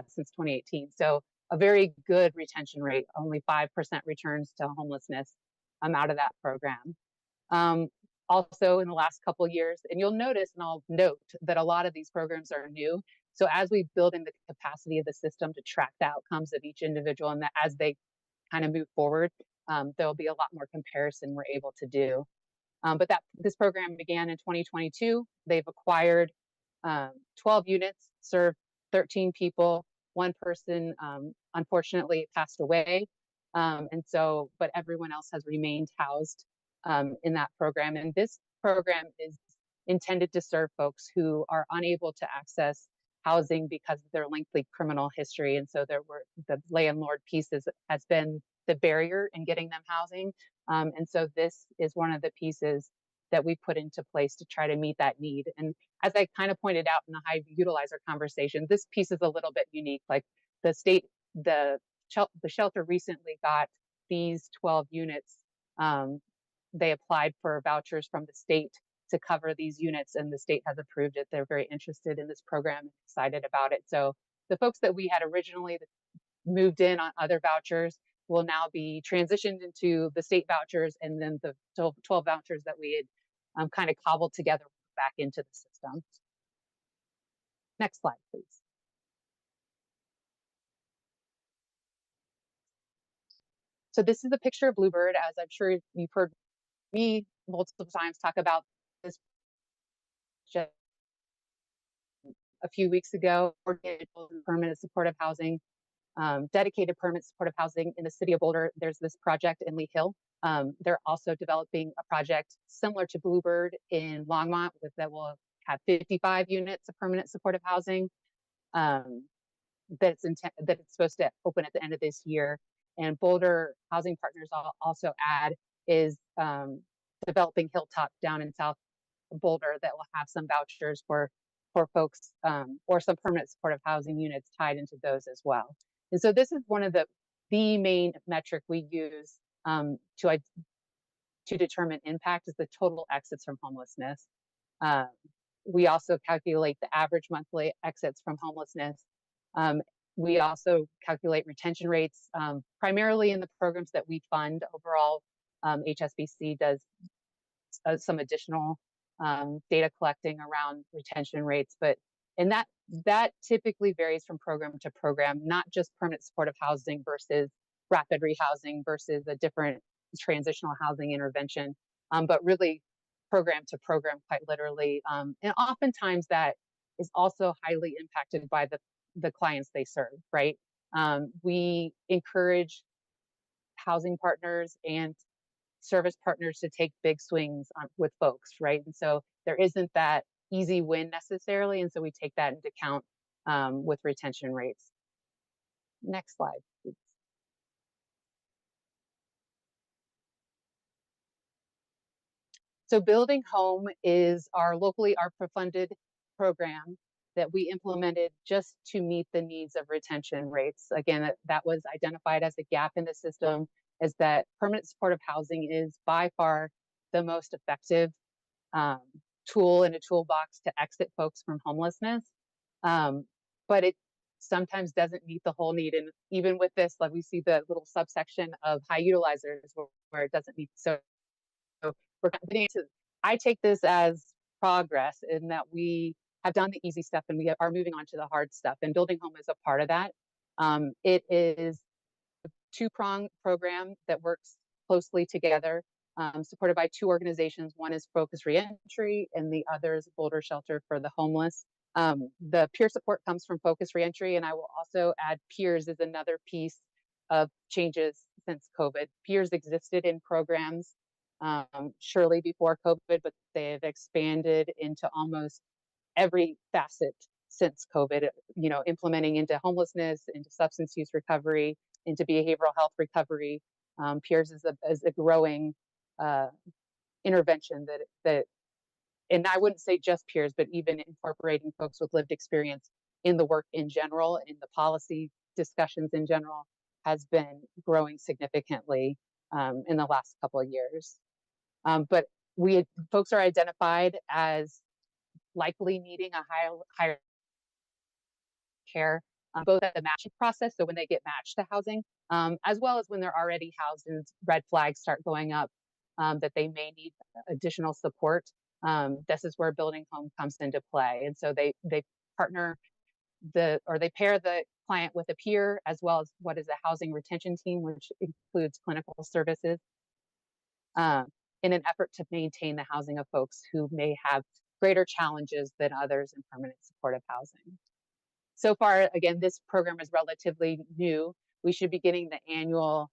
since 2018. So a very good retention rate, only 5% returns to homelessness out of that program. Also in the last couple of years, and you'll notice, and I'll note that a lot of these programs are new. So as we build in the capacity of the system to track the outcomes of each individual, and that as they kind of move forward, there'll be a lot more comparison we're able to do. But this program began in 2022. They've acquired 12 units, served 13 people, One person unfortunately passed away. But everyone else has remained housed in that program. And this program is intended to serve folks who are unable to access housing because of their lengthy criminal history. And so the landlord piece has been the barrier in getting them housing. And so this is one of the pieces that we put into place to try to meet that need. And as I kind of pointed out in the high utilizer conversation, this piece is a little bit unique. Like the shelter recently got these 12 units. They applied for vouchers from the state to cover these units, and the state has approved it. They're very interested in this program, excited about it. So the folks that we had originally moved in on other vouchers will now be transitioned into the state vouchers, and then the 12 vouchers that we had kind of cobbled together back into the system. Next slide, please. So this is a picture of Bluebird, as I'm sure you've heard me multiple times talk about this just a few weeks ago. Permanent supportive housing, dedicated permanent supportive housing in the city of Boulder. There's this project in Lee Hill. They're also developing a project similar to Bluebird in Longmont that will have 55 units of permanent supportive housing. That it's supposed to open at the end of this year. And Boulder Housing Partners also add is developing Hilltop down in South Boulder that will have some vouchers for folks or some permanent supportive housing units tied into those as well. And so this is one of the main metric we use to determine impact is the total exits from homelessness. We also calculate the average monthly exits from homelessness. We also calculate retention rates, primarily in the programs that we fund. Overall, HSBC does some additional data collecting around retention rates, and that typically varies from program to program, not just permanent supportive housing versus rapid rehousing versus a different transitional housing intervention, but really program to program, quite literally. And oftentimes that is also highly impacted by the clients they serve, right? We encourage housing partners and service partners to take big swings with folks, right? And so there isn't that easy win necessarily, and so we take that into account with retention rates. Next slide, please. So Building Home is our locally ARPA-funded program that we implemented just to meet the needs of retention rates. Again, that was identified as a gap in the system, is that permanent supportive housing is by far the most effective tool in a toolbox to exit folks from homelessness. But it sometimes doesn't meet the whole need. And even with this, like we see the little subsection of high utilizers where it doesn't meet. So we're continuing to, I take this as progress in that we have done the easy stuff and we are moving on to the hard stuff, and Building Home is a part of that. It is a two-pronged program that works closely together, supported by two organizations. One is Focus Reentry and the other is Boulder Shelter for the Homeless. The peer support comes from Focus Reentry, and I will also add Peers is another piece of changes since COVID. Peers existed in programs surely before COVID, but they have expanded into almost every facet since COVID, implementing into homelessness, into substance use recovery, into behavioral health recovery. Peers is a growing intervention that, and I wouldn't say just peers, but even incorporating folks with lived experience in the work in general, in the policy discussions in general, has been growing significantly in the last couple of years. But folks are identified as likely needing a higher care, both at the matching process, so when they get matched to housing, as well as when they're already housed and red flags start going up, that they may need additional support. This is where Building Home comes into play. And so they partner they pair the client with a peer, as well as what is a housing retention team, which includes clinical services, in an effort to maintain the housing of folks who may have greater challenges than others in permanent supportive housing. So far, again, this program is relatively new. We should be getting the annual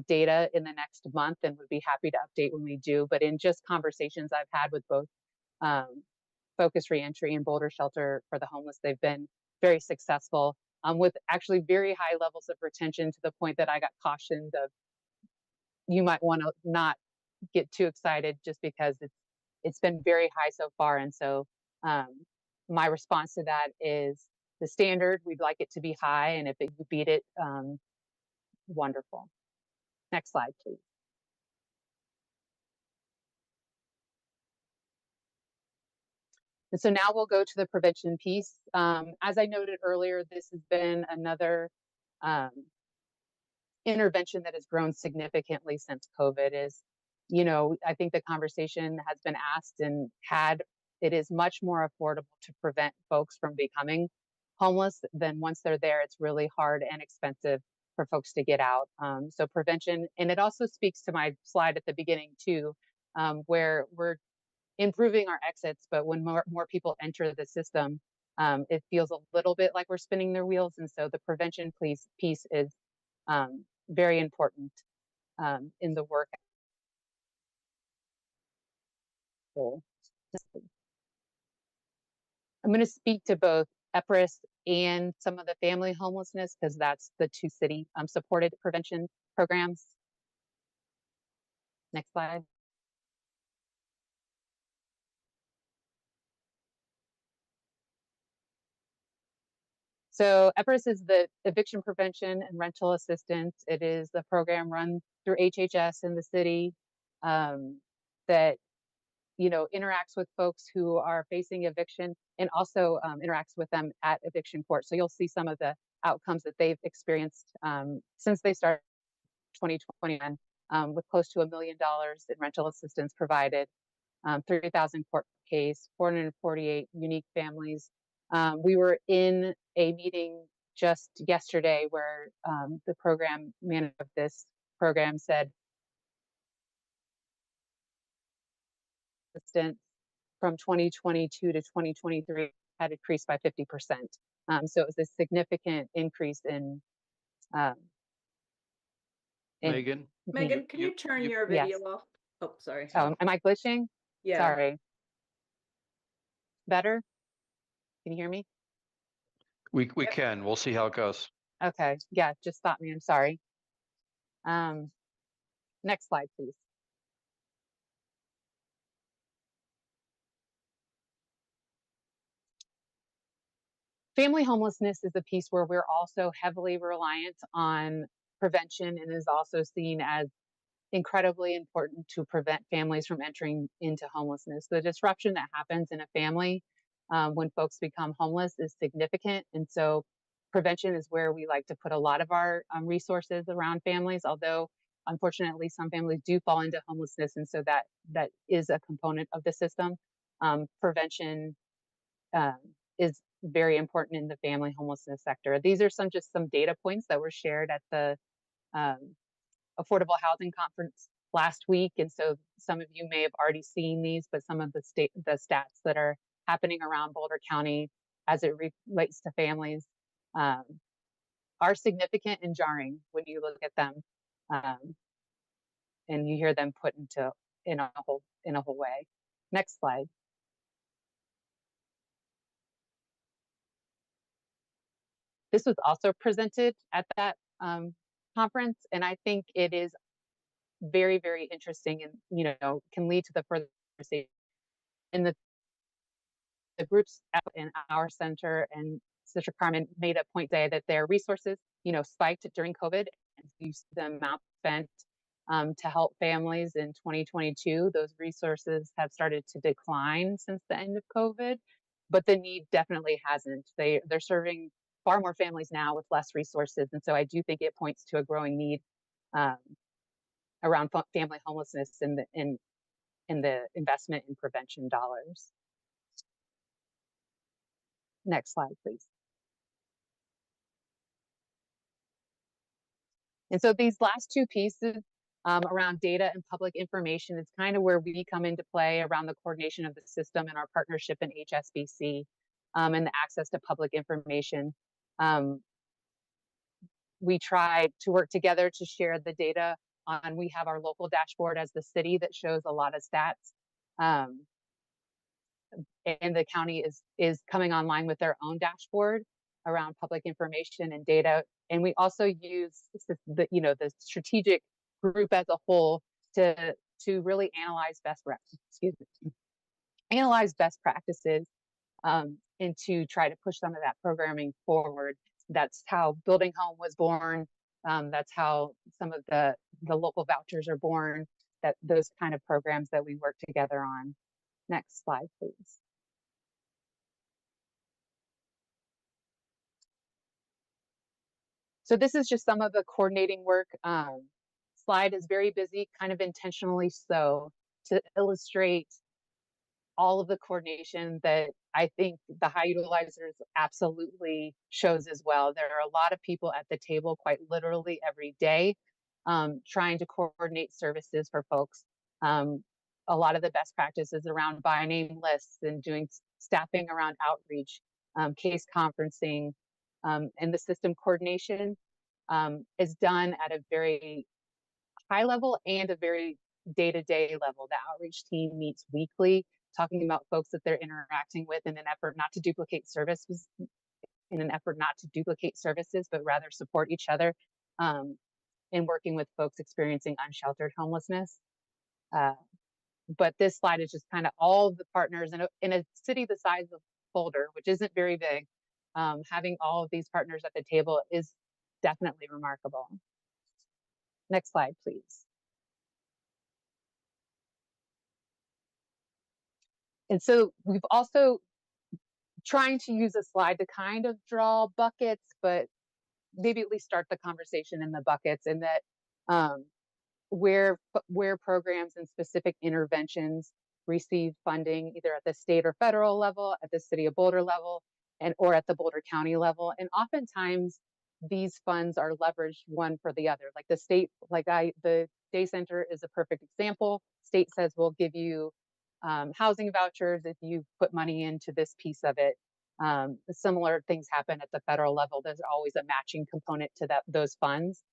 data in the next month, and would be happy to update when we do. But in just conversations I've had with both Focus Reentry and Boulder Shelter for the Homeless, they've been very successful with actually very high levels of retention, to the point that I got cautioned of, you might want to not get too excited, just because it's been very high so far. And so my response to that is the standard. We'd like it to be high, and if you beat it, wonderful. Next slide, please. And so now we'll go to the prevention piece. As I noted earlier, this has been another intervention that has grown significantly since COVID. Is, I think the conversation has been asked and had. It is much more affordable to prevent folks from becoming homeless than once they're there. It's really hard and expensive for folks to get out. So prevention, and it also speaks to my slide at the beginning too, where we're improving our exits, but when more people enter the system, it feels a little bit like we're spinning their wheels. And so the prevention piece is very important in the work. I'm going to speak to both EPRIS and some of the family homelessness, because that's the two city supported prevention programs. Next slide. So EPRIS is the eviction prevention and rental assistance. It is the program run through HHS in the city that interacts with folks who are facing eviction, and also interacts with them at eviction court. So you'll see some of the outcomes that they've experienced since they started 2021, with close to $1 million in rental assistance provided, 30,000 court case, 448 unique families. We were in a meeting just yesterday where the program manager of this program said assistance from 2022 to 2023 had increased by 50%. So it was a significant increase in. Megan, can you turn your video off? Oh, sorry. Oh, am I glitching? Yeah. Sorry. Better? Can you hear me? We can. We'll see how it goes. Okay. Yeah, just stop me. I'm sorry. Next slide, please. Family homelessness is a piece where we're also heavily reliant on prevention, and is also seen as incredibly important to prevent families from entering into homelessness. The disruption that happens in a family when folks become homeless is significant. And so prevention is where we like to put a lot of our resources around families, although unfortunately some families do fall into homelessness. And so that is a component of the system. Prevention is very important in the family homelessness sector. These are some data points that were shared at the Affordable Housing Conference last week. And so some of you may have already seen these, but some of the stats that are happening around Boulder County as it relates to families are significant and jarring when you look at them and you hear them put in a whole way. Next slide. This was also presented at that conference, and I think it is very, very interesting, and can lead to the further conversation. In the groups in our center, and Sister Carmen made a point today that their resources, spiked during COVID, and you see the amount spent to help families in 2022. Those resources have started to decline since the end of COVID, but the need definitely hasn't. They're serving far more families now with less resources. And so I do think it points to a growing need around family homelessness and the investment in prevention dollars. Next slide, please. And so these last two pieces around data and public information is kind of where we come into play around the coordination of the system and our partnership in HSBC. and the access to public information. We tried to work together to share the data on, we have our local dashboard as the city that shows a lot of stats. And the county is coming online with their own dashboard around public information and data. And we also use the, you know, the strategic group as a whole to really analyze analyze best practices, and to try to push some of that programming forward. That's how Building Home was born. That's how some of the local vouchers are born, that those kind of programs that we work together on. Next slide, please. So this is just some of the coordinating work. Slide is very busy, kind of intentionally so, to illustrate all of the coordination that I think the high utilizers absolutely shows as well. There are a lot of people at the table quite literally every day, trying to coordinate services for folks. A lot of the best practices around by name lists and doing staffing around outreach, case conferencing, and the system coordination is done at a very high level and a very day-to-day level. The outreach team meets weekly, talking about folks that they're interacting with in an effort not to duplicate services, but rather support each other in working with folks experiencing unsheltered homelessness. But this slide is just kind of all of the partners in a city the size of Boulder, which isn't very big. Having all of these partners at the table is definitely remarkable. Next slide, please. And so we've also trying to use a slide to kind of draw buckets, but maybe at least start the conversation in the buckets, and that where programs and specific interventions receive funding either at the state or federal level, at the city of Boulder level, or at the Boulder County level. And oftentimes these funds are leveraged one for the other. Like the state, the day center is a perfect example. State says, we'll give you housing vouchers if you put money into this piece of it. Similar things happen at the federal level. There's always a matching component to those funds.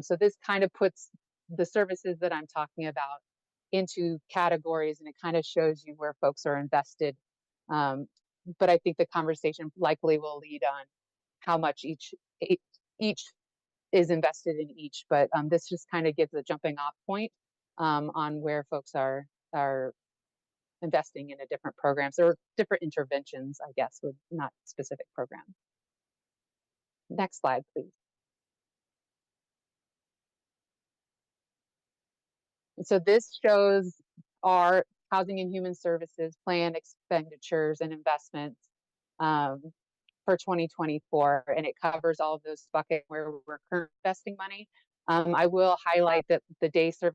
So this kind of puts the services that I'm talking about into categories, and it kind of shows you where folks are invested. But I think the conversation likely will lead on how much each is invested in each. But this just kind of gives a jumping off point on where folks are investing in a different programs or different interventions, I guess, with not specific programs. Next slide, please. And so this shows our Housing and Human Services plan expenditures and investments for 2024, and it covers all of those buckets where we're currently investing money. I will highlight that the day service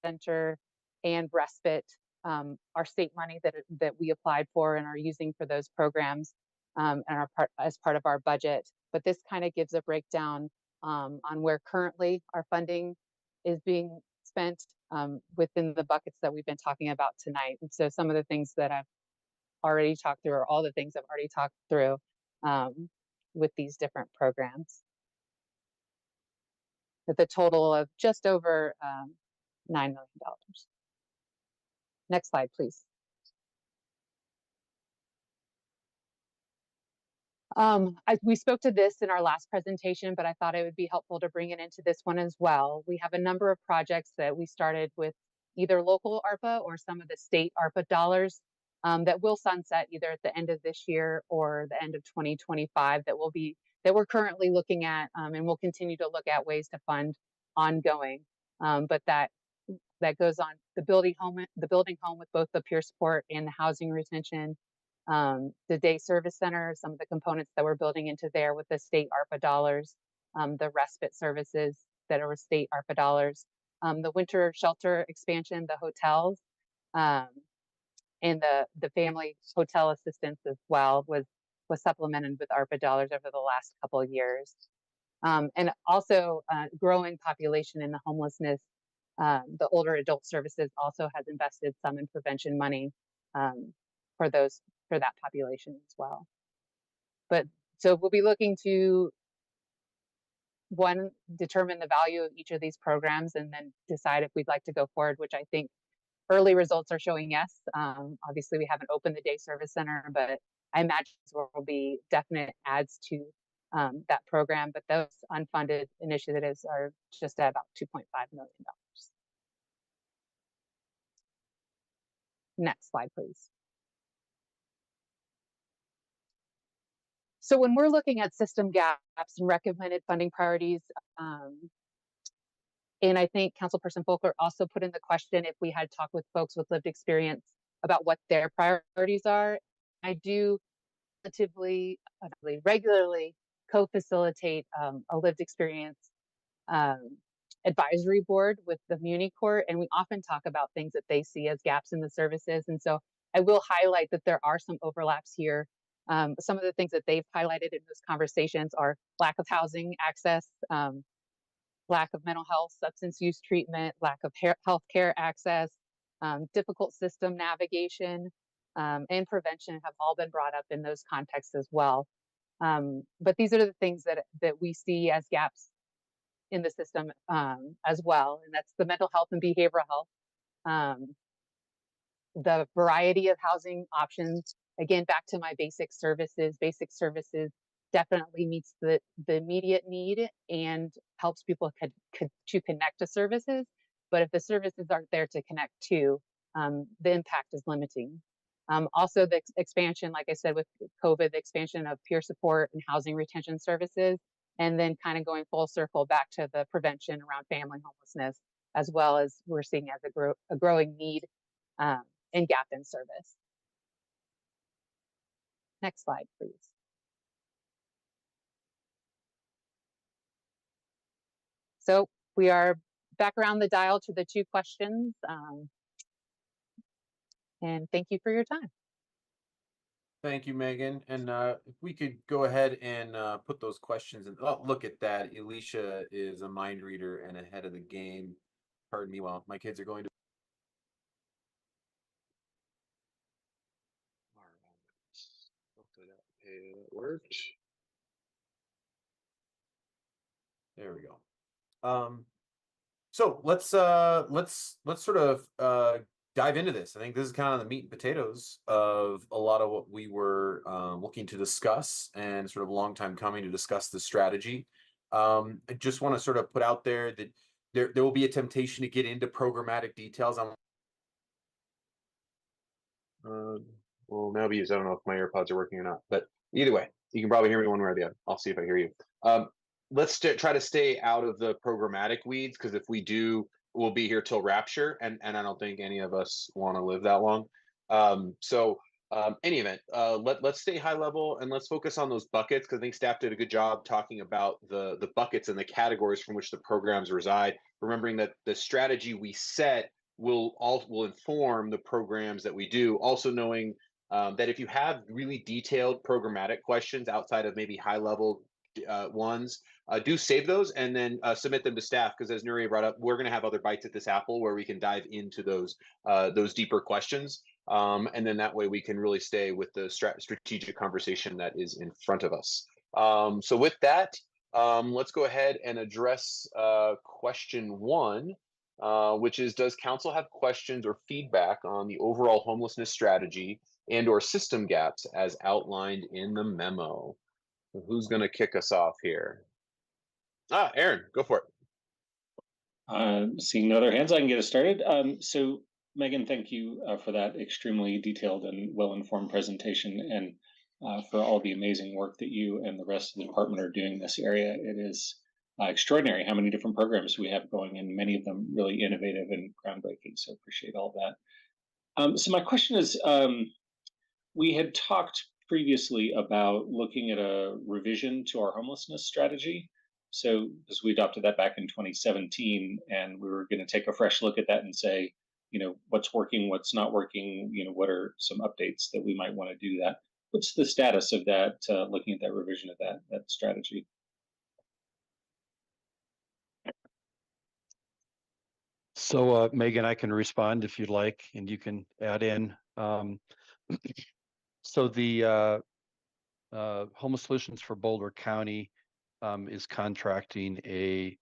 center and respite are state money that we applied for and are using for those programs and are as part of our budget. But this kind of gives a breakdown on where currently our funding is being spent within the buckets that we've been talking about tonight. And so some of the things that I've already talked through, or all the things I've already talked through with these different programs, with a total of just over $9 million. Next slide, please. We spoke to this in our last presentation, but I thought it would be helpful to bring it into this one as well. We have a number of projects that we started with either local ARPA or some of the state ARPA dollars that will sunset either at the end of this year or the end of 2025 that we're currently looking at, and we'll continue to look at ways to fund ongoing. But that goes on the building home with both the peer support and the housing retention, the day service center, some of the components that we're building into there with the state ARPA dollars, the respite services that are state ARPA dollars, the winter shelter expansion, the hotels, and the family hotel assistance as well was supplemented with ARPA dollars over the last couple of years. And also growing population in the homelessness, the older adult services also has invested some in prevention money for that population as well. But so we'll be looking to one, determine the value of each of these programs and then decide if we'd like to go forward, which I think early results are showing yes. Obviously, we haven't opened the day service center, but I imagine there will be definite adds to that program. But those unfunded initiatives are just at about $2.5 million. Next slide, please. So when we're looking at system gaps and recommended funding priorities, and I think Councilperson Folker also put in the question if we had talked with folks with lived experience about what their priorities are. I do relatively regularly co-facilitate a lived experience advisory board with the Muni Court, and we often talk about things that they see as gaps in the services. And so I will highlight that there are some overlaps here. Some of the things that they've highlighted in those conversations are lack of housing access, lack of mental health, substance use treatment, lack of health care access, difficult system navigation, and prevention have all been brought up in those contexts as well. But these are the things that we see as gaps in the system as well, and that's the mental health and behavioral health, the variety of housing options. Again, back to my basic services definitely meets the immediate need and helps people to connect to services. But if the services aren't there to connect to, the impact is limiting. Also, the expansion, like I said, with COVID, the expansion of peer support and housing retention services, and then kind of going full circle back to the prevention around family homelessness, as well as we're seeing as a growing need and gap in service. Next slide, please. So we are back around the dial to the 2 questions. And thank you for your time. Thank you, Megan. And if we could go ahead and put those questions in. Oh, look at that. Alicia is a mind reader and ahead of the game. Pardon me while my kids are going to. Hopefully that worked. There we go. So let's sort of dive into this. I think this is kind of the meat and potatoes of a lot of what we were looking to discuss, and sort of a long time coming to discuss the strategy. I just want to sort of put out there that there will be a temptation to get into programmatic details. Well, now because I don't know if my AirPods are working or not, but either way, you can probably hear me one way or the other. I'll see if I hear you. Let's try to stay out of the programmatic weeds, because if we do, we'll be here till rapture, and I don't think any of us want to live that long. Any event, let's stay high level and let's focus on those buckets, because I think staff did a good job talking about the buckets and the categories from which the programs reside. Remembering that the strategy we set will inform the programs that we do. Also knowing that if you have really detailed programmatic questions outside of maybe high level ones, do save those and then submit them to staff, because as Nuria brought up, we're going to have other bites at this apple where we can dive into those deeper questions, and then that way we can really stay with the strategic conversation that is in front of us. So with that, let's go ahead and address question 1, which is, does council have questions or feedback on the overall homelessness strategy and or system gaps as outlined in the memo? Who's going to kick us off here? Aaron, go for it. Seeing no other hands, I can get us started. So Megan, thank you for that extremely detailed and well-informed presentation, and for all the amazing work that you and the rest of the department are doing in this area. It is extraordinary how many different programs we have going, and many of them really innovative and groundbreaking. So appreciate all that. So my question is, we had talked previously about looking at a revision to our homelessness strategy. So, because we adopted that back in 2017, and we were going to take a fresh look at that and say, what's working, what's not working, what are some updates that we might want to do that. What's the status of that, looking at that revision of that strategy? So Megan, I can respond if you'd like, and you can add in. So the Homeless Solutions for Boulder County is contracting a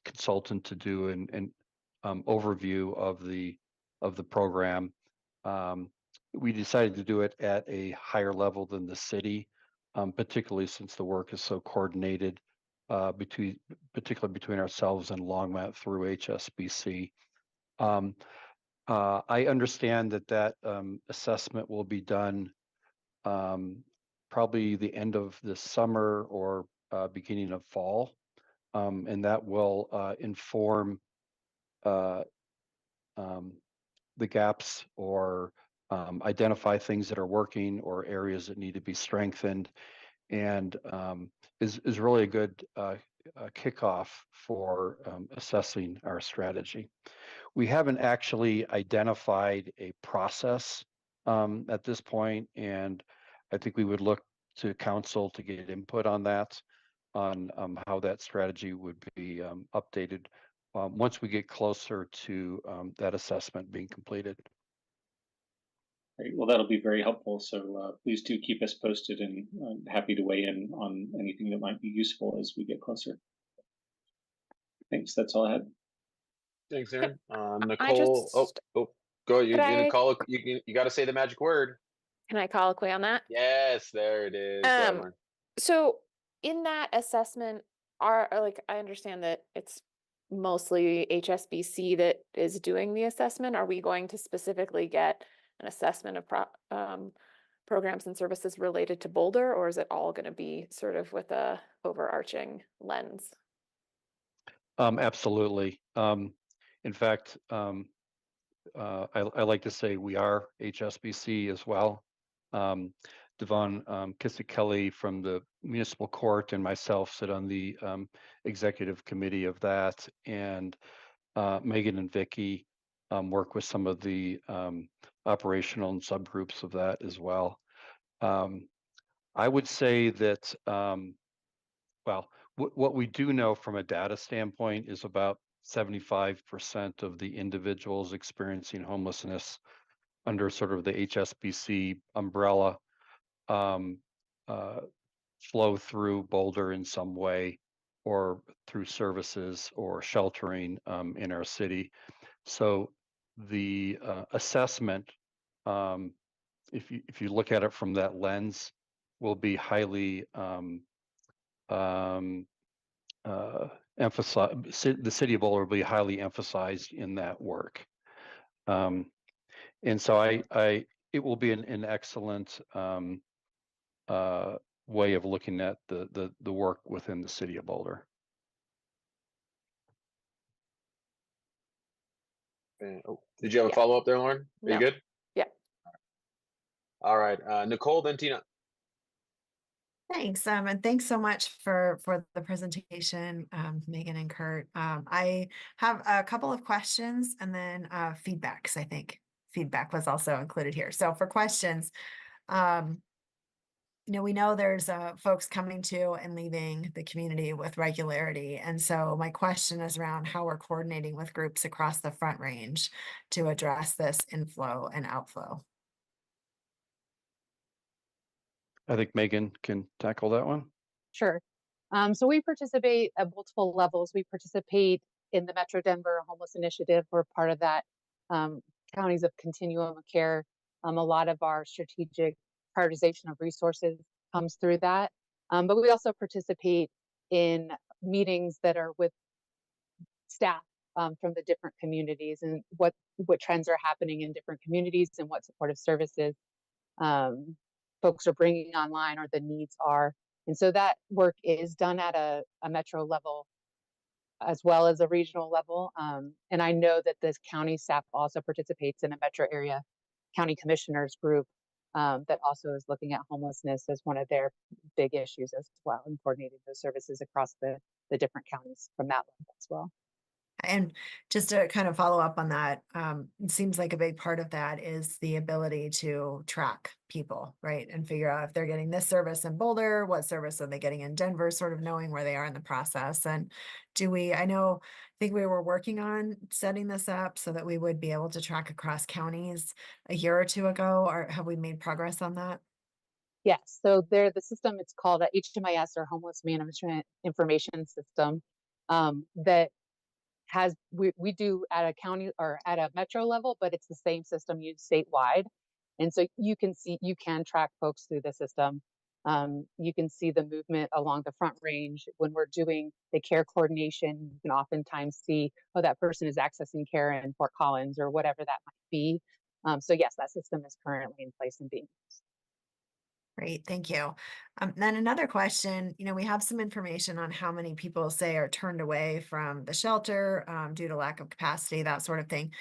consultant to do an overview of the program. We decided to do it at a higher level than the city, particularly since the work is so coordinated particularly between ourselves and Longmont through HSBC. I understand that assessment will be done probably the end of this summer or beginning of fall, and that will inform the gaps or identify things that are working or areas that need to be strengthened, and is really a good kickoff for assessing our strategy. We haven't actually identified a process at this point, and I think we would look to council to get input on that, on how that strategy would be updated once we get closer to that assessment being completed. Great. Well, that'll be very helpful. So please do keep us posted, and I'm happy to weigh in on anything that might be useful as we get closer. Thanks. That's all I had. Thanks, Aaron. Nicole. Go. You call. You got to say the magic word. Can I colloquy on that? Yes, there it is. Go ahead, Lauren. So in that assessment, I understand that it's mostly HSBC that is doing the assessment. Are we going to specifically get an assessment of programs and services related to Boulder, or is it all going to be sort of with a overarching lens? Absolutely. In fact, I like to say we are HSBC as well. Devon Kissick-Kelly from the municipal court and myself sit on the executive committee of that, and Megan and Vicky work with some of the operational and subgroups of that as well. I would say that, well, what we do know from a data standpoint is about 75% of the individuals experiencing homelessness under sort of the HSBC umbrella flow through Boulder in some way, or through services or sheltering in our city. So the assessment, if you look at it from that lens, will be highly emphasized. The city of Boulder will be highly emphasized in that work, and so it will be an excellent way of looking at the work within the city of Boulder. Did you have a follow up there, Lauren? Are you good? Yeah. All right, Nicole, then Tina. Thanks, and thanks so much for the presentation, Megan and Kurt. I have a couple of questions and then feedback, because I think feedback was also included here. So for questions, we know there's folks coming to and leaving the community with regularity. And so my question is around how we're coordinating with groups across the Front Range to address this inflow and outflow. I think Megan can tackle that one. Sure. So we participate at multiple levels. We participate in the Metro Denver Homeless Initiative. We're part of that. Counties of Continuum of Care. A lot of our strategic prioritization of resources comes through that. But we also participate in meetings that are with staff from the different communities, and what trends are happening in different communities and what supportive services folks are bringing online or the needs are. And so that work is done at a metro level as well as a regional level. And I know that this county staff also participates in a metro area county commissioners group that also is looking at homelessness as one of their big issues as well, and coordinating those services across the different counties from that level as well. And just to kind of follow up on that, it seems like a big part of that is the ability to track people, right? And figure out if they're getting this service in Boulder, what service are they getting in Denver, sort of knowing where they are in the process. And I think we were working on setting this up so that we would be able to track across counties a year or two ago, or have we made progress on that? Yes, so there, the system, it's called a HMIS, or Homeless Management Information System, that has, we do at a county or at a metro level, but it's the same system used statewide. And so you can see, you can track folks through the system. You can see the movement along the Front Range. When we're doing the care coordination, you can oftentimes see, oh, that person is accessing care in Fort Collins or whatever that might be. So yes, that system is currently in place and being used. Great, thank you. Then another question, we have some information on how many people say are turned away from the shelter due to lack of capacity, that sort of thing.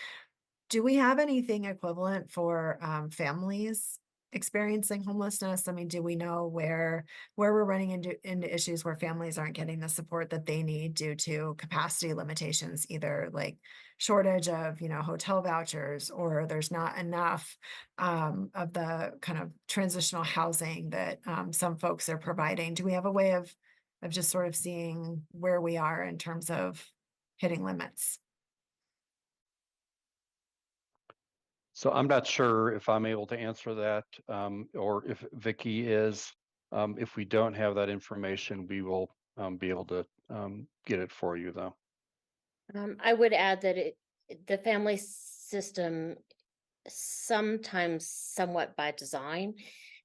Do we have anything equivalent for families experiencing homelessness? I mean, do we know where we're running into issues where families aren't getting the support that they need due to capacity limitations, either like shortage of, hotel vouchers, or there's not enough of the kind of transitional housing that some folks are providing? Do we have a way of just sort of seeing where we are in terms of hitting limits? So I'm not sure if I'm able to answer that, or if Vicky is. If we don't have that information, we will be able to get it for you, though. I would add that the family system, sometimes somewhat by design,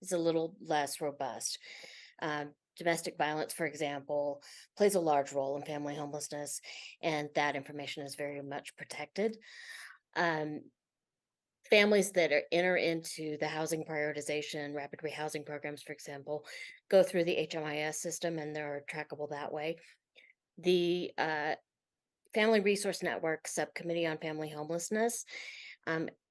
is a little less robust. Domestic violence, for example, plays a large role in family homelessness, and that information is very much protected. Families that enter into the housing prioritization, rapid rehousing programs, for example, go through the HMIS system, and they're trackable that way. The Family Resource Network Subcommittee on Family Homelessness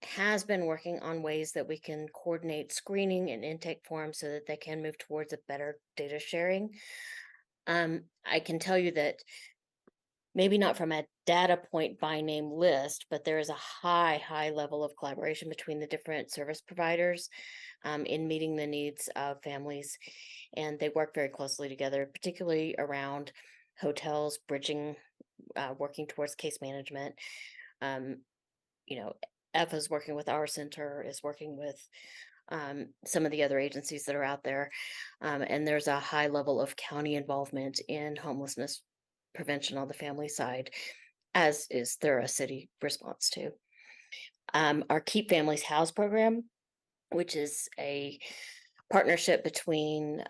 has been working on ways that we can coordinate screening and intake forms so that they can move towards a better data sharing. I can tell you that maybe not from a data point by name list, but there is a high level of collaboration between the different service providers in meeting the needs of families. And they work very closely together, particularly around hotels, bridging, working towards case management. EFA is working with our center, is working with some of the other agencies that are out there. And there's a high level of county involvement in homelessness prevention on the family side, as is there a city response to. Our Keep Families Housed program, which is a partnership between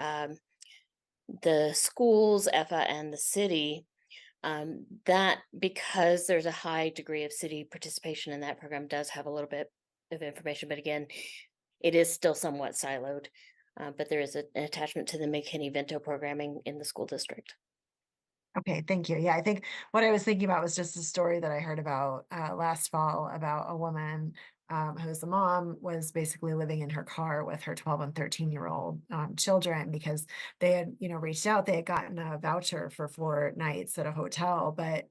the schools, EFA, and the city, that, because there's a high degree of city participation in that program, does have a little bit of information, but again, it is still somewhat siloed. But there is an attachment to the McKinney-Vento programming in the school district. Okay, thank you. Yeah, I think what I was thinking about was just a story that I heard about last fall about a woman who's a mom, was basically living in her car with her 12 and 13-year-old children, because they had, reached out. They had gotten a voucher for 4 nights at a hotel, but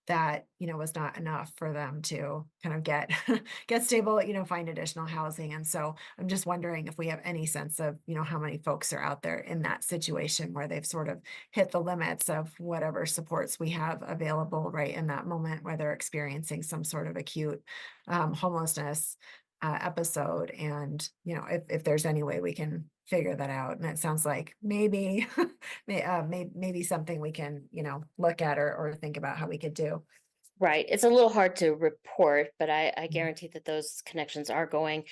that, was not enough for them to kind of get stable, find additional housing. And so I'm just wondering if we have any sense of, how many folks are out there in that situation where they've sort of hit the limits of whatever supports we have available right in that moment, where they're experiencing some sort of acute homelessness episode. And, if there's any way we can figure that out. And it sounds like maybe, maybe something we can, look at or think about how we could do. Right. It's a little hard to report, but I guarantee that those connections are going.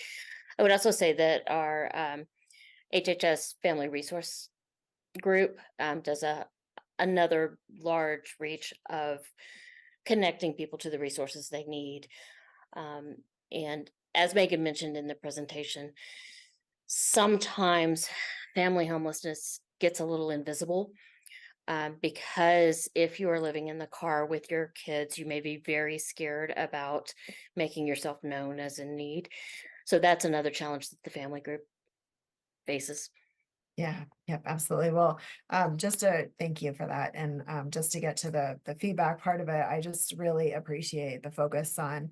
I would also say that our HHS Family Resource Group does another large reach of connecting people to the resources they need. And as Megan mentioned in the presentation, sometimes family homelessness gets a little invisible. Because if you are living in the car with your kids, you may be very scared about making yourself known as in need. So that's another challenge that the family group faces. Yeah, yep, absolutely. Well, just to thank you for that. And just to get to the feedback part of it, I just really appreciate the focus on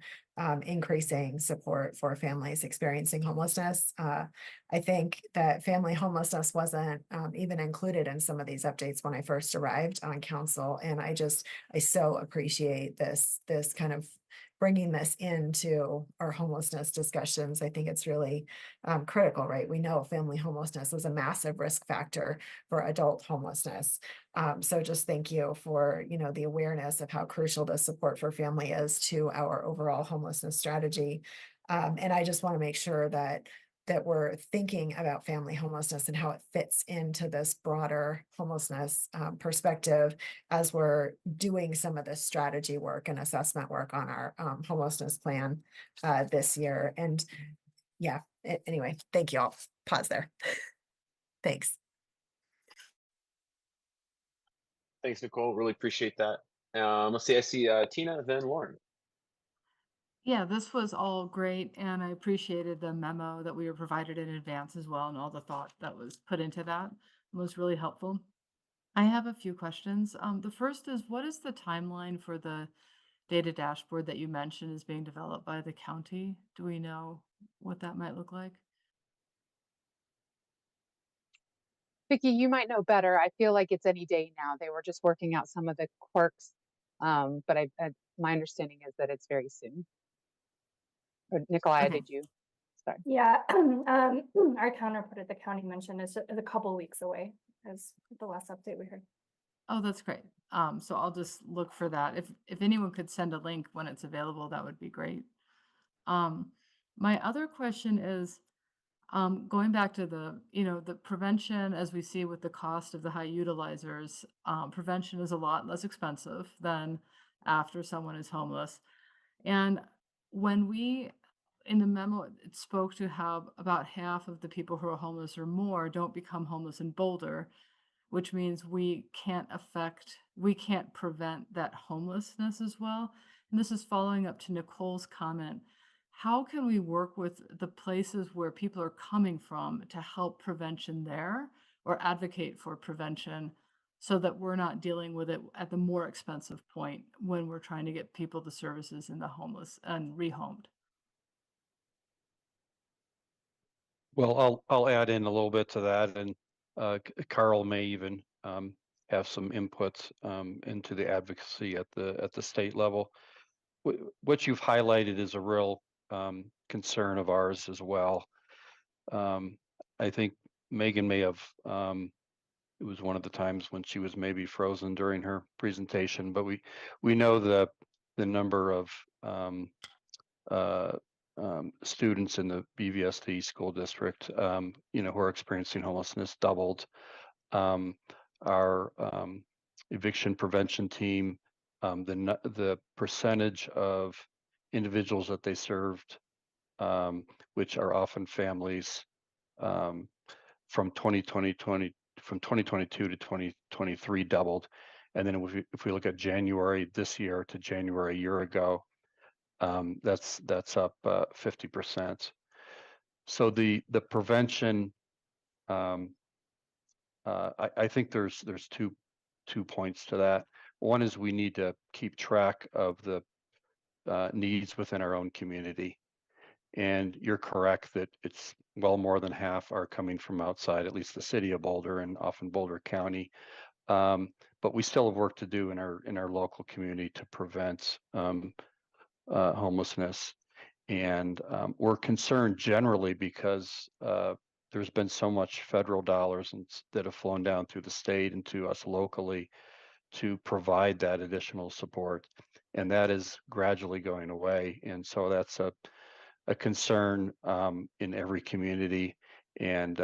increasing support for families experiencing homelessness. I think that family homelessness wasn't even included in some of these updates when I first arrived on council. And I so appreciate this kind of bringing this into our homelessness discussions. I think it's really critical, right? We know family homelessness is a massive risk factor for adult homelessness. So just thank you for, the awareness of how crucial the support for family is to our overall homelessness strategy. And I just want to make sure that we're thinking about family homelessness and how it fits into this broader homelessness perspective as we're doing some of this strategy work and assessment work on our homelessness plan this year. And yeah, anyway, thank you all. Pause there. Thanks. Thanks, Nicole. Really appreciate that. Let's see. I see Tina, then Lauren. Yeah, this was all great, and I appreciated the memo that we were provided in advance as well, and all the thought that was put into that. It was really helpful. I have a few questions. The first is, what is the timeline for the data dashboard that you mentioned is being developed by the county? Do we know what that might look like? Vicki, you might know better. I feel like it's any day now. They were just working out some of the quirks. But my understanding is that it's very soon. Or Nikolai, Okay. did you? Sorry. Yeah, our counterpart at the county mentioned is a couple weeks away, is the last update we heard. Oh, that's great. So I'll just look for that. If anyone could send a link when it's available, that would be great. My other question is, going back to the prevention, as we see with the cost of the high utilizers, prevention is a lot less expensive than after someone is homeless. And when in the memo, it spoke to how about half of the people who are homeless or more don't become homeless in Boulder, which means we can't prevent that homelessness as well. And this is following up to Nicole's comment. How can we work with the places where people are coming from to help prevention there or advocate for prevention so that we're not dealing with it at the more expensive point when we're trying to get people the services in the homeless and rehomed? Well, I'll add in a little bit to that, and Carl may even have some input into the advocacy at the state level. What you've highlighted is a real concern of ours as well. I think Megan may have, it was one of the times when she was maybe frozen during her presentation, but we know the number of students in the BVSD school district, who are experiencing homelessness doubled. Our eviction prevention team, the percentage of individuals that they served, which are often families, from 2022 to 2023 doubled. And then if we look at January this year to January a year ago, that's up 50%. So the prevention, I think there's two points to that. One is we need to keep track of the needs within our own community. And you're correct that it's well more than half are coming from outside, at least the city of Boulder and often Boulder County. But we still have work to do in our local community to prevent homelessness. And we're concerned generally because there's been so much federal dollars that have flown down through the state and to us locally to provide that additional support. And that is gradually going away. And so that's a concern in every community. And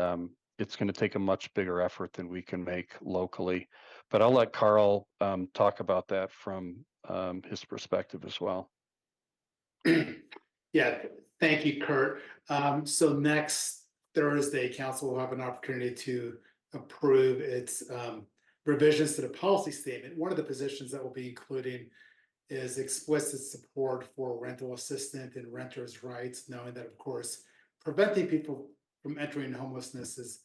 it's going to take a much bigger effort than we can make locally. But I'll let Carl talk about that from his perspective as well. Yeah, thank you, Kurt. So next Thursday, council will have an opportunity to approve its revisions to the policy statement. One of the positions that will be including is explicit support for rental assistant and renters' rights, knowing that, of course, preventing people from entering homelessness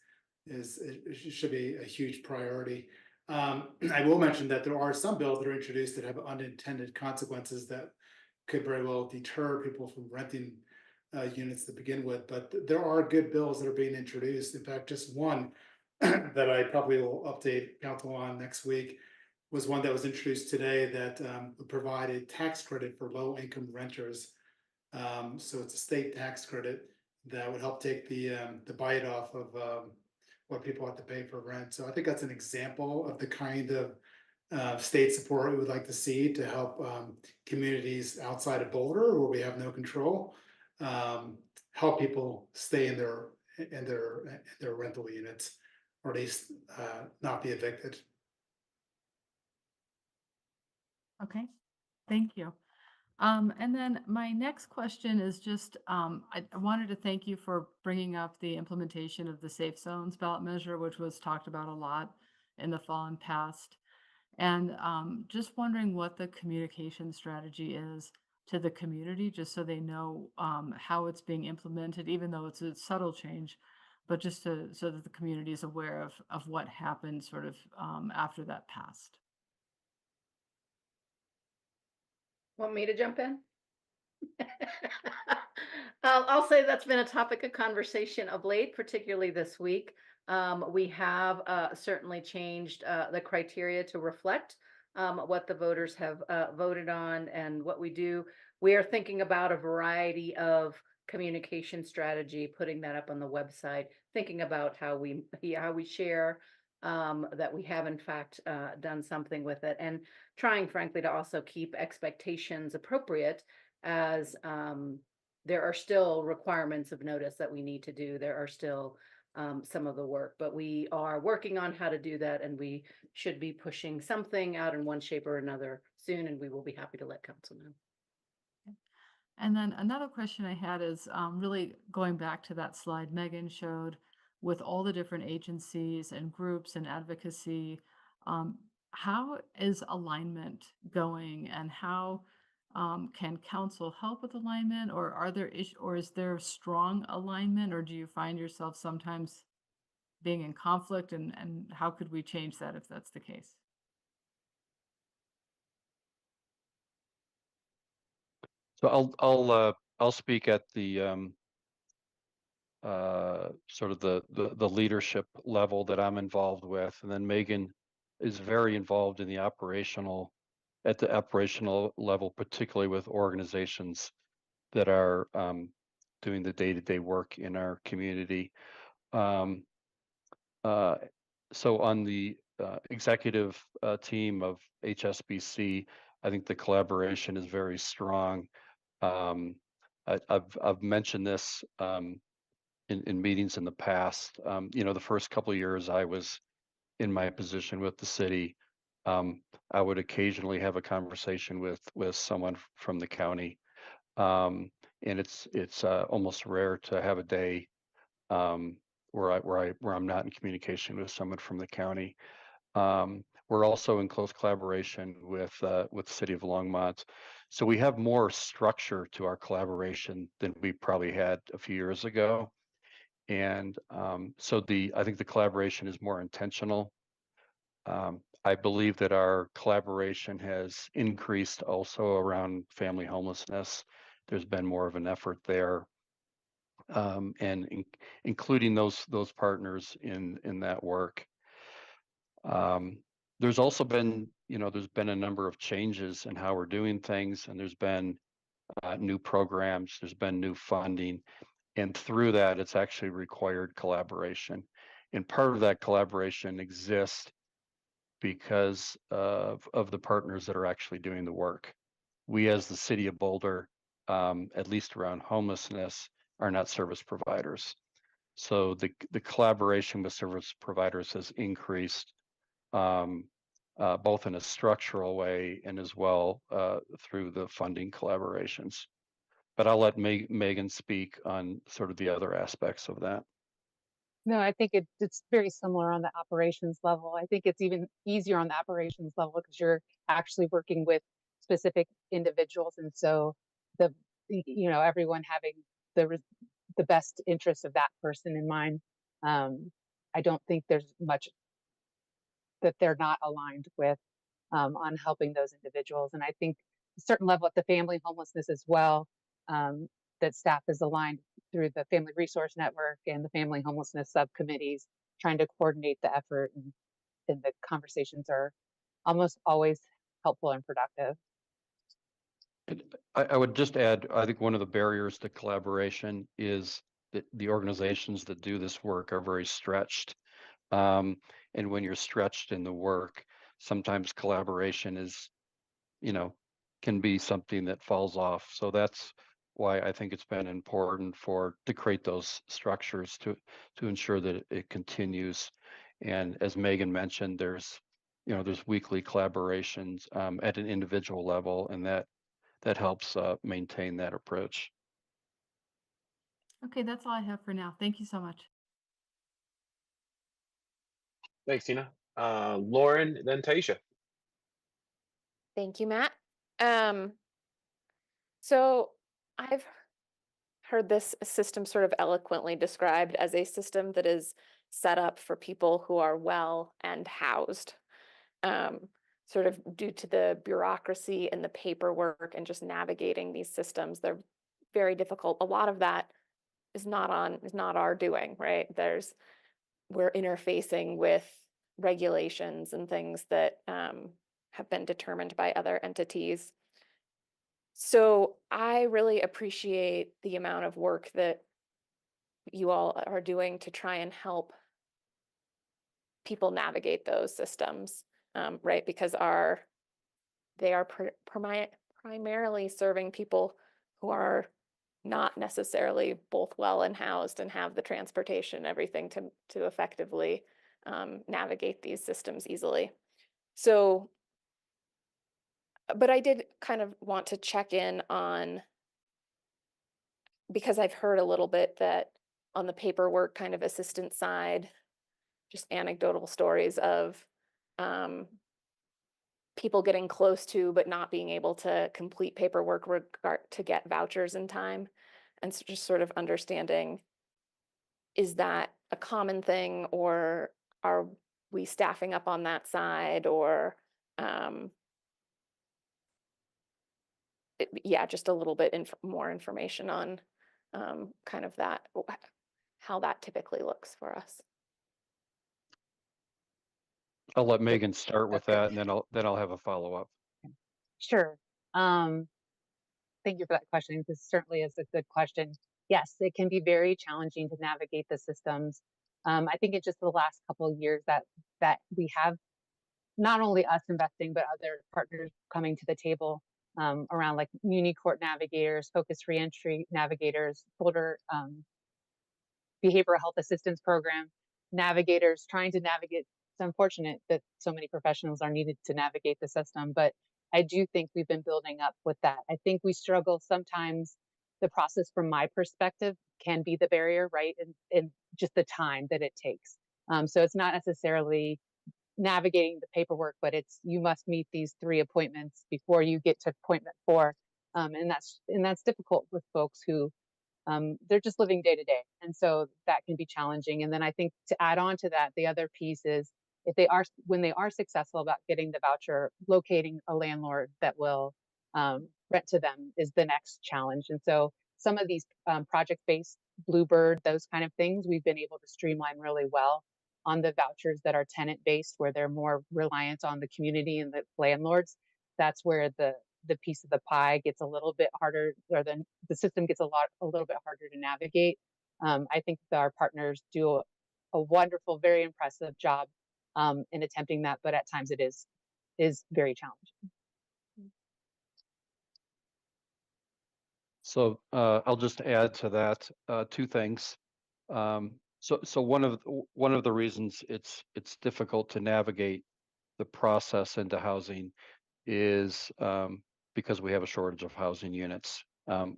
should be a huge priority. I will mention that there are some bills that are introduced that have unintended consequences that could very well deter people from renting units to begin with, but there are good bills that are being introduced. In fact, just one that I probably will update council on next week was one that was introduced today that would provide a tax credit for low-income renters. So it's a state tax credit that would help take the bite off of what people have to pay for rent. So I think that's an example of the kind of state support we would like to see to help communities outside of Boulder where we have no control, help people stay in their rental units, or at least not be evicted. Okay, thank you. And then my next question is just, I wanted to thank you for bringing up the implementation of the Safe Zones ballot measure, which was talked about a lot in the fall and past. And just wondering what the communication strategy is to the community, just so they know how it's being implemented, even though it's a subtle change, but just so that the community is aware of what happened sort of after that passed. Want me to jump in? I'll say that's been a topic of conversation of late, particularly this week. We have certainly changed the criteria to reflect what the voters have voted on and what we do. We are thinking about a variety of communication strategy, putting that up on the website, thinking about how we share that we have in fact done something with it, and trying frankly to also keep expectations appropriate as there are still requirements of notice that we need to do. There are still some of the work, but we are working on how to do that, and we should be pushing something out in one shape or another soon, and we will be happy to let council know. And then another question I had is really going back to that slide Megan showed with all the different agencies and groups and advocacy. How is alignment going, and how can council help with alignment, or are there or is there strong alignment, or do you find yourself sometimes being in conflict, and how could we change that if that's the case? So I'll speak at the sort of the leadership level that I'm involved with, and then Megan is very involved in the operational level, particularly with organizations that are doing the day-to-day work in our community. So on the executive team of HSBC, I think the collaboration is very strong. I've mentioned this in meetings in the past. The first couple of years I was in my position with the city, I would occasionally have a conversation with someone from the county, and it's almost rare to have a day where I'm not in communication with someone from the county. We're also in close collaboration with the City of Longmont. So we have more structure to our collaboration than we probably had a few years ago. And so I think the collaboration is more intentional. I believe that our collaboration has increased also around family homelessness. There's been more of an effort there, and including those partners in that work. There's also been, there's been a number of changes in how we're doing things, and there's been new programs, there's been new funding, and through that, it's actually required collaboration. And part of that collaboration exists because of the partners that are actually doing the work. We, as the City of Boulder, at least around homelessness, are not service providers. So the collaboration with service providers has increased, both in a structural way and as well through the funding collaborations. But I'll let Megan speak on sort of the other aspects of that. No, I think it's very similar on the operations level. I think it's even easier on the operations level because you're actually working with specific individuals, and so everyone having the best interest of that person in mind. I don't think there's much that they're not aligned with on helping those individuals, and I think a certain level at the family homelessness as well. That staff is aligned through the Family Resource Network and the Family Homelessness subcommittees, trying to coordinate the effort, and the conversations are almost always helpful and productive. I would just add, I think one of the barriers to collaboration is that the organizations that do this work are very stretched. And when you're stretched in the work, sometimes collaboration is, can be something that falls off. So that's why I think it's been important to create those structures to ensure that it continues. And as Megan mentioned, there's weekly collaborations at an individual level, and that helps maintain that approach. Okay, that's all I have for now. Thank you so much. Thanks, Tina. Lauren, then Taisha. Thank you, Matt. So I've heard this system sort of eloquently described as a system that is set up for people who are well and housed, sort of due to the bureaucracy and the paperwork and just navigating these systems. They're very difficult. A lot of that is not our doing, right? We're interfacing with regulations and things that have been determined by other entities. So I really appreciate the amount of work that you all are doing to try and help people navigate those systems, right? Because they are primarily serving people who are not necessarily both well and housed and have the transportation and everything to effectively navigate these systems easily. So, but I did kind of want to check in on, because I've heard a little bit that on the paperwork kind of assistant side, just anecdotal stories of people getting close to but not being able to complete paperwork to get vouchers in time. And so just sort of understanding, is that a common thing, or are we staffing up on that side, or yeah, just a little bit more information on kind of that, how that typically looks for us. I'll let Megan start with that, and then I'll have a follow-up. Sure. Thank you for that question. This certainly is a good question. Yes, it can be very challenging to navigate the systems. I think it's just the last couple of years that we have not only us investing, but other partners coming to the table around like muni court navigators, focused reentry navigators, Boulder behavioral health assistance program navigators, trying to navigate. It's unfortunate that so many professionals are needed to navigate the system, but I do think we've been building up with that. I think we struggle sometimes. The process, from my perspective, can be the barrier, right? And just the time that it takes. So it's not necessarily navigating the paperwork, but it's, you must meet these 3 appointments before you get to appointment 4. And that's difficult with folks who they're just living day to day. And so that can be challenging. And then I think to add on to that, the other piece is, when they are successful about getting the voucher, locating a landlord that will rent to them is the next challenge. And so some of these project-based Bluebird, those kind of things, we've been able to streamline really well. On the vouchers that are tenant-based, where they're more reliant on the community and the landlords, that's where the piece of the pie gets a little bit harder, or the system gets a little bit harder to navigate. I think that our partners do a wonderful, very impressive job in attempting that, but at times it is very challenging. So I'll just add to that 2 things. So one of the reasons it's difficult to navigate the process into housing is because we have a shortage of housing units.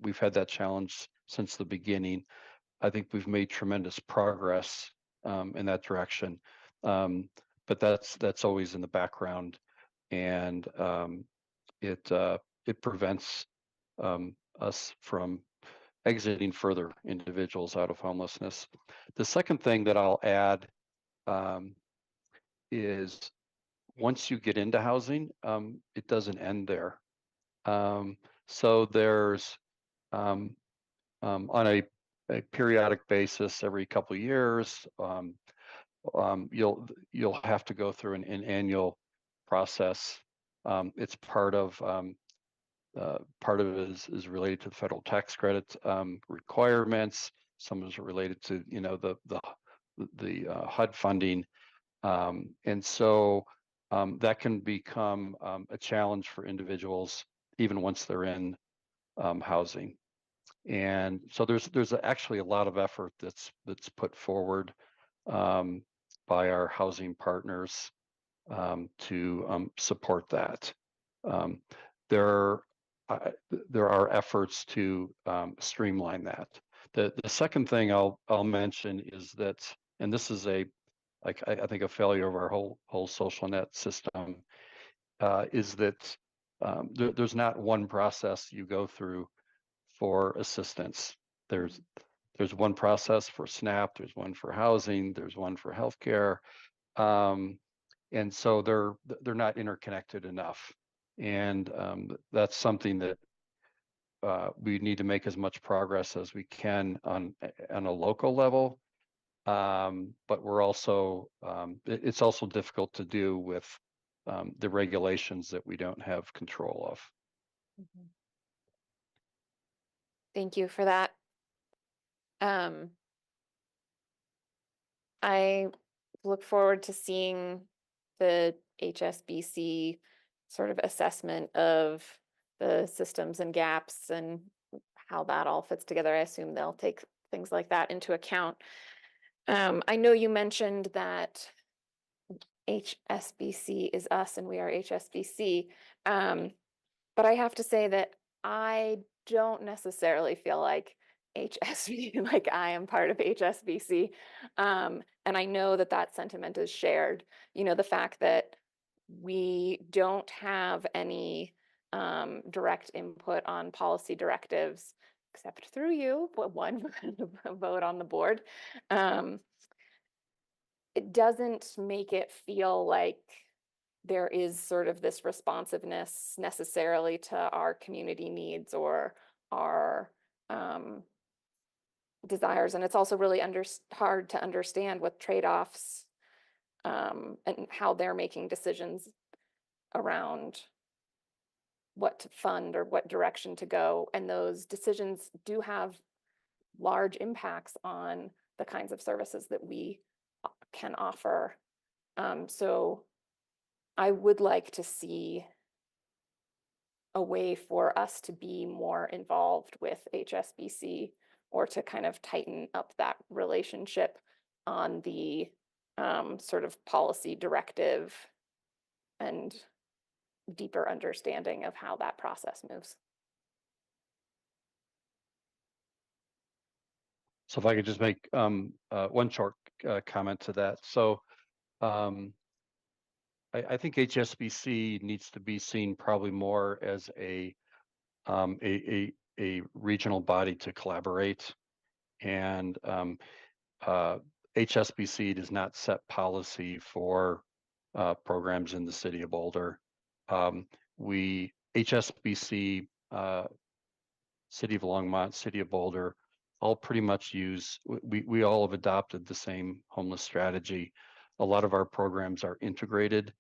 We've had that challenge since the beginning. I think we've made tremendous progress in that direction, but that's always in the background, and it prevents us from exiting further individuals out of homelessness. The second thing that I'll add is, once you get into housing, it doesn't end there. So there's on a periodic basis, every couple of years, you'll have to go through an annual process. It's part of it is related to the federal tax credit requirements. Some is related to the HUD funding, and so that can become a challenge for individuals even once they're in housing. And so there's actually a lot of effort that's put forward by our housing partners to support that. There are efforts to streamline that. The second thing I'll mention is that, and this is I think a failure of our whole social net system, is that there's not one process you go through for assistance. There's one process for SNAP, there's one for housing, there's one for healthcare, and so they're not interconnected enough. And that's something that we need to make as much progress as we can on a local level. But we're also it's also difficult to do with the regulations that we don't have control of. Thank you for that. I look forward to seeing the HSBC sort of assessment of the systems and gaps and how that all fits together. I assume they'll take things like that into account. I know you mentioned that HSBC is us and we are HSBC, but I have to say that I don't necessarily feel like HSBC, like I am part of HSBC. And I know that that sentiment is shared. You know, the fact that we don't have any direct input on policy directives, except through you, but one vote on the board. It doesn't make it feel like there is sort of this responsiveness necessarily to our community needs or our desires. And it's also really hard to understand with trade-offs and how they're making decisions around what to fund or what direction to go. And those decisions do have large impacts on the kinds of services that we can offer. So I would like to see a way for us to be more involved with HSBC or to kind of tighten up that relationship on the sort of policy directive and deeper understanding of how that process moves. So if I could just make one short comment to that. So I think HSBC needs to be seen probably more as a regional body to collaborate, and HSBC does not set policy for programs in the city of Boulder. HSBC, City of Longmont, City of Boulder, all pretty much we all have adopted the same homeless strategy. A lot of our programs are integrated.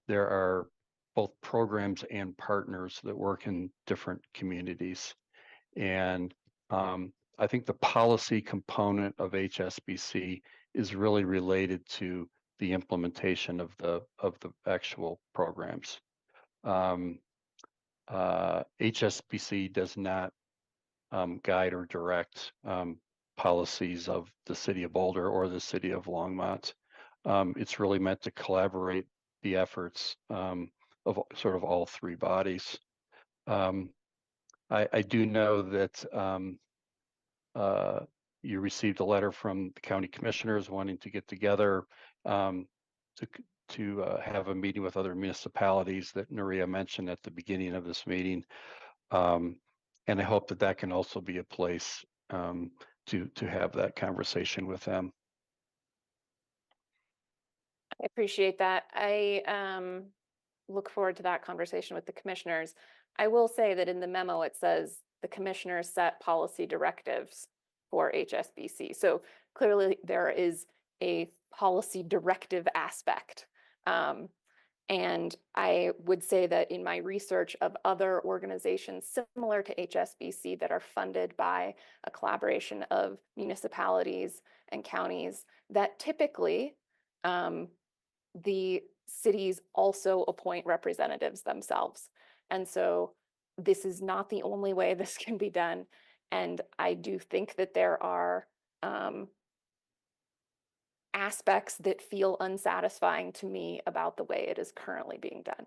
There are both programs and partners that work in different communities. And I think the policy component of HSBC is really related to the implementation of the actual programs. HSBC does not guide or direct policies of the city of Boulder or the city of Longmont. It's really meant to collaborate the efforts of sort of all three bodies. I do know that you received a letter from the county commissioners wanting to get together to have a meeting with other municipalities that Nuria mentioned at the beginning of this meeting. And I hope that that can also be a place to have that conversation with them. I appreciate that. I look forward to that conversation with the commissioners. I will say that in the memo, it says the commissioners set policy directives for HSBC. So clearly there is a policy directive aspect. And I would say that in my research of other organizations similar to HSBC that are funded by a collaboration of municipalities and counties, that typically the cities also appoint representatives themselves. And so this is not the only way this can be done. And I do think that there are aspects that feel unsatisfying to me about the way it is currently being done.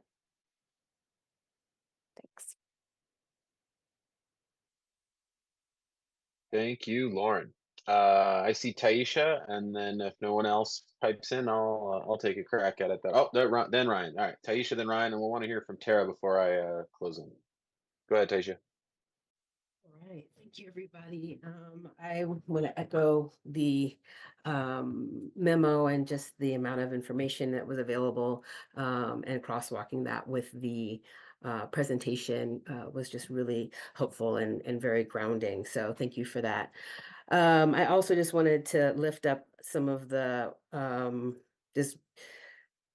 Thanks. Thank you, Lauren. I see Taisha, and then if no one else pipes in, I'll take a crack at it. Oh, then Ryan. All right, Taisha, then Ryan, and we'll want to hear from Tara before I close in. Go ahead, Taisha. All right, thank you, everybody. I want to echo the memo and just the amount of information that was available, and crosswalking that with the presentation was just really helpful and very grounding. So thank you for that. I also just wanted to lift up some of the just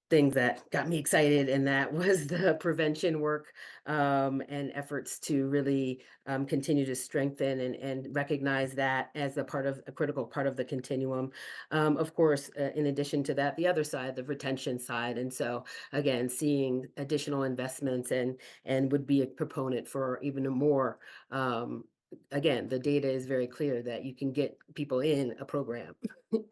things that got me excited, and that was the prevention work and efforts to really continue to strengthen and recognize that as a critical part of the continuum. Of course, in addition to that, the other side, the retention side. And so again, seeing additional investments and would be a proponent for even more. Again, the data is very clear that you can get people in a program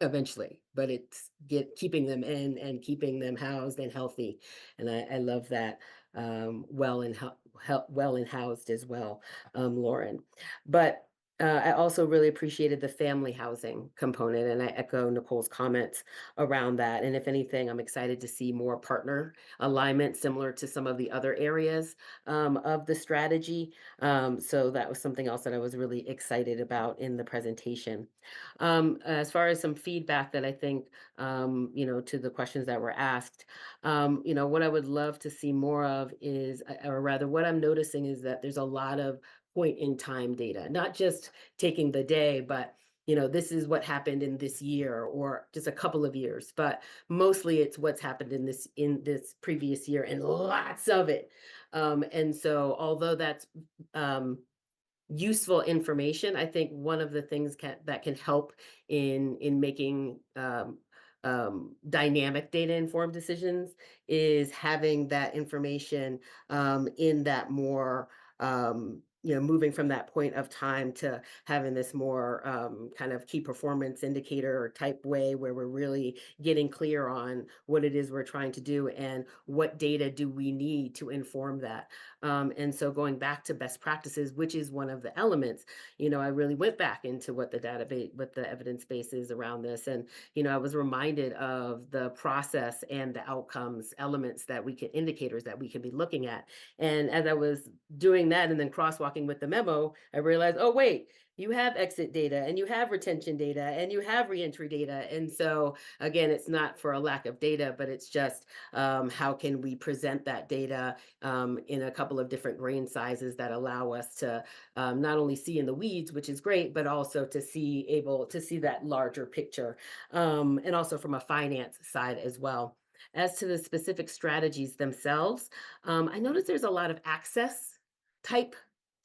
eventually, but it's keeping them in and keeping them housed and healthy. And I love that, well and housed as well, Lauren. But I also really appreciated the family housing component, and I echo Nicole's comments around that. And if anything, I'm excited to see more partner alignment similar to some of the other areas of the strategy. So that was something else that I was really excited about in the presentation. As far as some feedback that I think, to the questions that were asked, what I would love to see more of is, or rather what I'm noticing is that there's a lot of point in time data, not just taking the day, but this is what happened in this year or just a couple of years, but mostly it's what's happened in this previous year and lots of it. And so although that's useful information, I think one of the things that can help in making dynamic data informed decisions is having that information in that more moving from that point of time to having this more kind of key performance indicator type way where we're really getting clear on what it is we're trying to do and what data do we need to inform that. And so going back to best practices, which is one of the elements, I really went back into what the database, what the evidence base is around this. And, I was reminded of the process and the outcomes elements that indicators that we can be looking at. And as I was doing that and then crosswalking with the memo, I realized, oh, wait, you have exit data and you have retention data and you have reentry data. And so again, it's not for a lack of data, but it's just how can we present that data in a couple of different grain sizes that allow us to not only see in the weeds, which is great, but also to able to see that larger picture, and also from a finance side as well. As to the specific strategies themselves, I noticed there's a lot of access type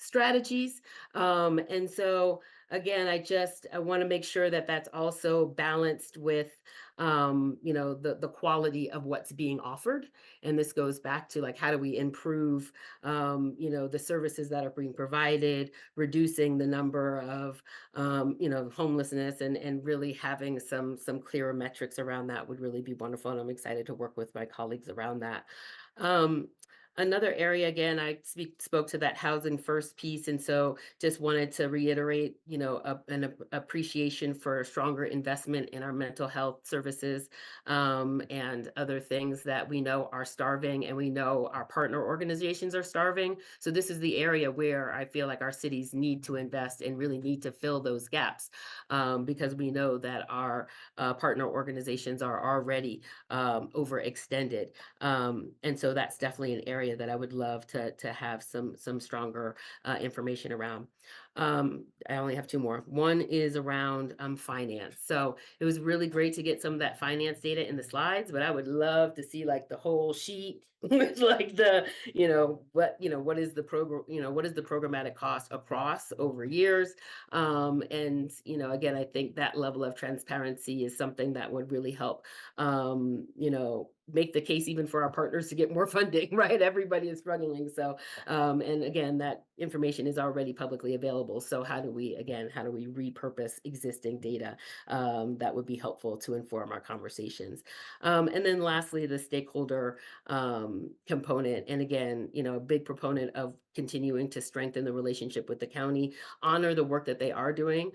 strategies. And so again, I want to make sure that that's also balanced with, the quality of what's being offered. And this goes back to like, how do we improve, the services that are being provided, reducing the number of, homelessness and really having some clearer metrics around that would really be wonderful. And I'm excited to work with my colleagues around that. Another area, again, I spoke to that housing first piece. And so just wanted to reiterate, an appreciation for stronger investment in our mental health services and other things that we know are starving and we know our partner organizations are starving. So this is the area where I feel like our cities need to invest and really need to fill those gaps because we know that our partner organizations are already overextended. And so that's definitely an area area that I would love to have some stronger information around. I only have two more. One is around finance. So it was really great to get some of that finance data in the slides, but I would love to see like the whole sheet with like the, what is the program, what is the programmatic cost across over years. And again, I think that level of transparency is something that would really help, make the case even for our partners to get more funding, right? Everybody is struggling. So, and again, that information is already publicly available. So how do we repurpose existing data that would be helpful to inform our conversations? And then lastly, the stakeholder component. And again, a big proponent of continuing to strengthen the relationship with the county, honor the work that they are doing,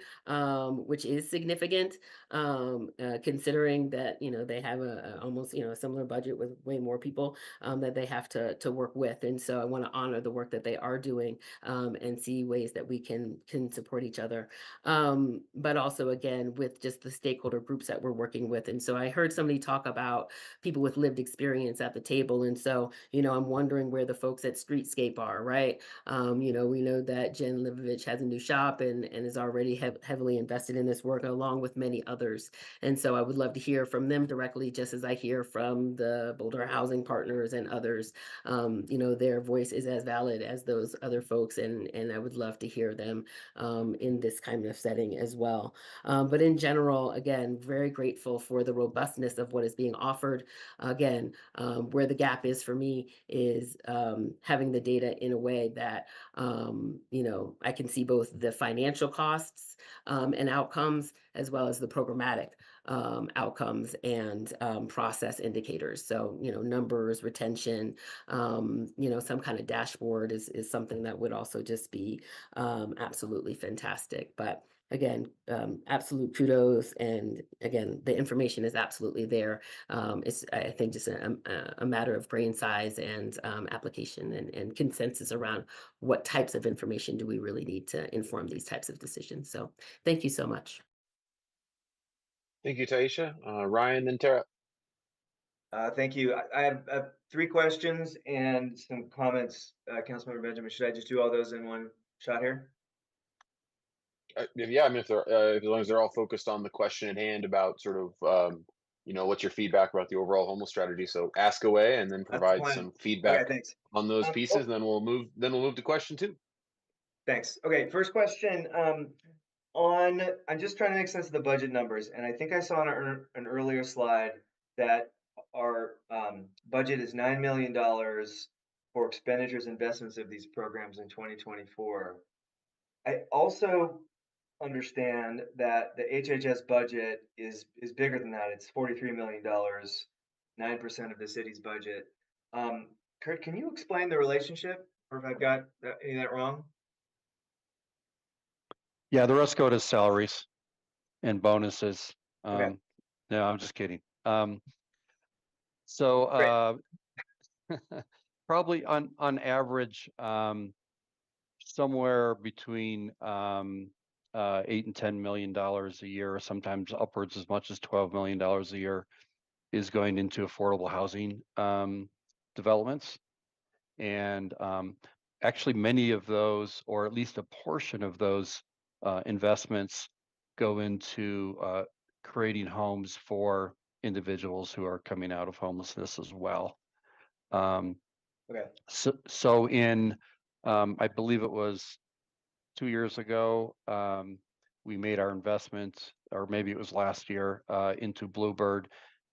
which is significant, considering that, they have a almost, a similar budget with way more people that they have to work with. And so I want to honor the work that they are doing and see ways that we can support each other. But also, again, with just the stakeholder groups that we're working with. And so I heard somebody talk about people with lived experience at the table. And so, I'm wondering where the folks at Streetscape are, right? We know that Jen Livovich has a new shop and is already heavily invested in this work along with many others. And so I would love to hear from them directly, just as I hear from the Boulder Housing Partners and others. Their voice is as valid as those other folks, and I would love to hear them in this kind of setting as well. But in general, again, very grateful for the robustness of what is being offered. Again, where the gap is for me is having the data in a way that, I can see both the financial costs and outcomes, as well as the programmatic outcomes and process indicators. So, numbers, retention, some kind of dashboard is something that would also just be absolutely fantastic. But again, absolute kudos. And again, the information is absolutely there. It's, I think, just a matter of brain size and application and consensus around what types of information do we really need to inform these types of decisions. So thank you so much. Thank you, Taisha. Ryan, then Tara. Thank you. I have three questions and some comments. Councilmember Benjamin, should I just do all those in one shot here? Yeah, I mean, if they're as long as they're all focused on the question at hand about sort of what's your feedback about the overall homeless strategy. So ask away and then That's provide fine. some Okay, feedback thanks. on those pieces. And then we'll move to question two. Thanks. Okay, first question. I'm just trying to make sense of the budget numbers, and I think I saw on an earlier slide that our budget is $9 million for expenditures investments of these programs in 2024. I also understand that the HHS budget is bigger than that. It's $43 million, 9% of the city's budget. Kurt, can you explain the relationship, or if I've got any of that wrong? Yeah, the rest go to salaries and bonuses. Okay. No, I'm just kidding. So probably on average, somewhere between $8 and $10 million a year, sometimes upwards as much as $12 million a year, is going into affordable housing developments. And actually, many of those, or at least a portion of those investments, go into creating homes for individuals who are coming out of homelessness as well. Okay. So in, I believe it was 2 years ago, we made our investment, or maybe it was last year, into Bluebird.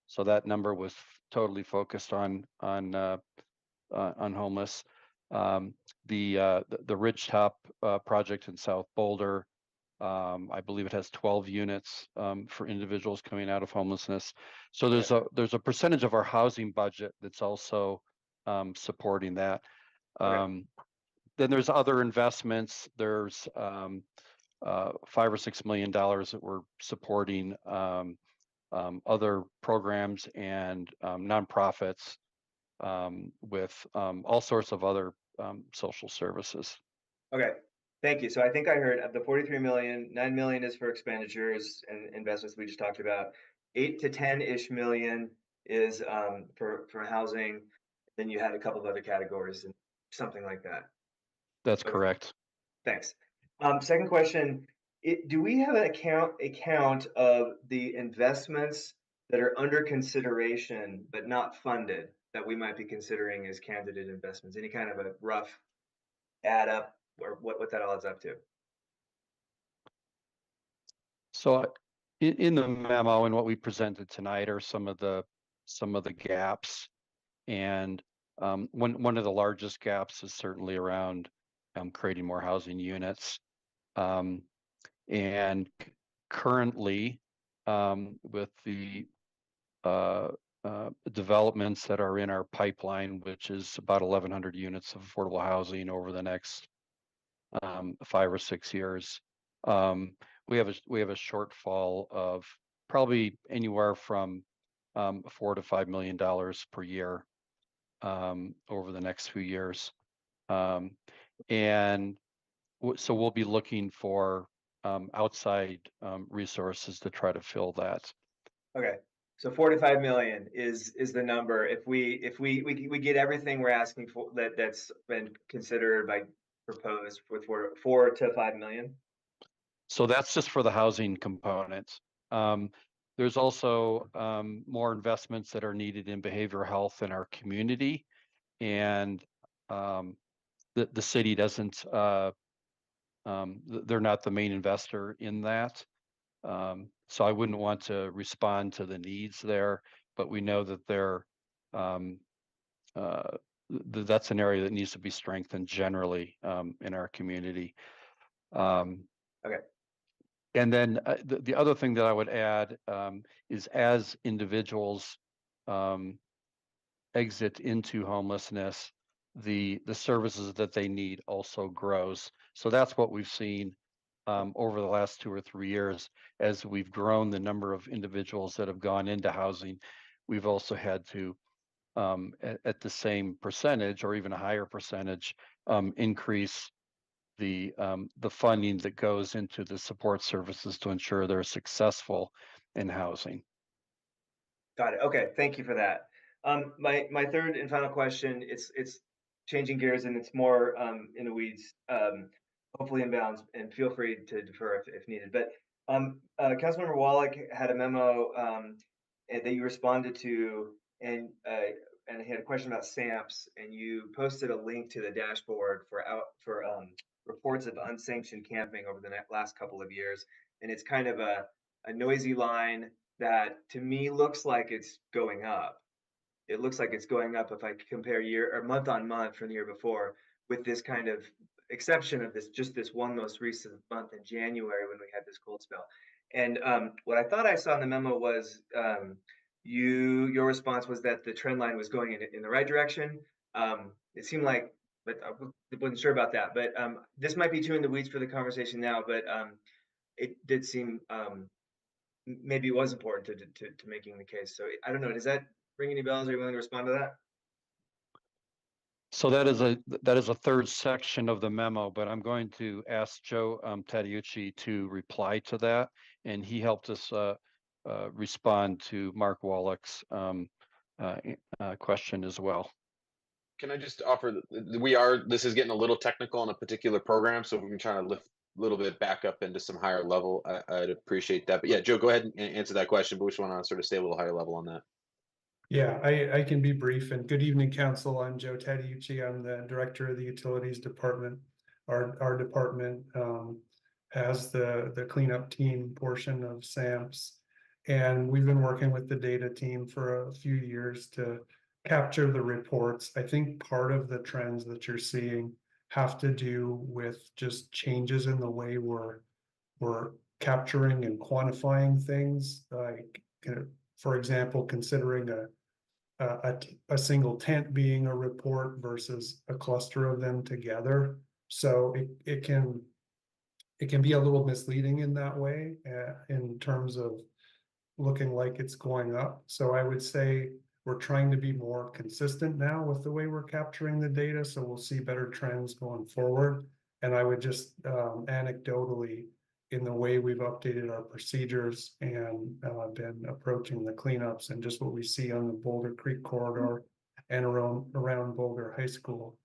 So that number was totally focused on homeless. The Ridgetop project in South Boulder, I believe it has 12 units for individuals coming out of homelessness. So there's a percentage of our housing budget that's also supporting that. Then there's other investments. There's $5 or $6 million that we're supporting other programs and nonprofits with all sorts of other social services. Okay, thank you. So I think I heard of the 43 million, 9 million is for expenditures and investments we just talked about. 8 to 10-ish million is for housing. Then you had a couple of other categories and something like that. That's Okay. correct. Thanks. Second question, do we have an account of the investments that are under consideration but not funded that we might be considering as candidate investments? Any kind of a rough add up or what that all adds up to? So in the memo and what we presented tonight are some of the gaps, and one of the largest gaps is certainly around creating more housing units. And currently, with the developments that are in our pipeline, which is about 1,100 units of affordable housing over the next 5 or 6 years, we have a shortfall of probably anywhere from $4 to $5 million per year over the next few years, and so we'll be looking for outside resources to try to fill that. Okay, so 45 million is the number. If we get everything we're asking for that's been considered by proposed with 4 to 5 million. So that's just for the housing component. There's also more investments that are needed in behavioral health in our community, and the city doesn't. They're not the main investor in that. So I wouldn't want to respond to the needs there, but we know that that's an area that needs to be strengthened generally in our community. Okay. And then the other thing that I would add is as individuals exit into homelessness, the services that they need also grows. So that's what we've seen over the last 2 or 3 years. As we've grown the number of individuals that have gone into housing, we've also had to, at the same percentage or even a higher percentage, increase the funding that goes into the support services to ensure they're successful in housing. Got it. Okay, thank you for that. My third and final question, it's changing gears and it's more in the weeds, hopefully in bounds, and feel free to defer if needed. But Councilmember Wallach had a memo that you responded to, and he had a question about SAMPs, and you posted a link to the dashboard for reports of unsanctioned camping over the last couple of years, and it's kind of a noisy line that to me looks like it's going up. It looks like it's going up if I compare year or month on month from the year before, with this kind of exception of this one most recent month in January when we had this cold spell. And what I thought I saw in the memo was your response was that the trend line was going in the right direction. It seemed like, but I wasn't sure about that. But this might be too in the weeds for the conversation now, but it did seem maybe it was important to making the case. So I don't know. Does that ring any bells? Are you willing to respond to that? So that is a third section of the memo, but I'm going to ask Joe Tadiucci to reply to that, and he helped us respond to Mark Wallach's question as well. Can I just offer, this is getting a little technical on a particular program, so if we can try to lift a little bit back up into some higher level, I'd appreciate that. But yeah, Joe, go ahead and answer that question, but we just want to sort of stay a little higher level on that. Yeah, I can be brief, and good evening, Council. I'm Joe Tadiucci. I'm the Director of the Utilities Department. Our department has the cleanup team portion of SAMPS, and we've been working with the data team for a few years to capture the reports. I think part of the trends that you're seeing have to do with just changes in the way we're capturing and quantifying things, like, for example, considering a single tent being a report versus a cluster of them together. So it can be a little misleading in that way, in terms of looking like it's going up. So I would say we're trying to be more consistent now with the way we're capturing the data, so we'll see better trends going forward. And I would just anecdotally, in the way we've updated our procedures and been approaching the cleanups and just what we see on the Boulder Creek corridor, and around Boulder High School.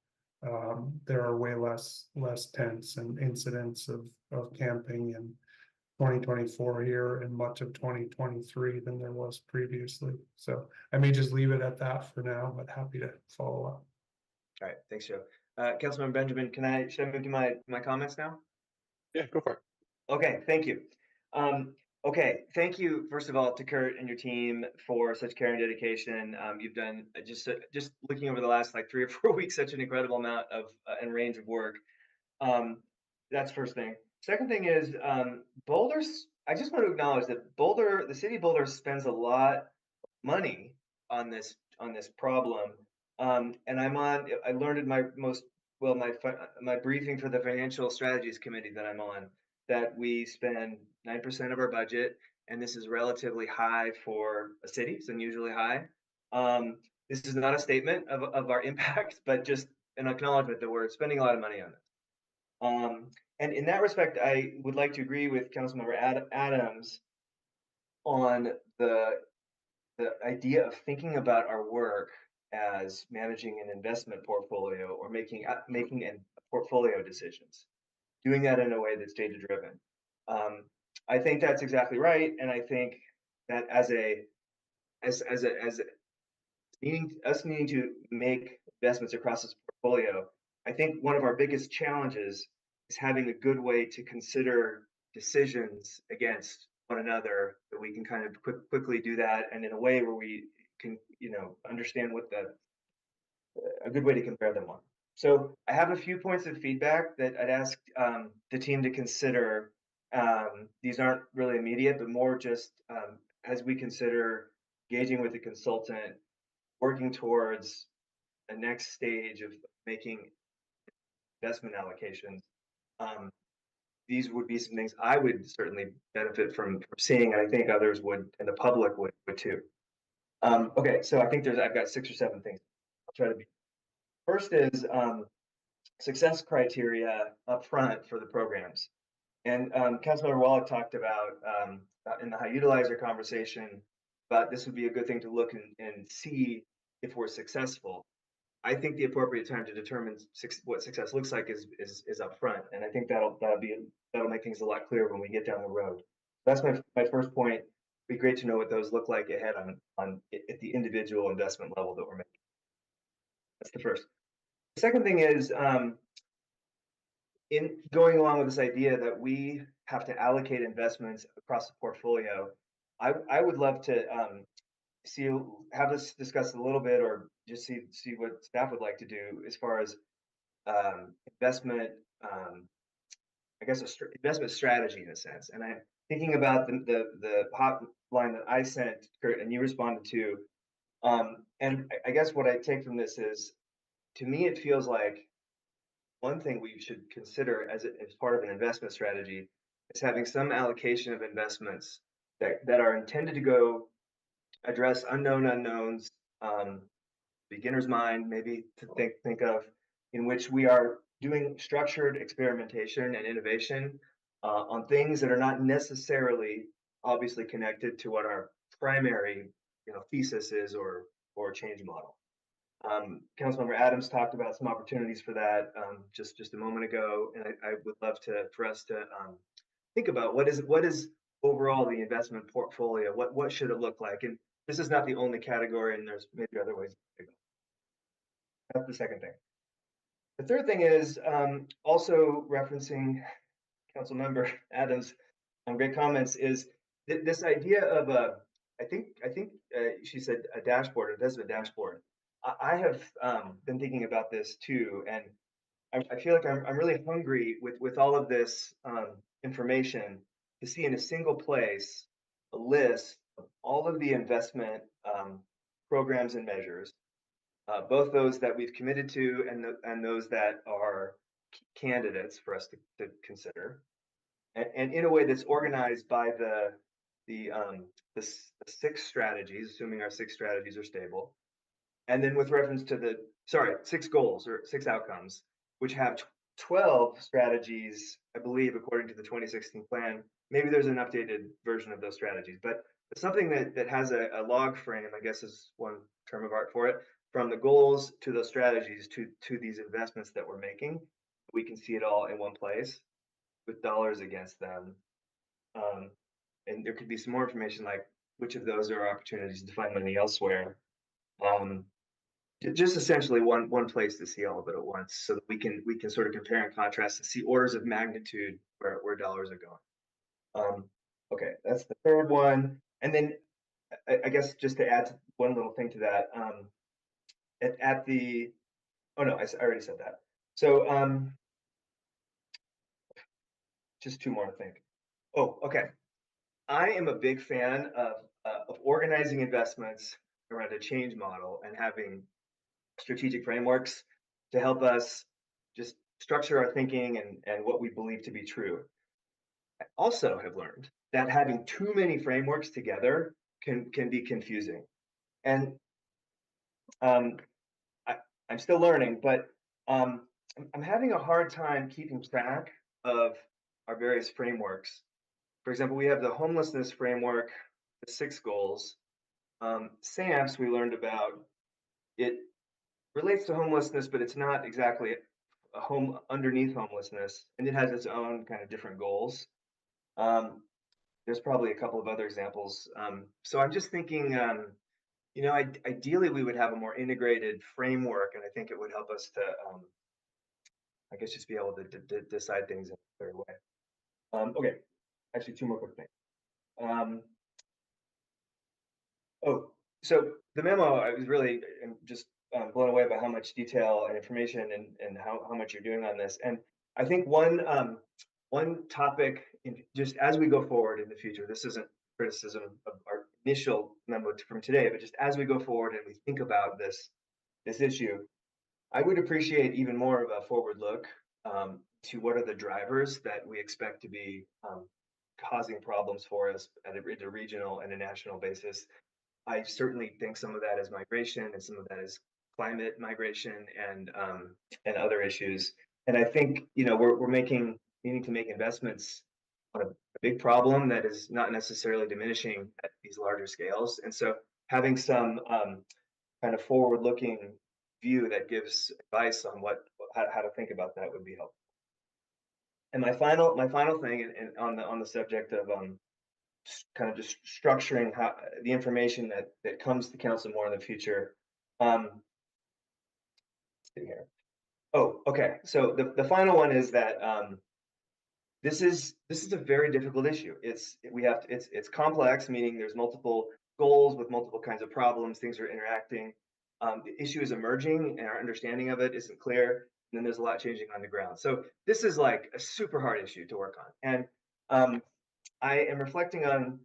There are way less tents and incidents of camping in 2024 here and much of 2023 than there was previously. So I may just leave it at that for now, but happy to follow up. All right, thanks, Joe. Councilmember Benjamin, should I move to my comments now? Yeah, go for it. Okay, thank you. Okay, thank you, first of all, to Kurt and your team for such care and dedication. You've done just looking over the last like 3 or 4 weeks, such an incredible amount of and range of work. That's first thing. Second thing is Boulder's. I just want to acknowledge that Boulder, the city of Boulder, spends a lot of money on this problem. And I learned in my my briefing for the Financial Strategies Committee that I'm on, that we spend 9% of our budget, and this is relatively high for a city. It's unusually high. This is not a statement of our impact, but just an acknowledgement that we're spending a lot of money on this. And in that respect, I would like to agree with Councilmember Adams on the idea of thinking about our work as managing an investment portfolio or making portfolio decisions, doing that in a way that's data driven. I think that's exactly right, and I think that as needing to make investments across this portfolio, I think one of our biggest challenges is having a good way to consider decisions against one another, that we can kind of quickly do that, and in a way where we can, understand what a good way to compare them on. So I have a few points of feedback that I'd ask the team to consider. These aren't really immediate, but more just as we consider engaging with the consultant, working towards a next stage of making investment allocations. These would be some things I would certainly benefit from seeing, and I think others would, and the public would too. Okay, so I think I've got 6 or 7 things. I'll try to be. First is success criteria up front for the programs. And Councilmember Wallach talked about in the high utilizer conversation, but this would be a good thing to look and see if we're successful. I think the appropriate time to determine what success looks like is up front, and I think that'll make things a lot clearer when we get down the road. That's my first point. It'd be great to know what those look like ahead at the individual investment level that we're making. That's the first. The second thing is in going along with this idea that we have to allocate investments across the portfolio. I would love to have us discuss a little bit, or just see what staff would like to do as far as investment, investment strategy in a sense. And I'm thinking about the hotline that I sent, Kurt, and you responded to. And I guess what I take from this is, to me, it feels like one thing we should consider as part of an investment strategy is having some allocation of investments that are intended to go address unknown unknowns, beginner's mind, maybe to think of, in which we are doing structured experimentation and innovation on things that are not necessarily obviously connected to what our primary thesis is or change model. Councilmember Adams talked about some opportunities for that just a moment ago, and I would love for us to think about what is overall the investment portfolio. What should it look like? And this is not the only category, and there's maybe other ways to go. That's the second thing. The third thing is also referencing Councilmember Adams' great comments, is this idea of I think she said a dashboard, investment dashboard. I have been thinking about this too, and I feel like I'm really hungry with all of this information to see in a single place a list of all of the investment programs and measures, both those that we've committed to and those that are candidates for us to consider, and in a way that's organized by the 6 strategies, assuming our 6 strategies are stable. And then with reference to 6 goals or 6 outcomes, which have 12 strategies, I believe, according to the 2016 plan. Maybe there's an updated version of those strategies, but it's something that has a log frame, I guess is one term of art for it, from the goals to the strategies to these investments that we're making. We can see it all in one place with dollars against them. And there could be some more information like which of those are opportunities to find money elsewhere. Just essentially one place to see all of it at once, so that we can sort of compare and contrast and see orders of magnitude where dollars are going. Okay, that's the third one. And then I guess just to add one little thing to that, at the oh no, I already said that. So just two more, I think. Oh, okay. I am a big fan of organizing investments around a change model and having strategic frameworks to help us just structure our thinking and what we believe to be true. I also have learned that having too many frameworks together can be confusing. And I'm still learning, but I'm having a hard time keeping track of our various frameworks. For example, we have the homelessness framework, the 6 goals. SAMPS, we learned about, it relates to homelessness, but it's not exactly a home underneath homelessness, and it has its own kind of different goals. There's probably a couple of other examples. So I'm just thinking, you know, ideally we would have a more integrated framework, and I think it would help us to, I guess, just be able to decide things in a clear way. Okay, actually, 2 more quick things. Oh, so the memo, I was really just blown away by how much detail and information and how much you're doing on this. And I think one topic, just as we go forward in the future, this isn't criticism of our initial memo from today, but just as we go forward and we think about this issue, I would appreciate even more of a forward look to what are the drivers that we expect to be causing problems for us at a regional and a national basis. I certainly think some of that is migration, and some of that is climate migration and other issues. And I think, you know, we're needing to make investments on a big problem that is not necessarily diminishing at these larger scales. And so having some kind of forward-looking view that gives advice on how to think about that would be helpful. And my final thing, and on the subject of kind of just structuring how the information that comes to council more in the future. Let's see here. Oh, okay. So the final one is that this is a very difficult issue. It's complex, meaning there's multiple goals with multiple kinds of problems. Things are interacting. The issue is emerging, and our understanding of it isn't clear. And then there's a lot changing on the ground. So this is like a super hard issue to work on. And I am reflecting on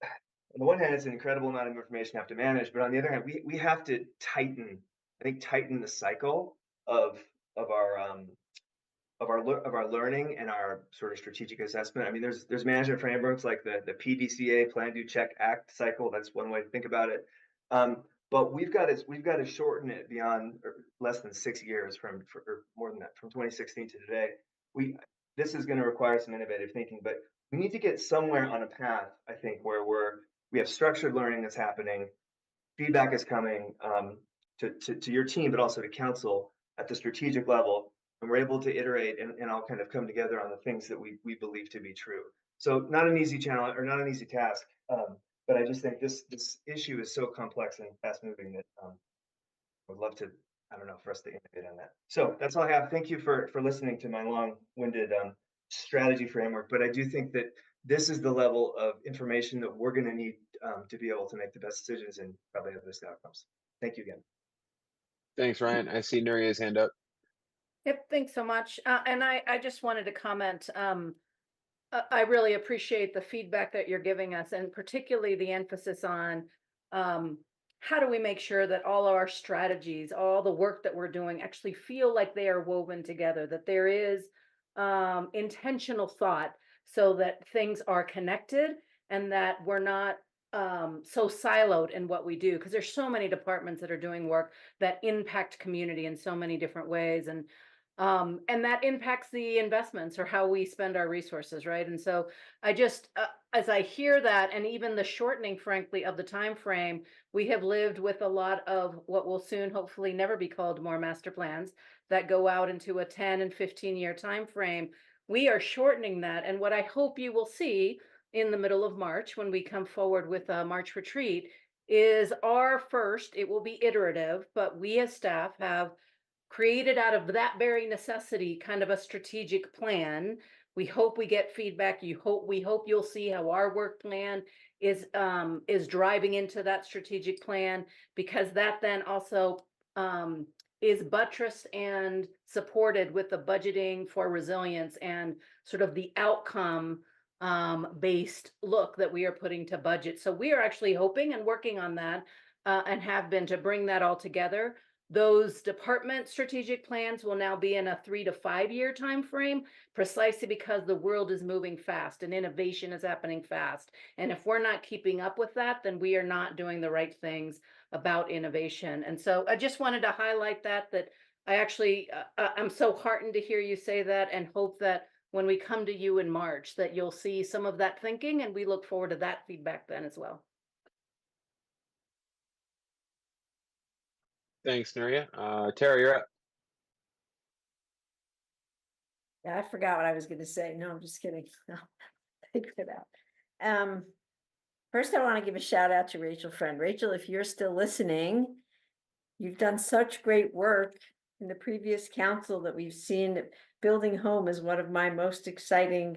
the one hand, it's an incredible amount of information to have to manage, but on the other hand, we have to tighten the cycle of our learning and our sort of strategic assessment. I mean, there's management frameworks like the PDCA, Plan, Do, Check, Act cycle. That's one way to think about it. But we've got to shorten it beyond less than 6 years or more than that, from 2016 to today. This is going to require some innovative thinking, but we need to get somewhere on a path, I think, where we have structured learning that's happening, feedback is coming to your team, but also to council at the strategic level, and we're able to iterate and all kind of come together on the things that we believe to be true. So not an easy challenge or not an easy task, but I just think this issue is so complex and fast moving that I would love to, I don't know, for us to innovate on that. So that's all I have. Thank you for listening to my long-winded strategy framework, but I do think that this is the level of information that we're going to need to be able to make the best decisions and probably have the best outcomes. Thank you again. Thanks, Ryan. I see Nuria's hand up. Yep, thanks so much. And I just wanted to comment. I really appreciate the feedback that you're giving us, and particularly the emphasis on how do we make sure that all of our strategies, all the work that we're doing actually feel like they are woven together, that there is intentional thought so that things are connected and that we're not so siloed in what we do, because there's so many departments that are doing work that impact community in so many different ways. And And that impacts the investments or how we spend our resources, right? And so I just, as I hear that, and even the shortening, frankly, of the time frame, we have lived with a lot of what will soon, hopefully, never be called more master plans that go out into a 10 and 15-year time frame. We are shortening that, and what I hope you will see in the middle of March when we come forward with a March retreat is our first. It will be iterative, but we as staff have created out of that very necessity kind of a strategic plan. We hope we get feedback. We hope you'll see how our work plan is driving into that strategic plan, because that then also is buttressed and supported with the budgeting for resilience and sort of the outcome based look that we are putting to budget. So we are actually hoping and working on that, and have been, to bring that all together. Those department strategic plans will now be in a 3 to 5 year time frame, precisely because the world is moving fast and innovation is happening fast. And if we're not keeping up with that, then we are not doing the right things about innovation. And so I just wanted to highlight that I actually, I'm so heartened to hear you say that, and hope that when we come to you in March, that you'll see some of that thinking, and we look forward to that feedback then as well. Thanks, Nuria. Tara, you're up. Yeah, I forgot what I was going to say. No, I'm just kidding. Figure it out. First, I want to give a shout out to Rachel Friend. Rachel, if you're still listening, you've done such great work in the previous council that we've seen. Building home is one of my most exciting.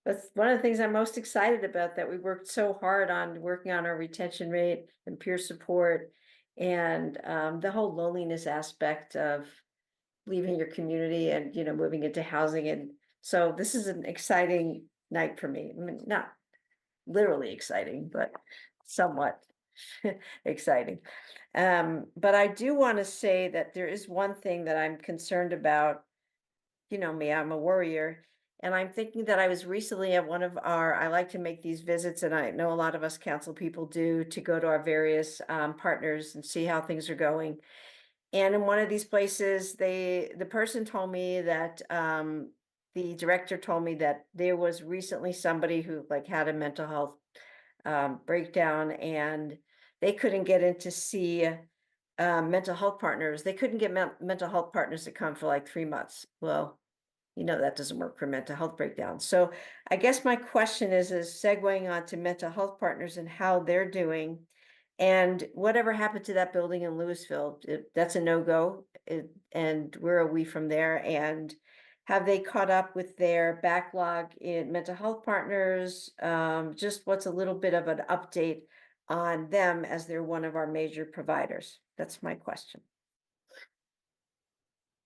That's one of the things I'm most excited about, that we worked so hard on working on our retention rate and peer support, and the whole loneliness aspect of leaving your community and, moving into housing. And so this is an exciting night for me. I mean, not literally exciting, but somewhat exciting. But I do want to say that there is one thing that I'm concerned about. You know me, I'm a worrier. And I'm thinking that I was recently at I like to make these visits, and I know a lot of us council people do, to go to our various partners and see how things are going. And in one of these places, the person told me that, the director told me that there was recently somebody who had a mental health breakdown, and they couldn't get in to see mental health partners. They couldn't get mental health partners to come for 3 months. Well, that doesn't work for mental health breakdowns. So I guess my question is segueing on to mental health partners and how they're doing. And whatever happened to that building in Louisville, that's a no-go. And where are we from there? And have they caught up with their backlog in mental health partners? Just what's a little bit of an update on them, as they're one of our major providers? That's my question.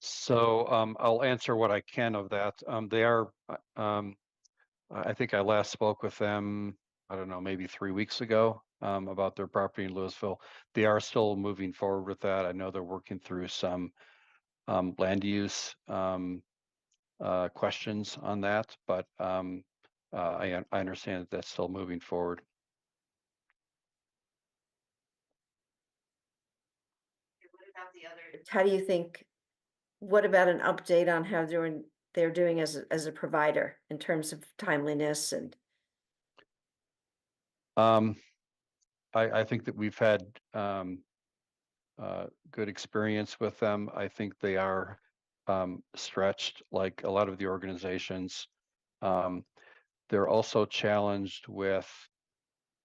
So I'll answer what I can of that. They are, I think I last spoke with them, I don't know, maybe 3 weeks ago, about their property in Louisville. They are still moving forward with that. I know they're working through some land use questions on that, but I understand that that's still moving forward. How do you think, what about an update on how they're doing as a provider in terms of timeliness? And I think that we've had good experience with them. I think they are stretched like a lot of the organizations. They're also challenged with,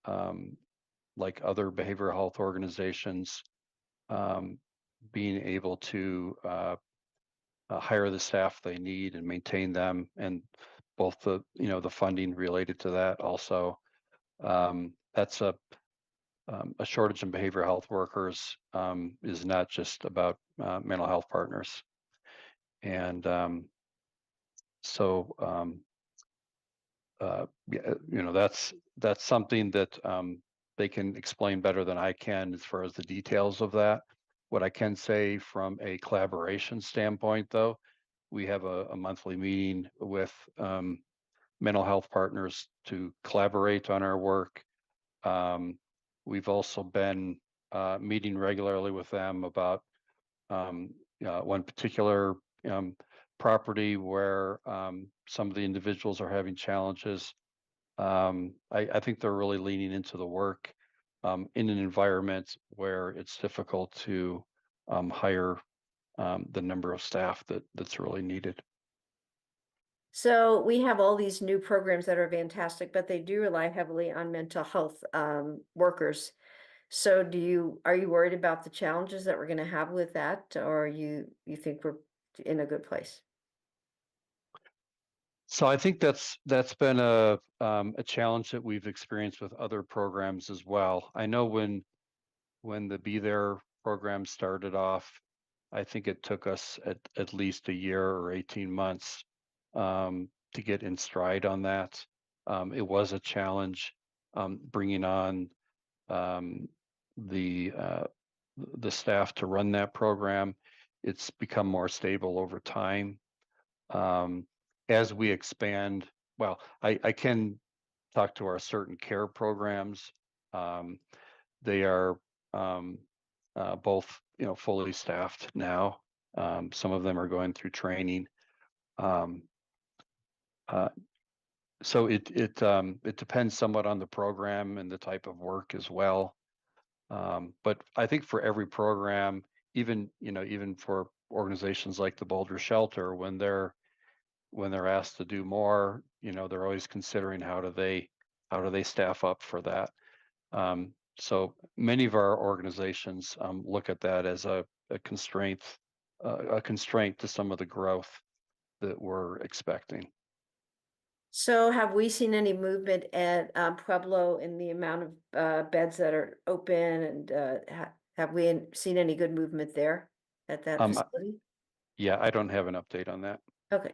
like other behavioral health organizations, being able to hire the staff they need and maintain them, and both the funding related to that also. That's a shortage in behavioral health workers is not just about mental health partners. And so yeah, that's something that they can explain better than I can as far as the details of that. What I can say from a collaboration standpoint, though, we have a monthly meeting with mental health partners to collaborate on our work. We've also been meeting regularly with them about one particular property where some of the individuals are having challenges. I think they're really leaning into the work in an environment where it's difficult to hire the number of staff that's really needed. So we have all these new programs that are fantastic, but they do rely heavily on mental health workers. So are you worried about the challenges that we're going to have with that, or you think we're in a good place? So I think that's been a challenge that we've experienced with other programs as well. I know when the Be There program started off, I think it took us at least a year or 18 months to get in stride on that. It was a challenge bringing on the staff to run that program. It's become more stable over time. As we expand, well, I can talk to our certain care programs. They are both, fully staffed now. Some of them are going through training. So it depends somewhat on the program and the type of work as well. But I think for every program, even for organizations like the Boulder Shelter, when they're asked to do more, they're always considering how do they staff up for that. So many of our organizations look at that as a constraint to some of the growth that we're expecting. So have we seen any movement at Pueblo in the amount of beds that are open, and have we seen any good movement there at that facility? Yeah, I don't have an update on that. Okay.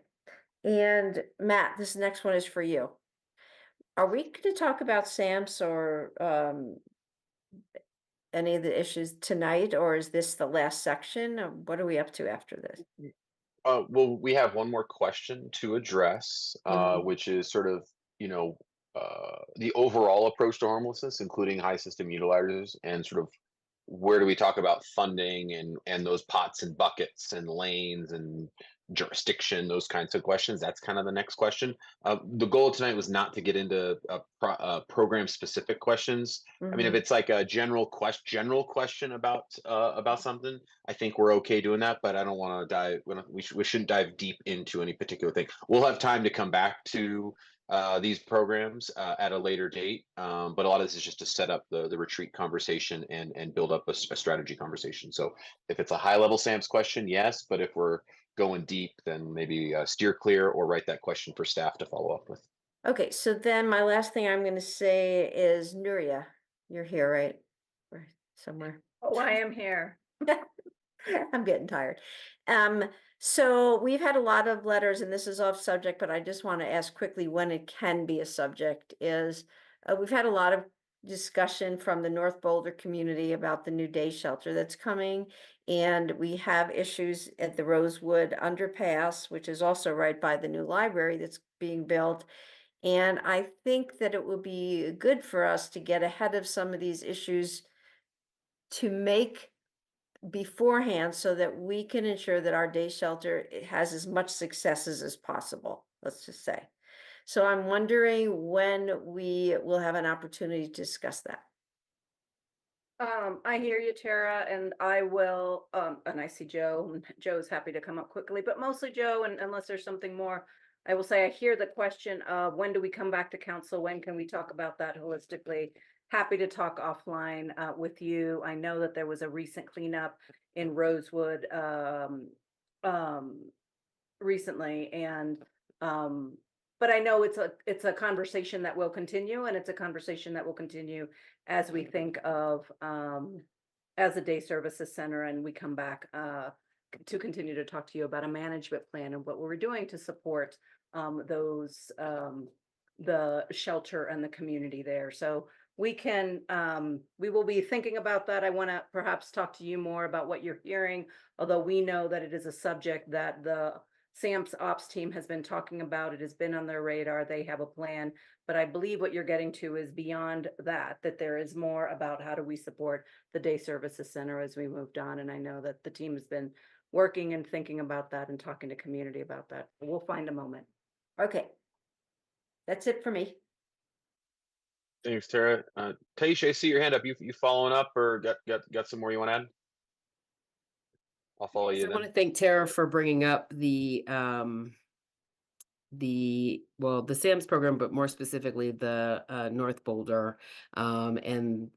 And Matt, this next one is for you. Are we going to talk about SAMPS or any of the issues tonight, or is this the last section? Or what are we up to after this? Well, we have one more question to address, which is sort of, the overall approach to homelessness, including high system utilizers, and sort of where do we talk about funding and those pots and buckets and lanes and jurisdiction, those kinds of questions. That's kind of the next question. The goal tonight was not to get into program specific questions. I mean, if it's like a general question about something, I think we're okay doing that. But I don't want to dive. We shouldn't dive deep into any particular thing. We'll have time to come back to these programs at a later date. But a lot of this is just to set up the retreat conversation and build up a strategy conversation. So if it's a high level SAMS question, yes. But if we're going deep, then maybe steer clear or write that question for staff to follow up with. Okay, so then my last thing I'm going to say is Nuria, you're here, right? Or somewhere. Oh, I am here. I'm getting tired. So we've had a lot of letters, and this is off subject, but I just want to ask quickly when it can be a subject is we've had a lot of discussion from the North Boulder community about the new day shelter that's coming. And we have issues at the Rosewood underpass, which is also right by the new library that's being built. And I think that it will be good for us to get ahead of some of these issues to make beforehand so that we can ensure that our day shelter has as much successes as possible, let's just say. So I'm wondering when we will have an opportunity to discuss that. I hear you, Tara, and I will, and I see Joe, and Joe's happy to come up quickly, but mostly Joe, and unless there's something more, I will say I hear the question of when do we come back to council? When can we talk about that holistically? Happy to talk offline with you. I know that there was a recent cleanup in Rosewood recently, and but I know it's a conversation that will continue, and it's a conversation that will continue as we think of as a day services center, and we come back to continue to talk to you about a management plan and what we're doing to support those the shelter and the community there. So we will be thinking about that. I want to perhaps talk to you more about what you're hearing, although we know that it is a subject that the SAMPS ops team has been talking about. It has been on their radar. They have a plan, but I believe what you're getting to is beyond that there is more about how do we support the day services center as we moved on. And I know that the team has been working and thinking about that and talking to community about that. We'll find a moment. Okay. That's it for me. Thanks, Tara. Taisha, I see your hand up. You following up or got some more you want to add? I'll follow Yes, you I then. want to thank Tara for bringing up the SAMS program, but more specifically the North Boulder, and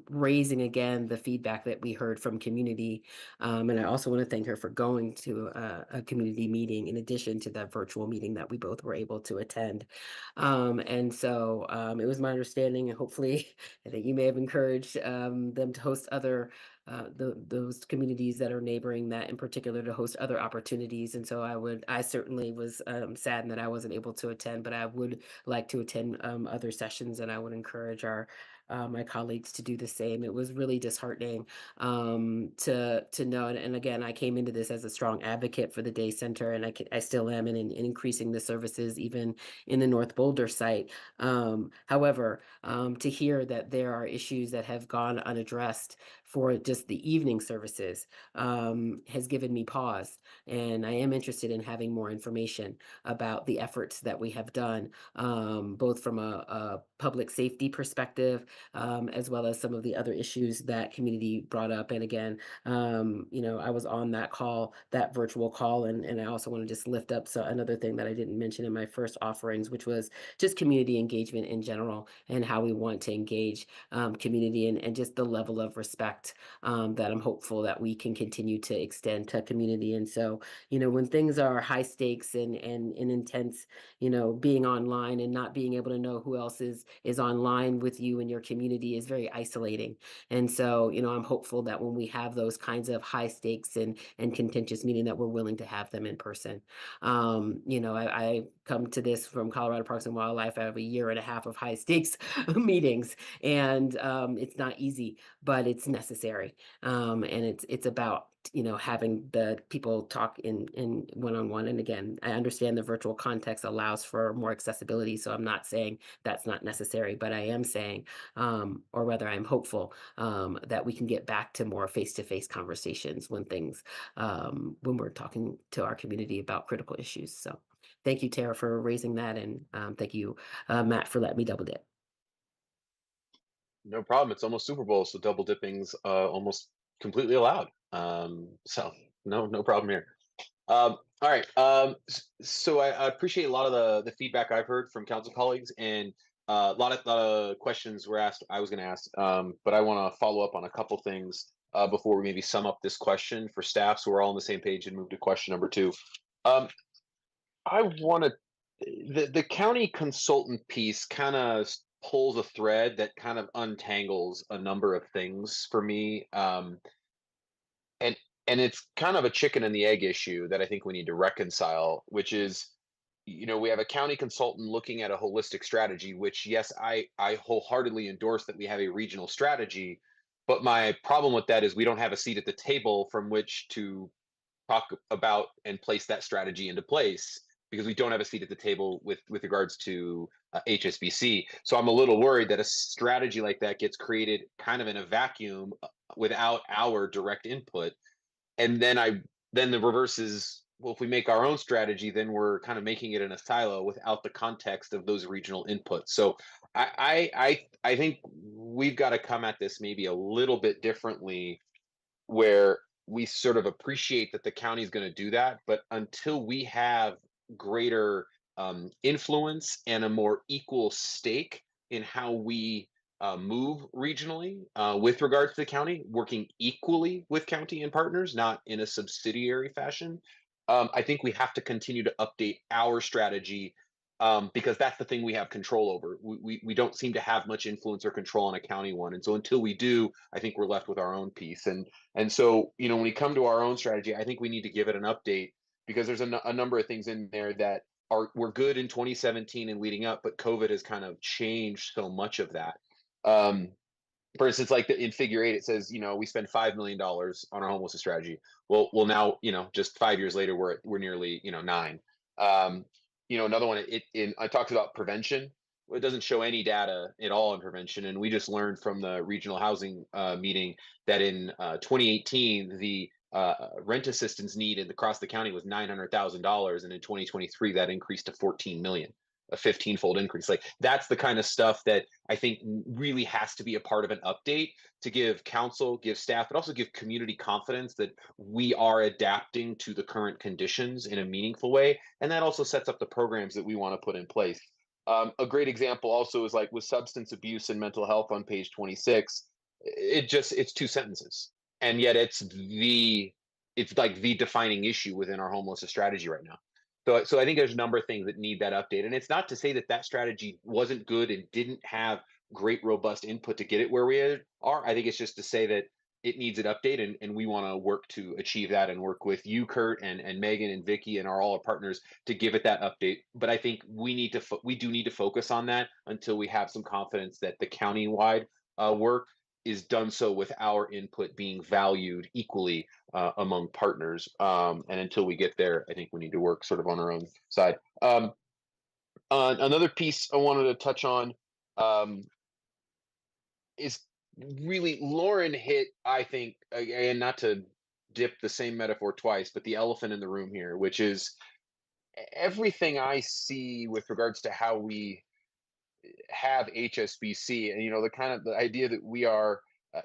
raising again the feedback that we heard from community. And I also want to thank her for going to a community meeting in addition to that virtual meeting that we both were able to attend. And so it was my understanding, and hopefully I think you may have encouraged them to host other those communities that are neighboring that in particular to host other opportunities. And so I certainly was saddened that I wasn't able to attend, but I would like to attend other sessions, and I would encourage my colleagues to do the same. It was really disheartening to know, and again, I came into this as a strong advocate for the day center, and I still am in increasing the services even in the North Boulder site. However, to hear that there are issues that have gone unaddressed for just the evening services has given me pause. And I am interested in having more information about the efforts that we have done, both from a public safety perspective, as well as some of the other issues that community brought up. And again, I was on that call, that virtual call, and I also want to just lift up another thing that I didn't mention in my first offerings, which was just community engagement in general and how we want to engage community and just the level of respect that I'm hopeful that we can continue to extend to community. And so, when things are high stakes and intense, being online and not being able to know who else is online with you in your community is very isolating. And so, I'm hopeful that when we have those kinds of high stakes and contentious meeting, that we're willing to have them in person. I come to this from Colorado Parks and Wildlife. I have a year and a half of high stakes meetings, and it's not easy, but it's necessary. And it's about having the people talk in one-on-one. And again, I understand the virtual context allows for more accessibility, so I'm not saying that's not necessary, but I am saying, or rather I'm hopeful that we can get back to more face-to-face conversations when we're talking to our community about critical issues. So thank you, Tara, for raising that, and thank you, Matt, for letting me double dip. No problem. It's almost Super Bowl, so double dipping's almost completely allowed. So no problem here. All right. So I appreciate a lot of the feedback I've heard from council colleagues, and a lot of questions were asked. I was going to ask, but I want to follow up on a couple things before we maybe sum up this question for staff, so we're all on the same page and move to question number 2. I want to the county consultant piece kind of pulls a thread that kind of untangles a number of things for me. And it's kind of a chicken and the egg issue that I think we need to reconcile, which is, we have a county consultant looking at a holistic strategy, which yes, I wholeheartedly endorse that we have a regional strategy. But my problem with that is we don't have a seat at the table from which to talk about and place that strategy into place, because we don't have a seat at the table with regards to HSBC. So I'm a little worried that a strategy like that gets created kind of in a vacuum without our direct input. And then the reverse is, well, if we make our own strategy, then we're kind of making it in a silo without the context of those regional inputs. So I think we've got to come at this maybe a little bit differently, where we sort of appreciate that the county is going to do that, but until we have greater influence and a more equal stake in how we move regionally with regards to the county, working equally with county and partners, not in a subsidiary fashion, I think we have to continue to update our strategy, because that's the thing we have control over. We don't seem to have much influence or control on a county one, and so until we do, I think we're left with our own piece. And so, when we come to our own strategy, I think we need to give it an update, because there's a number of things in there that were good in 2017 and leading up, but COVID has kind of changed so much of that. For instance, like in figure 8, it says, we spend $5 million on our homelessness strategy. Well, now, just 5 years later, we're nearly, 9. Another one, it talks about prevention. Well, it doesn't show any data at all on prevention. And we just learned from the regional housing meeting that in 2018, the rent assistance need across the county was $900,000, and in 2023 that increased to 14 million, a 15-fold increase. Like, that's the kind of stuff that I think really has to be a part of an update to give council, give staff, but also give community confidence that we are adapting to the current conditions in a meaningful way, and that also sets up the programs that we want to put in place. A great example also is like with substance abuse and mental health on page 26. It's two sentences, and yet it's like the defining issue within our homelessness strategy right now. So I think there's a number of things that need that update, and it's not to say that that strategy wasn't good and didn't have great robust input to get it where we are. I think it's just to say that it needs an update, and we want to work to achieve that and work with you, Kurt, and Megan and Vicky and all our partners to give it that update. But I think we do need to focus on that until we have some confidence that the county-wide work is done so with our input being valued equally among partners. And until we get there, I think we need to work sort of on our own side. Another piece I wanted to touch on is really Lauren hit, I think, again, not to dip the same metaphor twice, but the elephant in the room here, which is everything I see with regards to how we have HSBC, and the kind of the idea that we are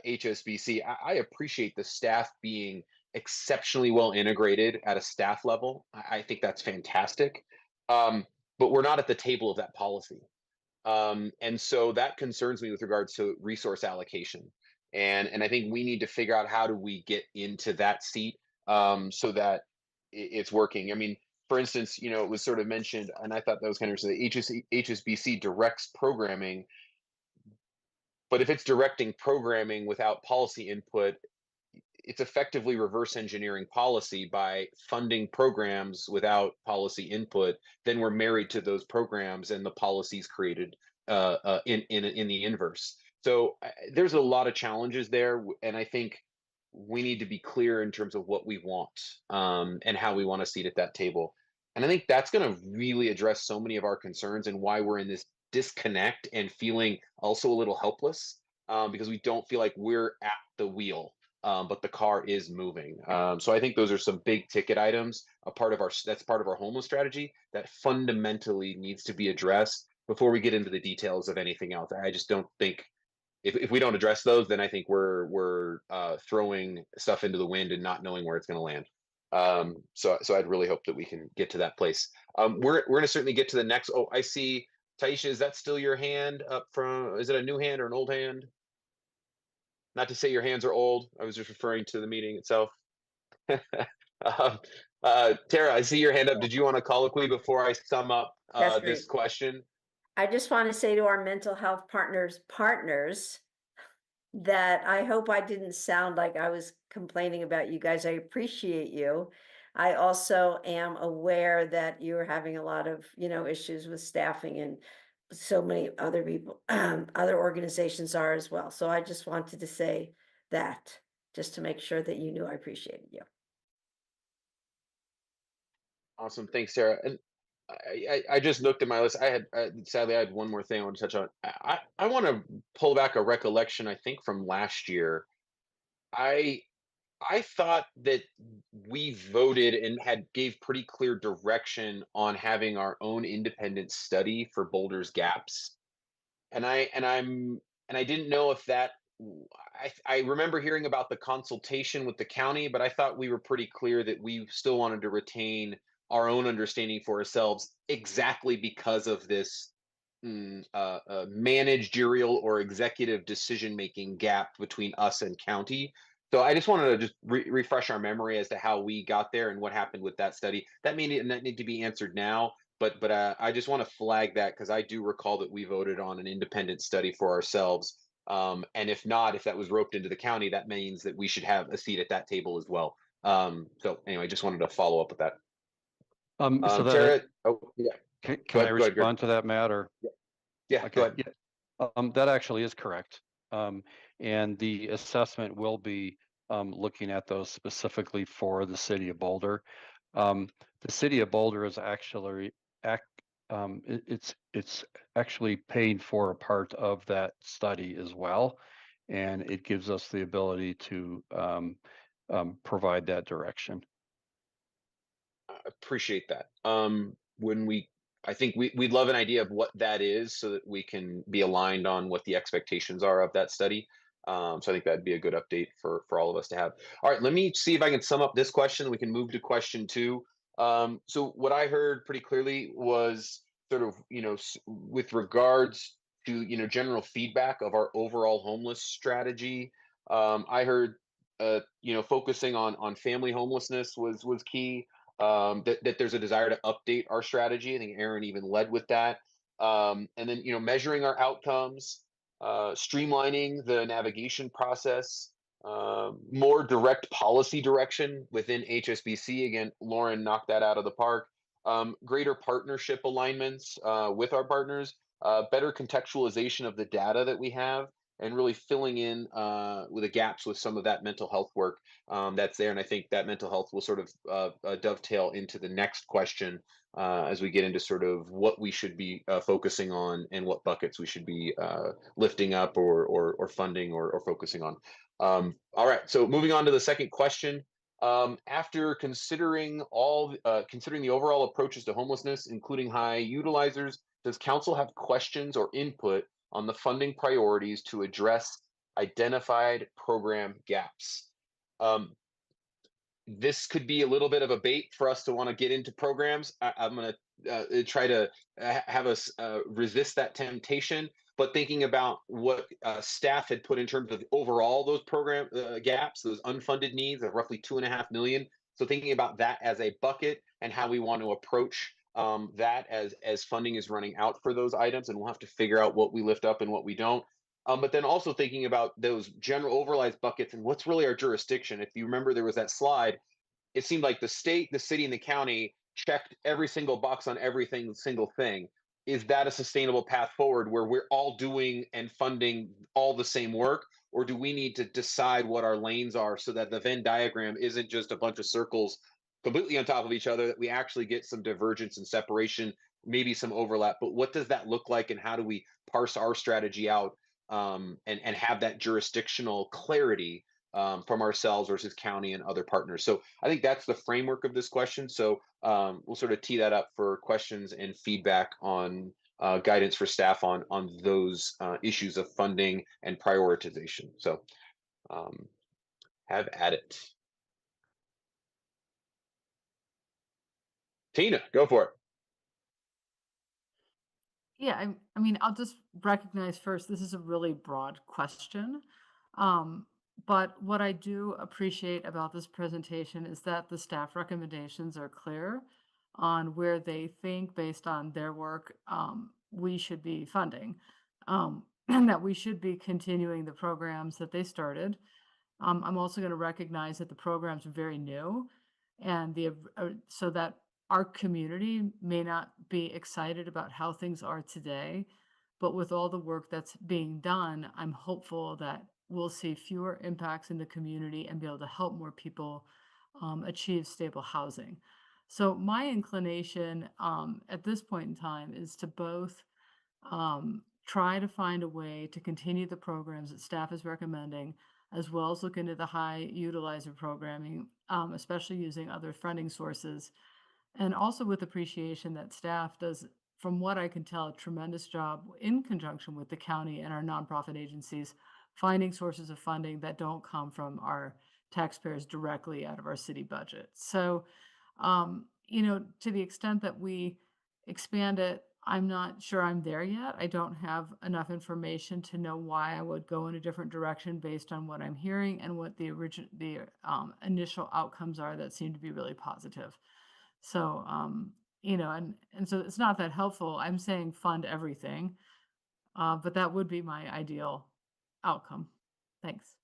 HSBC. I appreciate the staff being exceptionally well integrated at a staff level. I think that's fantastic, but we're not at the table of that policy, and so that concerns me with regards to resource allocation. And I think we need to figure out how do we get into that seat, so that it's working. I mean, for instance, it was sort of mentioned, and I thought that was kind of interesting. HSBC directs programming, but if it's directing programming without policy input, it's effectively reverse engineering policy by funding programs without policy input. Then we're married to those programs and the policies created in the inverse. So there's a lot of challenges there, and I think we need to be clear in terms of what we want, and how we want to seat at that table. And I think that's going to really address so many of our concerns and why we're in this disconnect and feeling also a little helpless, because we don't feel like we're at the wheel, but the car is moving. So I think those are some big ticket items, that's part of our homeless strategy that fundamentally needs to be addressed before we get into the details of anything else. I just don't think if we don't address those, then I think we're throwing stuff into the wind and not knowing where it's going to land. So I'd really hope that we can get to that place. We're going to certainly get to the next. Oh, I see. Taisha, is that still your hand up from? Is it a new hand or an old hand? Not to say your hands are old. I was just referring to the meeting itself. Tara, I see your hand up. Did you want to colloquy before I sum up That's this great. question? I just want to say to our mental health partners that I hope I didn't sound like I was complaining about you guys. I appreciate you. I also am aware that you're having a lot of, issues with staffing, and so many other people, other organizations are as well. So I just wanted to say that, just to make sure that you knew I appreciated you. Awesome. Thanks, Sarah. And I just looked at my list. Sadly, I had one more thing I want to touch on. I want to pull back a recollection, I think, from last year. I thought that we voted and gave pretty clear direction on having our own independent study for Boulder's gaps. And I didn't know if that I remember hearing about the consultation with the county, but I thought we were pretty clear that we still wanted to retain our own understanding for ourselves, exactly because of this managerial or executive decision-making gap between us and county. So I just wanted to just refresh our memory as to how we got there and what happened with that study. That need to be answered now. But I just want to flag that because I do recall that we voted on an independent study for ourselves. And if not, if that was roped into the county, that means that we should have a seat at that table as well. So anyway, just wanted to follow up with that. So Tara, yeah. Can I respond to that matter? Yeah, okay. Go ahead. Yeah. That actually is correct. And the assessment will be looking at those specifically for the city of Boulder. The city of Boulder is actually it's actually paid for a part of that study as well, and it gives us the ability to provide that direction. Appreciate that. I think we'd love an idea of what that is so that we can be aligned on what the expectations are of that study. So I think that'd be a good update for all of us to have. All right, let me see if I can sum up this question. We can move to question 2. So what I heard pretty clearly was sort of, with regards to, general feedback of our overall homeless strategy. I heard, focusing on family homelessness was key. That there's a desire to update our strategy. I think Aaron even led with that. And then, measuring our outcomes, streamlining the navigation process, more direct policy direction within HSBC. Again, Lauren knocked that out of the park. Greater partnership alignments with our partners, better contextualization of the data that we have, and really filling in with the gaps with some of that mental health work that's there. And I think that mental health will sort of dovetail into the next question as we get into sort of what we should be focusing on and what buckets we should be lifting up or funding or focusing on. All right, so moving on to the second question. After considering considering the overall approaches to homelessness, including high utilizers, does council have questions or input on the funding priorities to address identified program gaps? This could be a little bit of a bait for us to want to get into programs. I'm going to try to have us resist that temptation. But thinking about what staff had put in terms of overall those program gaps, those unfunded needs of roughly 2.5 million. So thinking about that as a bucket and how we want to approach that as funding is running out for those items, and we'll have to figure out what we lift up and what we don't. But then also thinking about those general overlies buckets and what's really our jurisdiction. If you remember, there was that slide. It seemed like the state, the city, and the county checked every single box on single thing. Is that a sustainable path forward where we're all doing and funding all the same work? Or do we need to decide what our lanes are so that the Venn diagram isn't just a bunch of circles completely on top of each other, that we actually get some divergence and separation, maybe some overlap? But what does that look like, and how do we parse our strategy out and have that jurisdictional clarity from ourselves versus county and other partners? So I think that's the framework of this question. So we'll sort of tee that up for questions and feedback on guidance for staff on those issues of funding and prioritization. So have at it. Tina, go for it. Yeah, I mean, I'll just recognize first, this is a really broad question. But what I do appreciate about this presentation is that the staff recommendations are clear on where they think, based on their work, we should be funding. And that we should be continuing the programs that they started. I'm also going to recognize that the programs are very new, and so that our community may not be excited about how things are today, but with all the work that's being done, I'm hopeful that we'll see fewer impacts in the community and be able to help more people achieve stable housing. So my inclination at this point in time is to both try to find a way to continue the programs that staff is recommending, as well as look into the high utilizer programming, especially using other funding sources. And also with appreciation that staff does, from what I can tell, a tremendous job in conjunction with the county and our nonprofit agencies, finding sources of funding that don't come from our taxpayers directly out of our city budget. So, to the extent that we expand it, I'm not sure I'm there yet. I don't have enough information to know why I would go in a different direction based on what I'm hearing and what the initial outcomes are that seem to be really positive. So, and so it's not that helpful. I'm saying fund everything, but that would be my ideal outcome. Thanks.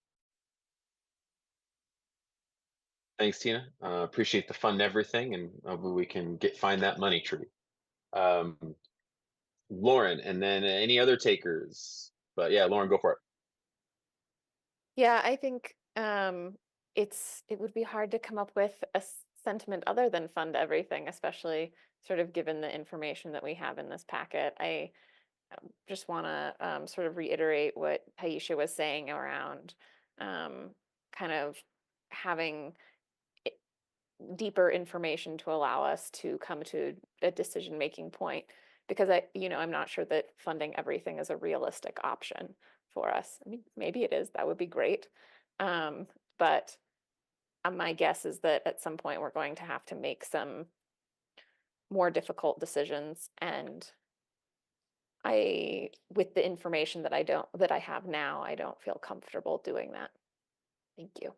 Thanks, Tina. Appreciate the fund everything, and hopefully we can find that money tree. Lauren, and then any other takers? But yeah, Lauren, go for it. Yeah, I think it would be hard to come up with a sentiment other than fund everything, especially sort of given the information that we have in this packet. I just want to sort of reiterate what Taisha was saying around kind of having deeper information to allow us to come to a decision-making point, because I'm not sure that funding everything is a realistic option for us. I mean, maybe it is, that would be great. But my guess is that at some point we're going to have to make some more difficult decisions, and with the information that I have now, I don't feel comfortable doing that. Thank you.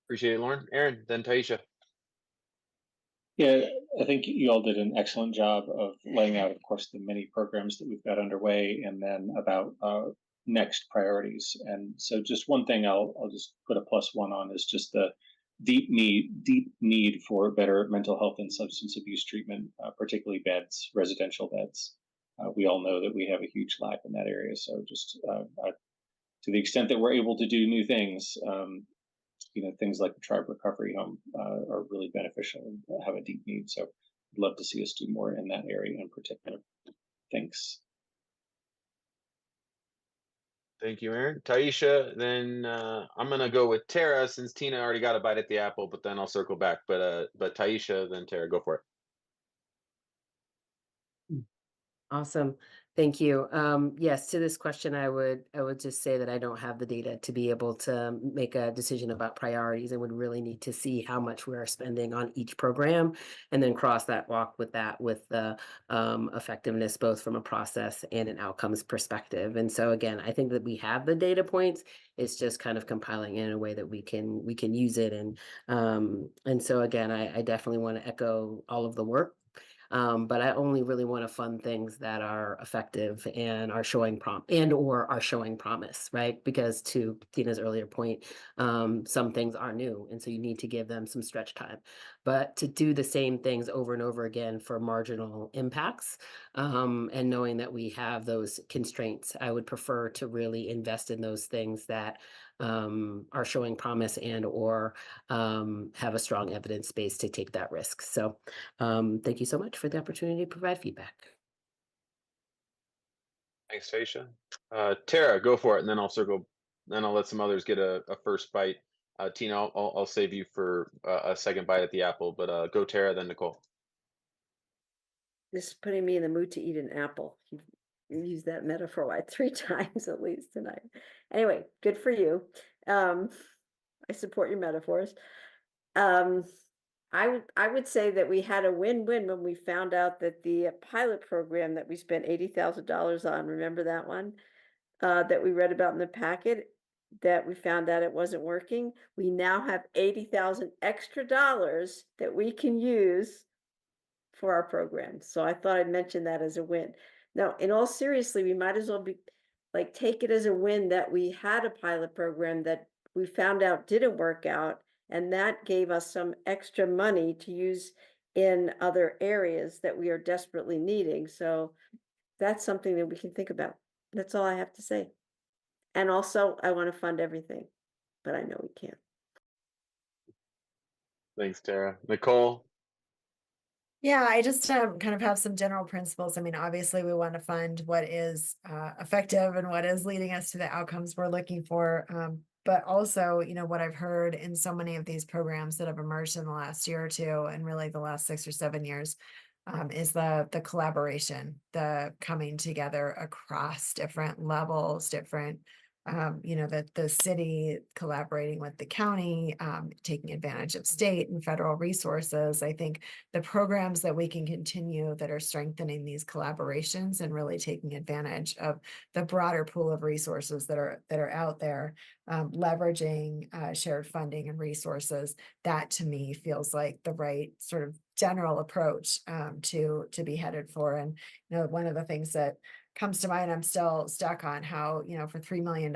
Appreciate it, Lauren. Aaron, then Taisha. Yeah, I think you all did an excellent job of laying out, of course, the many programs that we've got underway, and then about next priorities. And so, just one thing I'll just put a +1 on is just the deep need for better mental health and substance abuse treatment, particularly beds, residential beds. We all know that we have a huge lack in that area. So, just to the extent that we're able to do new things, things like the Tribe Recovery Home are really beneficial and have a deep need. So I'd love to see us do more in that area in particular. Thanks. Thank you, Aaron. Taisha, then I'm gonna go with Tara since Tina already got a bite at the apple, but then I'll circle back. But Taisha, then Tara, go for it. Awesome. Thank you. Yes, to this question, I would just say that I don't have the data to be able to make a decision about priorities. I would really need to see how much we are spending on each program and then cross that walk with the effectiveness, both from a process and an outcomes perspective. And so again, I think that we have the data points. It's just kind of compiling in a way that we can use it. And so again, I definitely want to echo all of the work. But I only really want to fund things that are effective and are showing promise, right? Because to Tina's earlier point, some things are new, and so you need to give them some stretch time. But to do the same things over and over again for marginal impacts, and knowing that we have those constraints, I would prefer to really invest in those things that are showing promise and/or have a strong evidence base to take that risk. So thank you so much for the opportunity to provide feedback. Thanks, Taisha. Tara, go for it, and then Then I'll let some others get a first bite. Tina, I'll save you for a second bite at the apple. But go Tara, then Nicole. This is putting me in the mood to eat an apple. You've used that metaphor like 3 times at least tonight. Anyway, good for you. I support your metaphors. I would say that we had a win-win when we found out that the pilot program that we spent $80,000 on, remember that one, that we read about in the packet, that we found out it wasn't working. We now have $80,000 extra dollars that we can use for our program. So I thought I'd mention that as a win. Now, in all seriously, we might as well take it as a win that we had a pilot program that we found out didn't work out, and that gave us some extra money to use in other areas that we are desperately needing. So that's something that we can think about. That's all I have to say. And also, I want to fund everything, but I know we can't. Thanks, Tara. Nicole. Yeah, I just kind of have some general principles. I mean, obviously, we want to fund what is effective and what is leading us to the outcomes we're looking for. But also, what I've heard in so many of these programs that have emerged in the last year or two, and really the last 6 or 7 years, is the collaboration, the coming together across different levels, different the city collaborating with the county, taking advantage of state and federal resources. I think the programs that we can continue that are strengthening these collaborations and really taking advantage of the broader pool of resources that are out there, leveraging shared funding and resources, that to me feels like the right sort of general approach to be headed for. And one of the things that comes to mind, I'm still stuck on how, for $3 million,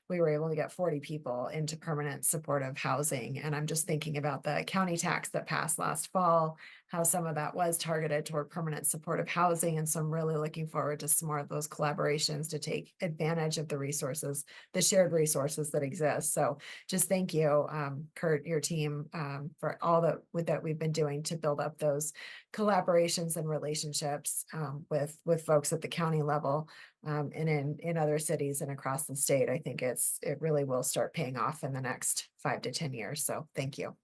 we were able to get 40 people into permanent supportive housing. And I'm just thinking about the county tax that passed last fall, how some of that was targeted toward permanent supportive housing. And so I'm really looking forward to some more of those collaborations to take advantage of the resources, the shared resources that exist. So just thank you, Kurt, your team, for all that we've been doing to build up those collaborations and relationships with folks at the county level and in other cities and across the state. I think it really will start paying off in the next 5 to 10 years. So thank you.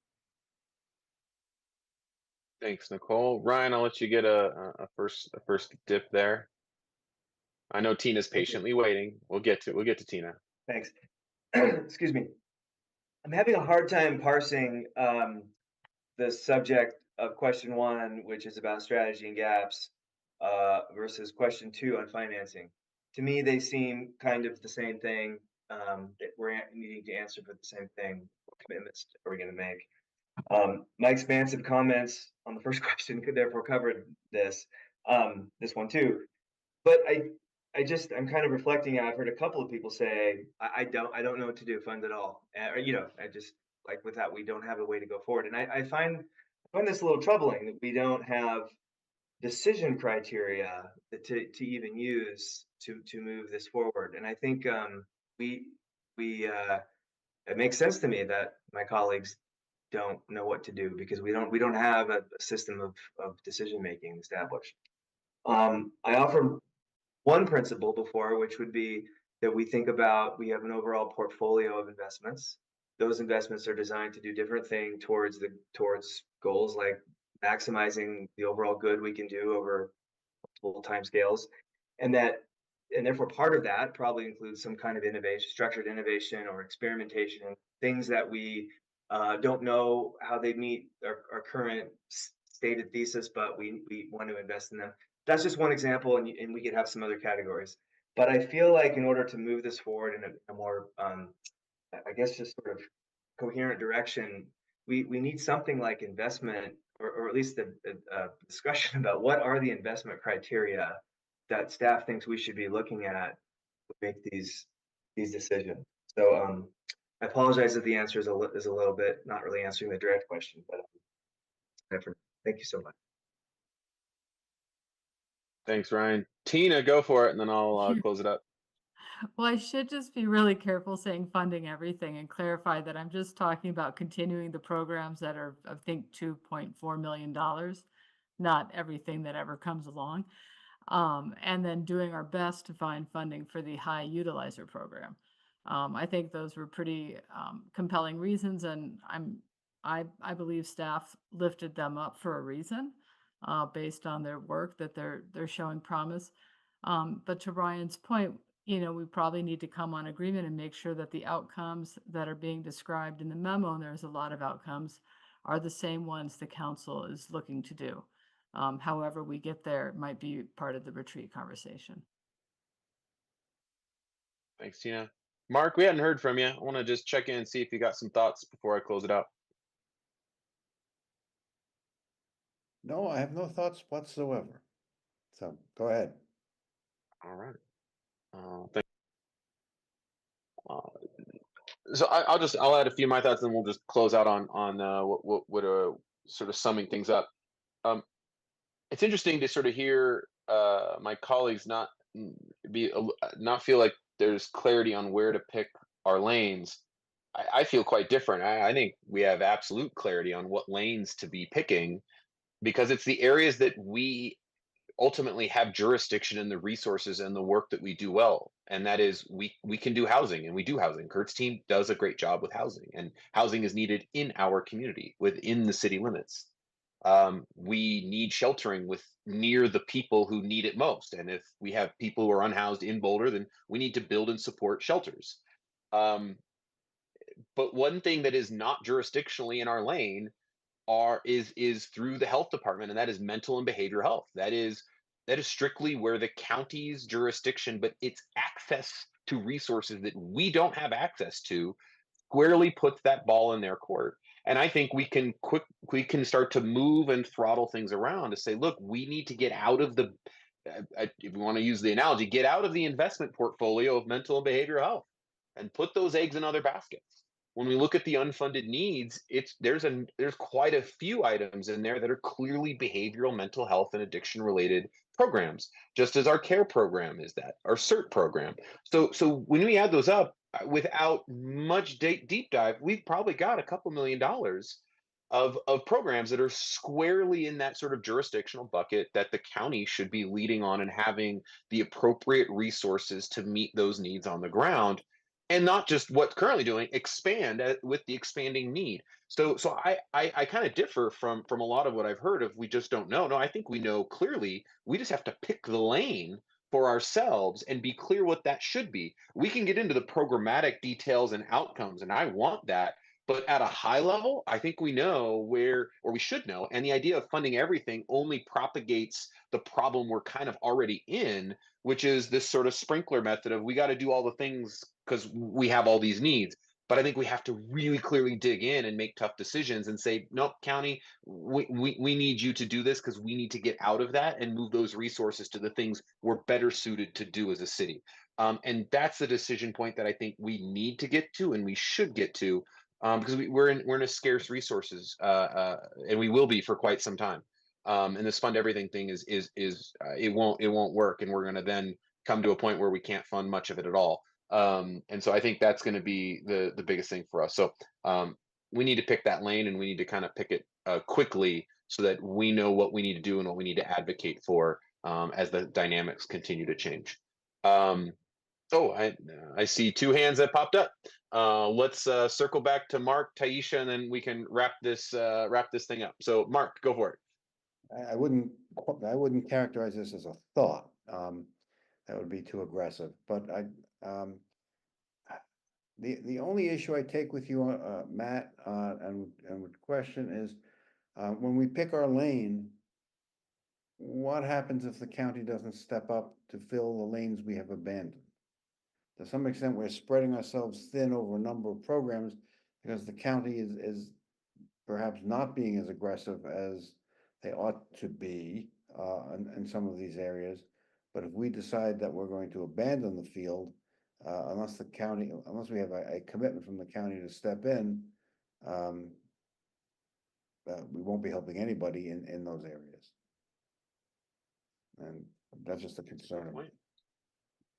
Thanks, Nicole. Ryan, I'll let you get a first dip there. I know Tina's patiently waiting. We'll get to Tina. Thanks. Excuse me. I'm having a hard time parsing the subject of question 1, which is about strategy and gaps, versus question 2 on financing. To me, they seem kind of the same thing. That we're needing to answer for the same thing. What commitments are we going to make? My expansive comments on the first question could therefore cover this one too. But I'm kind of reflecting. I've heard a couple of people say, I don't know what to do, fund it all. Or, I just like with that, we don't have a way to go forward. And I find this a little troubling that we don't have decision criteria to even use to move this forward. And I think it makes sense to me that my colleagues don't know what to do because we don't have a system of decision making established. I offered one principle before, which would be that we have an overall portfolio of investments. Those investments are designed to do different things towards goals like maximizing the overall good we can do over multiple time scales, and therefore part of that probably includes some kind of innovation, structured innovation or experimentation, things that we don't know how they meet our current stated thesis, but we want to invest in them. That's just one example, and we could have some other categories. But I feel like in order to move this forward in a more, I guess, just sort of coherent direction, we need something like investment, or at least a discussion about what are the investment criteria that staff thinks we should be looking at to make these decisions. So I apologize if the answer is a little bit not really answering the direct question, but thank you so much. Thanks, Ryan. Tina, go for it, and then I'll close it up. Well, I should just be really careful saying funding everything and clarify that I'm just talking about continuing the programs that are, I think, $2.4 million, not everything that ever comes along. And then doing our best to find funding for the high utilizer program. I think those were pretty compelling reasons, and I believe staff lifted them up for a reason, based on their work that they're showing promise. But to Ryan's point, we probably need to come on agreement and make sure that the outcomes that are being described in the memo, and there's a lot of outcomes, are the same ones the council is looking to do. However we get there might be part of the retreat conversation. Thanks, Tina. Mark, we hadn't heard from you. I want to just check in and see if you got some thoughts before I close it out. No, I have no thoughts whatsoever. So go ahead. All right. So I'll add a few of my thoughts, and we'll just close out on what sort of summing things up. It's interesting to sort of hear my colleagues not feel like there's clarity on where to pick our lanes. I feel quite different. I think we have absolute clarity on what lanes to be picking, because it's the areas that we ultimately have jurisdiction in the resources and the work that we do well. And that is we can do housing, and we do housing. Kurt's team does a great job with housing, and housing is needed in our community within the city limits. We need sheltering near the people who need it most. And if we have people who are unhoused in Boulder, then we need to build and support shelters. But one thing that is not jurisdictionally in our lane is through the health department, and that is mental and behavioral health. That is strictly where the county's jurisdiction, but its access to resources that we don't have access to squarely puts that ball in their court. And I think we can start to move and throttle things around to say, look, we need to get out of the, if we want to use the analogy, get out of the investment portfolio of mental and behavioral health and put those eggs in other baskets. When we look at the unfunded needs, there's quite a few items in there that are clearly behavioral, mental health, and addiction related programs, just as our care program is that, our CERT program. So when we add those up, without much deep dive, we've probably got a couple $1 million of programs that are squarely in that sort of jurisdictional bucket that the county should be leading on and having the appropriate resources to meet those needs on the ground, and not just what's currently doing, expand with the expanding need. So I kind of differ from a lot of what I've heard of we just don't know. No, I think we know clearly. We just have to pick the lane for ourselves and be clear what that should be. We can get into the programmatic details and outcomes, and I want that. But at a high level, I think we know where, or we should know, and the idea of funding everything only propagates the problem we're kind of already in, which is this sort of sprinkler method of we got to do all the things because we have all these needs. But I think we have to really clearly dig in and make tough decisions and say, nope, county, we need you to do this because we need to get out of that and move those resources to the things we're better suited to do as a city. And that's the decision point that I think we need to get to and we should get to, because we're in a scarce resources, and we will be for quite some time. And this fund everything thing is it won't work, and we're going to then come to a point where we can't fund much of it at all. And so I think that's going to be the biggest thing for us. So we need to pick that lane, and we need to kind of pick it quickly so that we know what we need to do and what we need to advocate for as the dynamics continue to change. Oh, I see two hands that popped up. Let's circle back to Mark, Taisha, and then we can wrap this thing up. So Mark, go for it. I wouldn't characterize this as a thought. That would be too aggressive, but the only issue I take with you, Matt, and with question is, when we pick our lane, what happens if the county doesn't step up to fill the lanes we have abandoned? To some extent, we're spreading ourselves thin over a number of programs because the county is perhaps not being as aggressive as they ought to be in some of these areas. But if we decide that we're going to abandon the field, unless we have a commitment from the county to step in, we won't be helping anybody in those areas. And that's just a concern.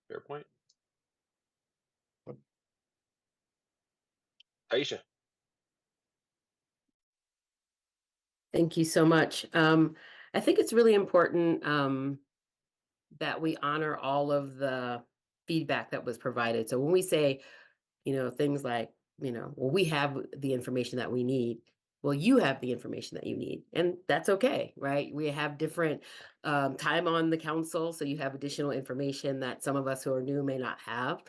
Fair point. Aisha. Thank you so much. I think it's really important that we honor all of the feedback that was provided. So when we say, things like, well, we have the information that we need. Well, you have the information that you need, and that's okay, right? We have different time on the council, so you have additional information that some of us who are new may not have.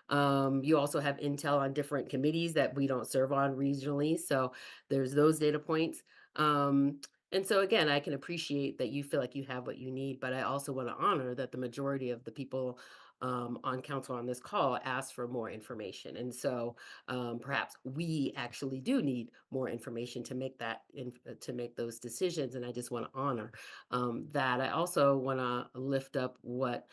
You also have intel on different committees that we don't serve on regionally, so there's those data points. And so again, I can appreciate that you feel like you have what you need, but I also want to honor that the majority of the people on council on this call asked for more information. And so perhaps we actually do need more information to make to make those decisions. And I just want to honor that. I also want to lift up what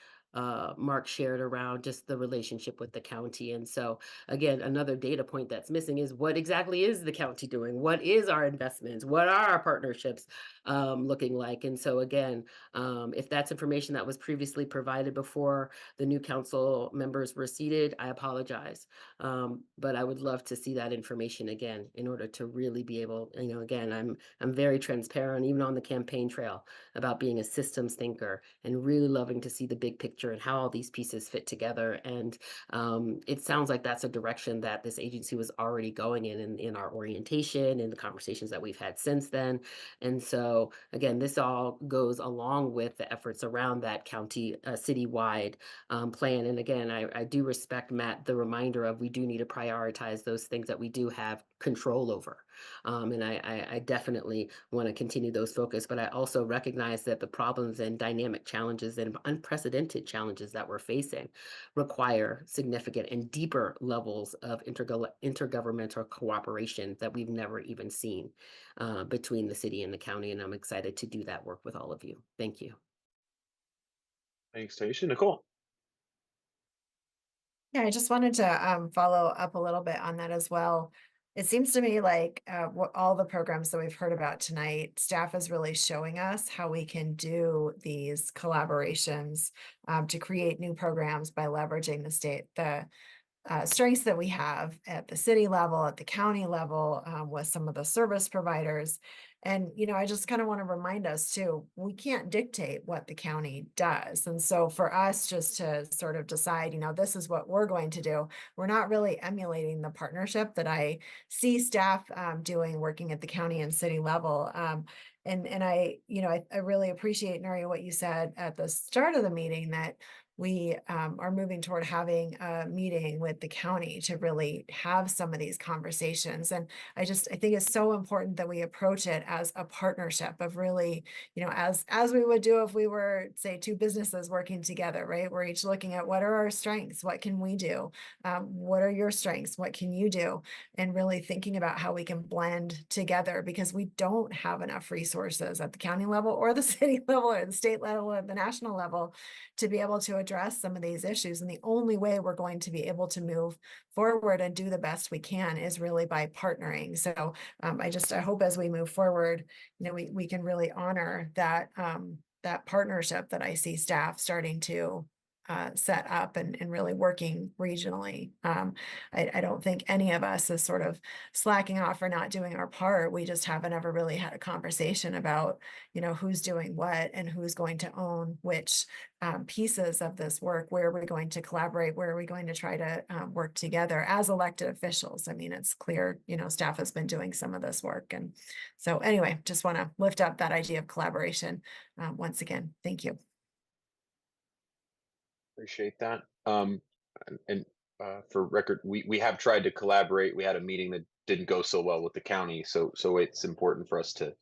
Mark shared around just the relationship with the county. And so again, another data point that's missing is what exactly is the county doing? What is our investments? What are our partnerships looking like? And so again, if that's information that was previously provided before the new council members were seated, I apologize. But I would love to see that information again in order to really be able, again, I'm very transparent, even on the campaign trail, about being a systems thinker and really loving to see the big picture and how all these pieces fit together. And it sounds like that's a direction that this agency was already going in our orientation and the conversations that we've had since then. And so again, this all goes along with the efforts around that county citywide plan. And again, I do respect, Matt, the reminder of we do need to prioritize those things that we do have control over. And I definitely want to continue those focus, but I also recognize that the problems and dynamic challenges and unprecedented challenges that we're facing require significant and deeper levels of intergovernmental cooperation that we've never even seen between the city and the county. And I'm excited to do that work with all of you. Thank you. Thanks, Taisha. Nicole. Yeah, I just wanted to follow up a little bit on that as well. It seems to me like all the programs that we've heard about tonight, staff is really showing us how we can do these collaborations to create new programs by leveraging the strengths that we have at the city level, at the county level, with some of the service providers. And, I just kind of want to remind us too, we can't dictate what the county does. And so for us just to sort of decide, this is what we're going to do, we're not really emulating the partnership that I see staff doing, working at the county and city level. And I really appreciate, Nuria, what you said at the start of the meeting, that we are moving toward having a meeting with the county to really have some of these conversations. And I think it's so important that we approach it as a partnership of really, as we would do if we were, say, two businesses working together, right? We're each looking at what are our strengths, what can we do? What are your strengths? What can you do? And really thinking about how we can blend together, because we don't have enough resources at the county level or the city level or the state level or the national level to be able to address some of these issues. And the only way we're going to be able to move forward and do the best we can is really by partnering. So I hope as we move forward, we can really honor that, that partnership that I see staff starting to set up and really working regionally. I don't think any of us is sort of slacking off or not doing our part. We just haven't ever really had a conversation about, who's doing what and who's going to own which pieces of this work. Where are we going to collaborate? Where are we going to try to work together as elected officials? I mean, it's clear, staff has been doing some of this work. And so anyway, just want to lift up that idea of collaboration once again. Thank you. Appreciate that. And for record, we have tried to collaborate. We had a meeting that didn't go so well with the county, so it's important for us to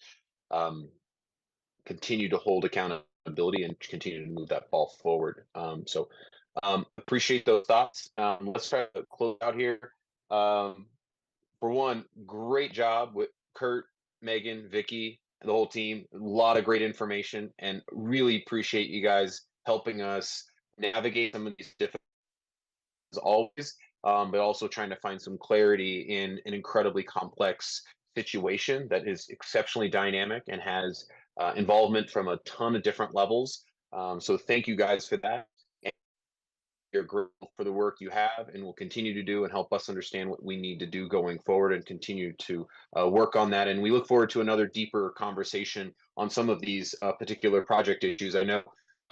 continue to hold accountability and continue to move that ball forward. Appreciate those thoughts. Let's try to close out here. For one, great job with Kurt, Megan, Vicky, and the whole team. A lot of great information, and really appreciate you guys helping us navigate some of these difficulties as always, but also trying to find some clarity in an incredibly complex situation that is exceptionally dynamic and has involvement from a ton of different levels. So thank you guys for that. And you're grateful for the work you have and will continue to do, and help us understand what we need to do going forward, and continue to work on that. And we look forward to another deeper conversation on some of these particular project issues. I know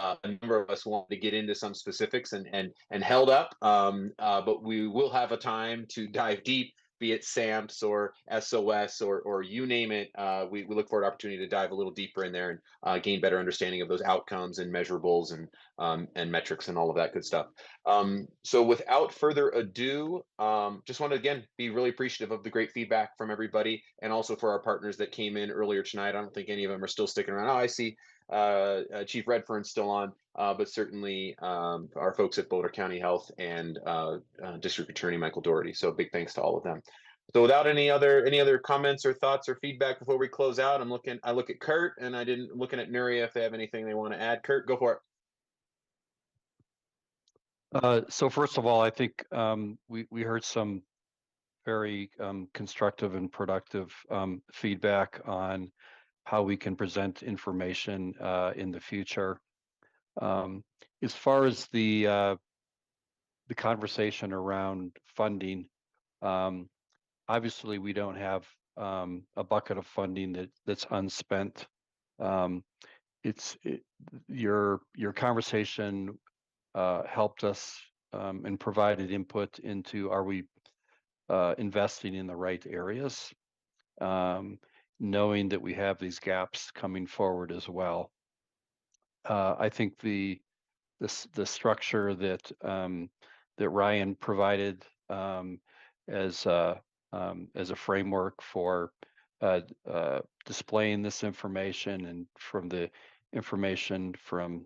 a number of us wanted to get into some specifics and held up, but we will have a time to dive deep, be it SAMPS or SOS or you name it. We look forward to opportunity to dive a little deeper in there and gain better understanding of those outcomes and measurables and metrics and all of that good stuff. So without further ado, just want to again be really appreciative of the great feedback from everybody, and also for our partners that came in earlier tonight. I don't think any of them are still sticking around. Oh, I see Chief Redfern's still on, but certainly our folks at Boulder County Health and District Attorney Michael Doherty. So big thanks to all of them. So without any other comments or thoughts or feedback before we close out, I look at Kurt, and looking at Nuria if they have anything they want to add. Kurt, go for it. So first of all, I think we heard some very constructive and productive feedback on how we can present information in the future. As far as the conversation around funding, obviously we don't have a bucket of funding that's unspent. Your conversation helped us and provided input into, are we investing in the right areas? Knowing that we have these gaps coming forward as well. I think the structure that Ryan provided as a framework for displaying this information, and from the information from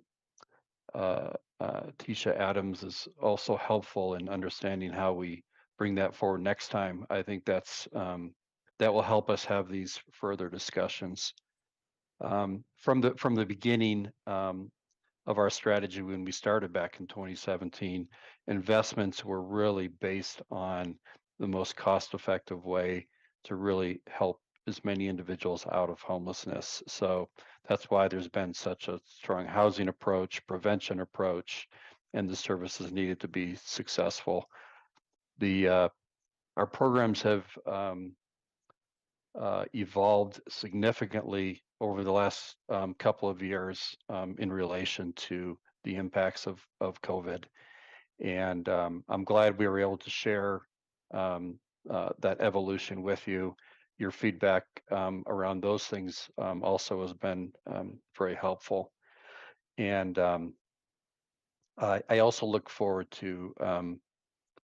Tisha Adams, is also helpful in understanding how we bring that forward next time. I think that will help us have these further discussions. From the beginning of our strategy, when we started back in 2017, investments were really based on the most cost-effective way to really help as many individuals out of homelessness. So that's why there's been such a strong housing approach, prevention approach, and the services needed to be successful. our programs have evolved significantly over the last couple of years in relation to the impacts of COVID. And I'm glad we were able to share that evolution with you. Your feedback around those things also has been very helpful. And I also look forward to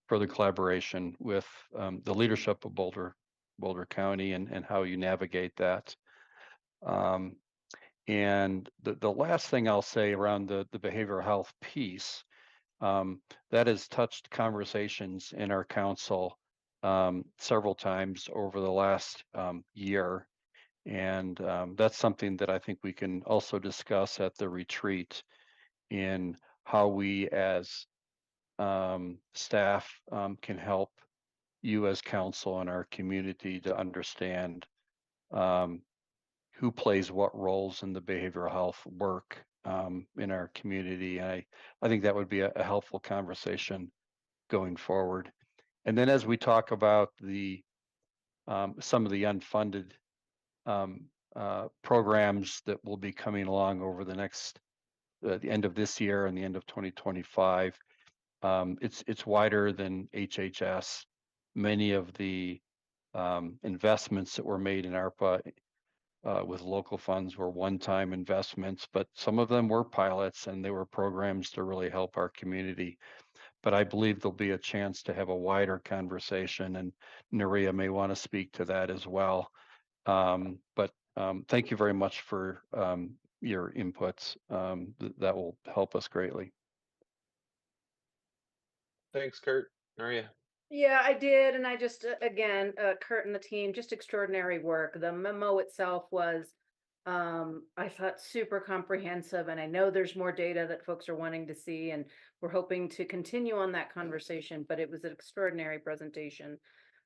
further collaboration with the leadership of Boulder County and how you navigate that. And the last thing I'll say around the behavioral health piece, that has touched conversations in our council several times over the last year. And that's something that I think we can also discuss at the retreat in how we as staff can help you as council and our community to understand who plays what roles in the behavioral health work in our community. And I think that would be a helpful conversation going forward. And then as we talk about the some of the unfunded programs that will be coming along over the next the end of this year and the end of 2025, it's wider than HHS. Many of the investments that were made in ARPA with local funds were one-time investments, but some of them were pilots and they were programs to really help our community. But I believe there'll be a chance to have a wider conversation, and Nuria may want to speak to that as well. But thank you very much for your inputs. That will help us greatly. Thanks, Kurt. Nuria. Yeah, I did. And I just, again, Kurt and the team, just extraordinary work. The memo itself was, I thought, super comprehensive. And I know there's more data that folks are wanting to see, and we're hoping to continue on that conversation, but it was an extraordinary presentation.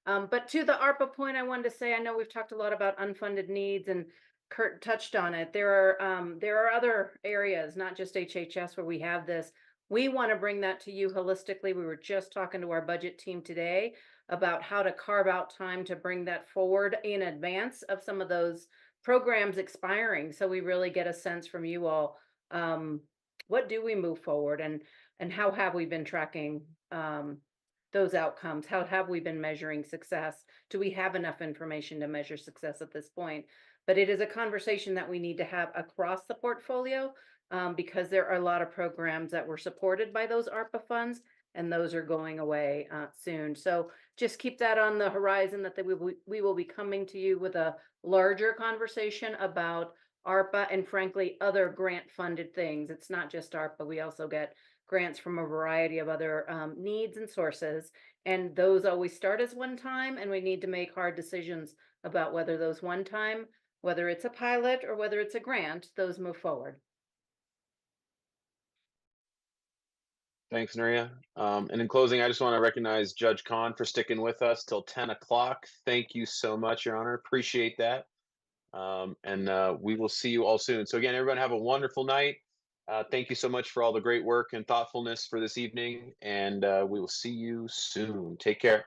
But to the ARPA point, I wanted to say, I know we've talked a lot about unfunded needs, and Kurt touched on it. There are other areas, not just HHS, where we have this. We want to bring that to you holistically. We were just talking to our budget team today about how to carve out time to bring that forward in advance of some of those programs expiring. So we really get a sense from you all, what do we move forward, and how have we been tracking those outcomes? How have we been measuring success? Do we have enough information to measure success at this point? But it is a conversation that we need to have across the portfolio, because there are a lot of programs that were supported by those ARPA funds, and those are going away soon. So just keep that on the horizon, that we will be coming to you with a larger conversation about ARPA and, frankly, other grant funded things. It's not just ARPA. We also get grants from a variety of other needs and sources, and those always start as one time, and we need to make hard decisions about whether those one time, whether it's a pilot or whether it's a grant, those move forward. Thanks, Nuria. And in closing, I just want to recognize Judge Khan for sticking with us till 10 o'clock. Thank you so much, Your Honor. Appreciate that. And we will see you all soon. So again, everyone have a wonderful night. Thank you so much for all the great work and thoughtfulness for this evening. And we will see you soon. Take care.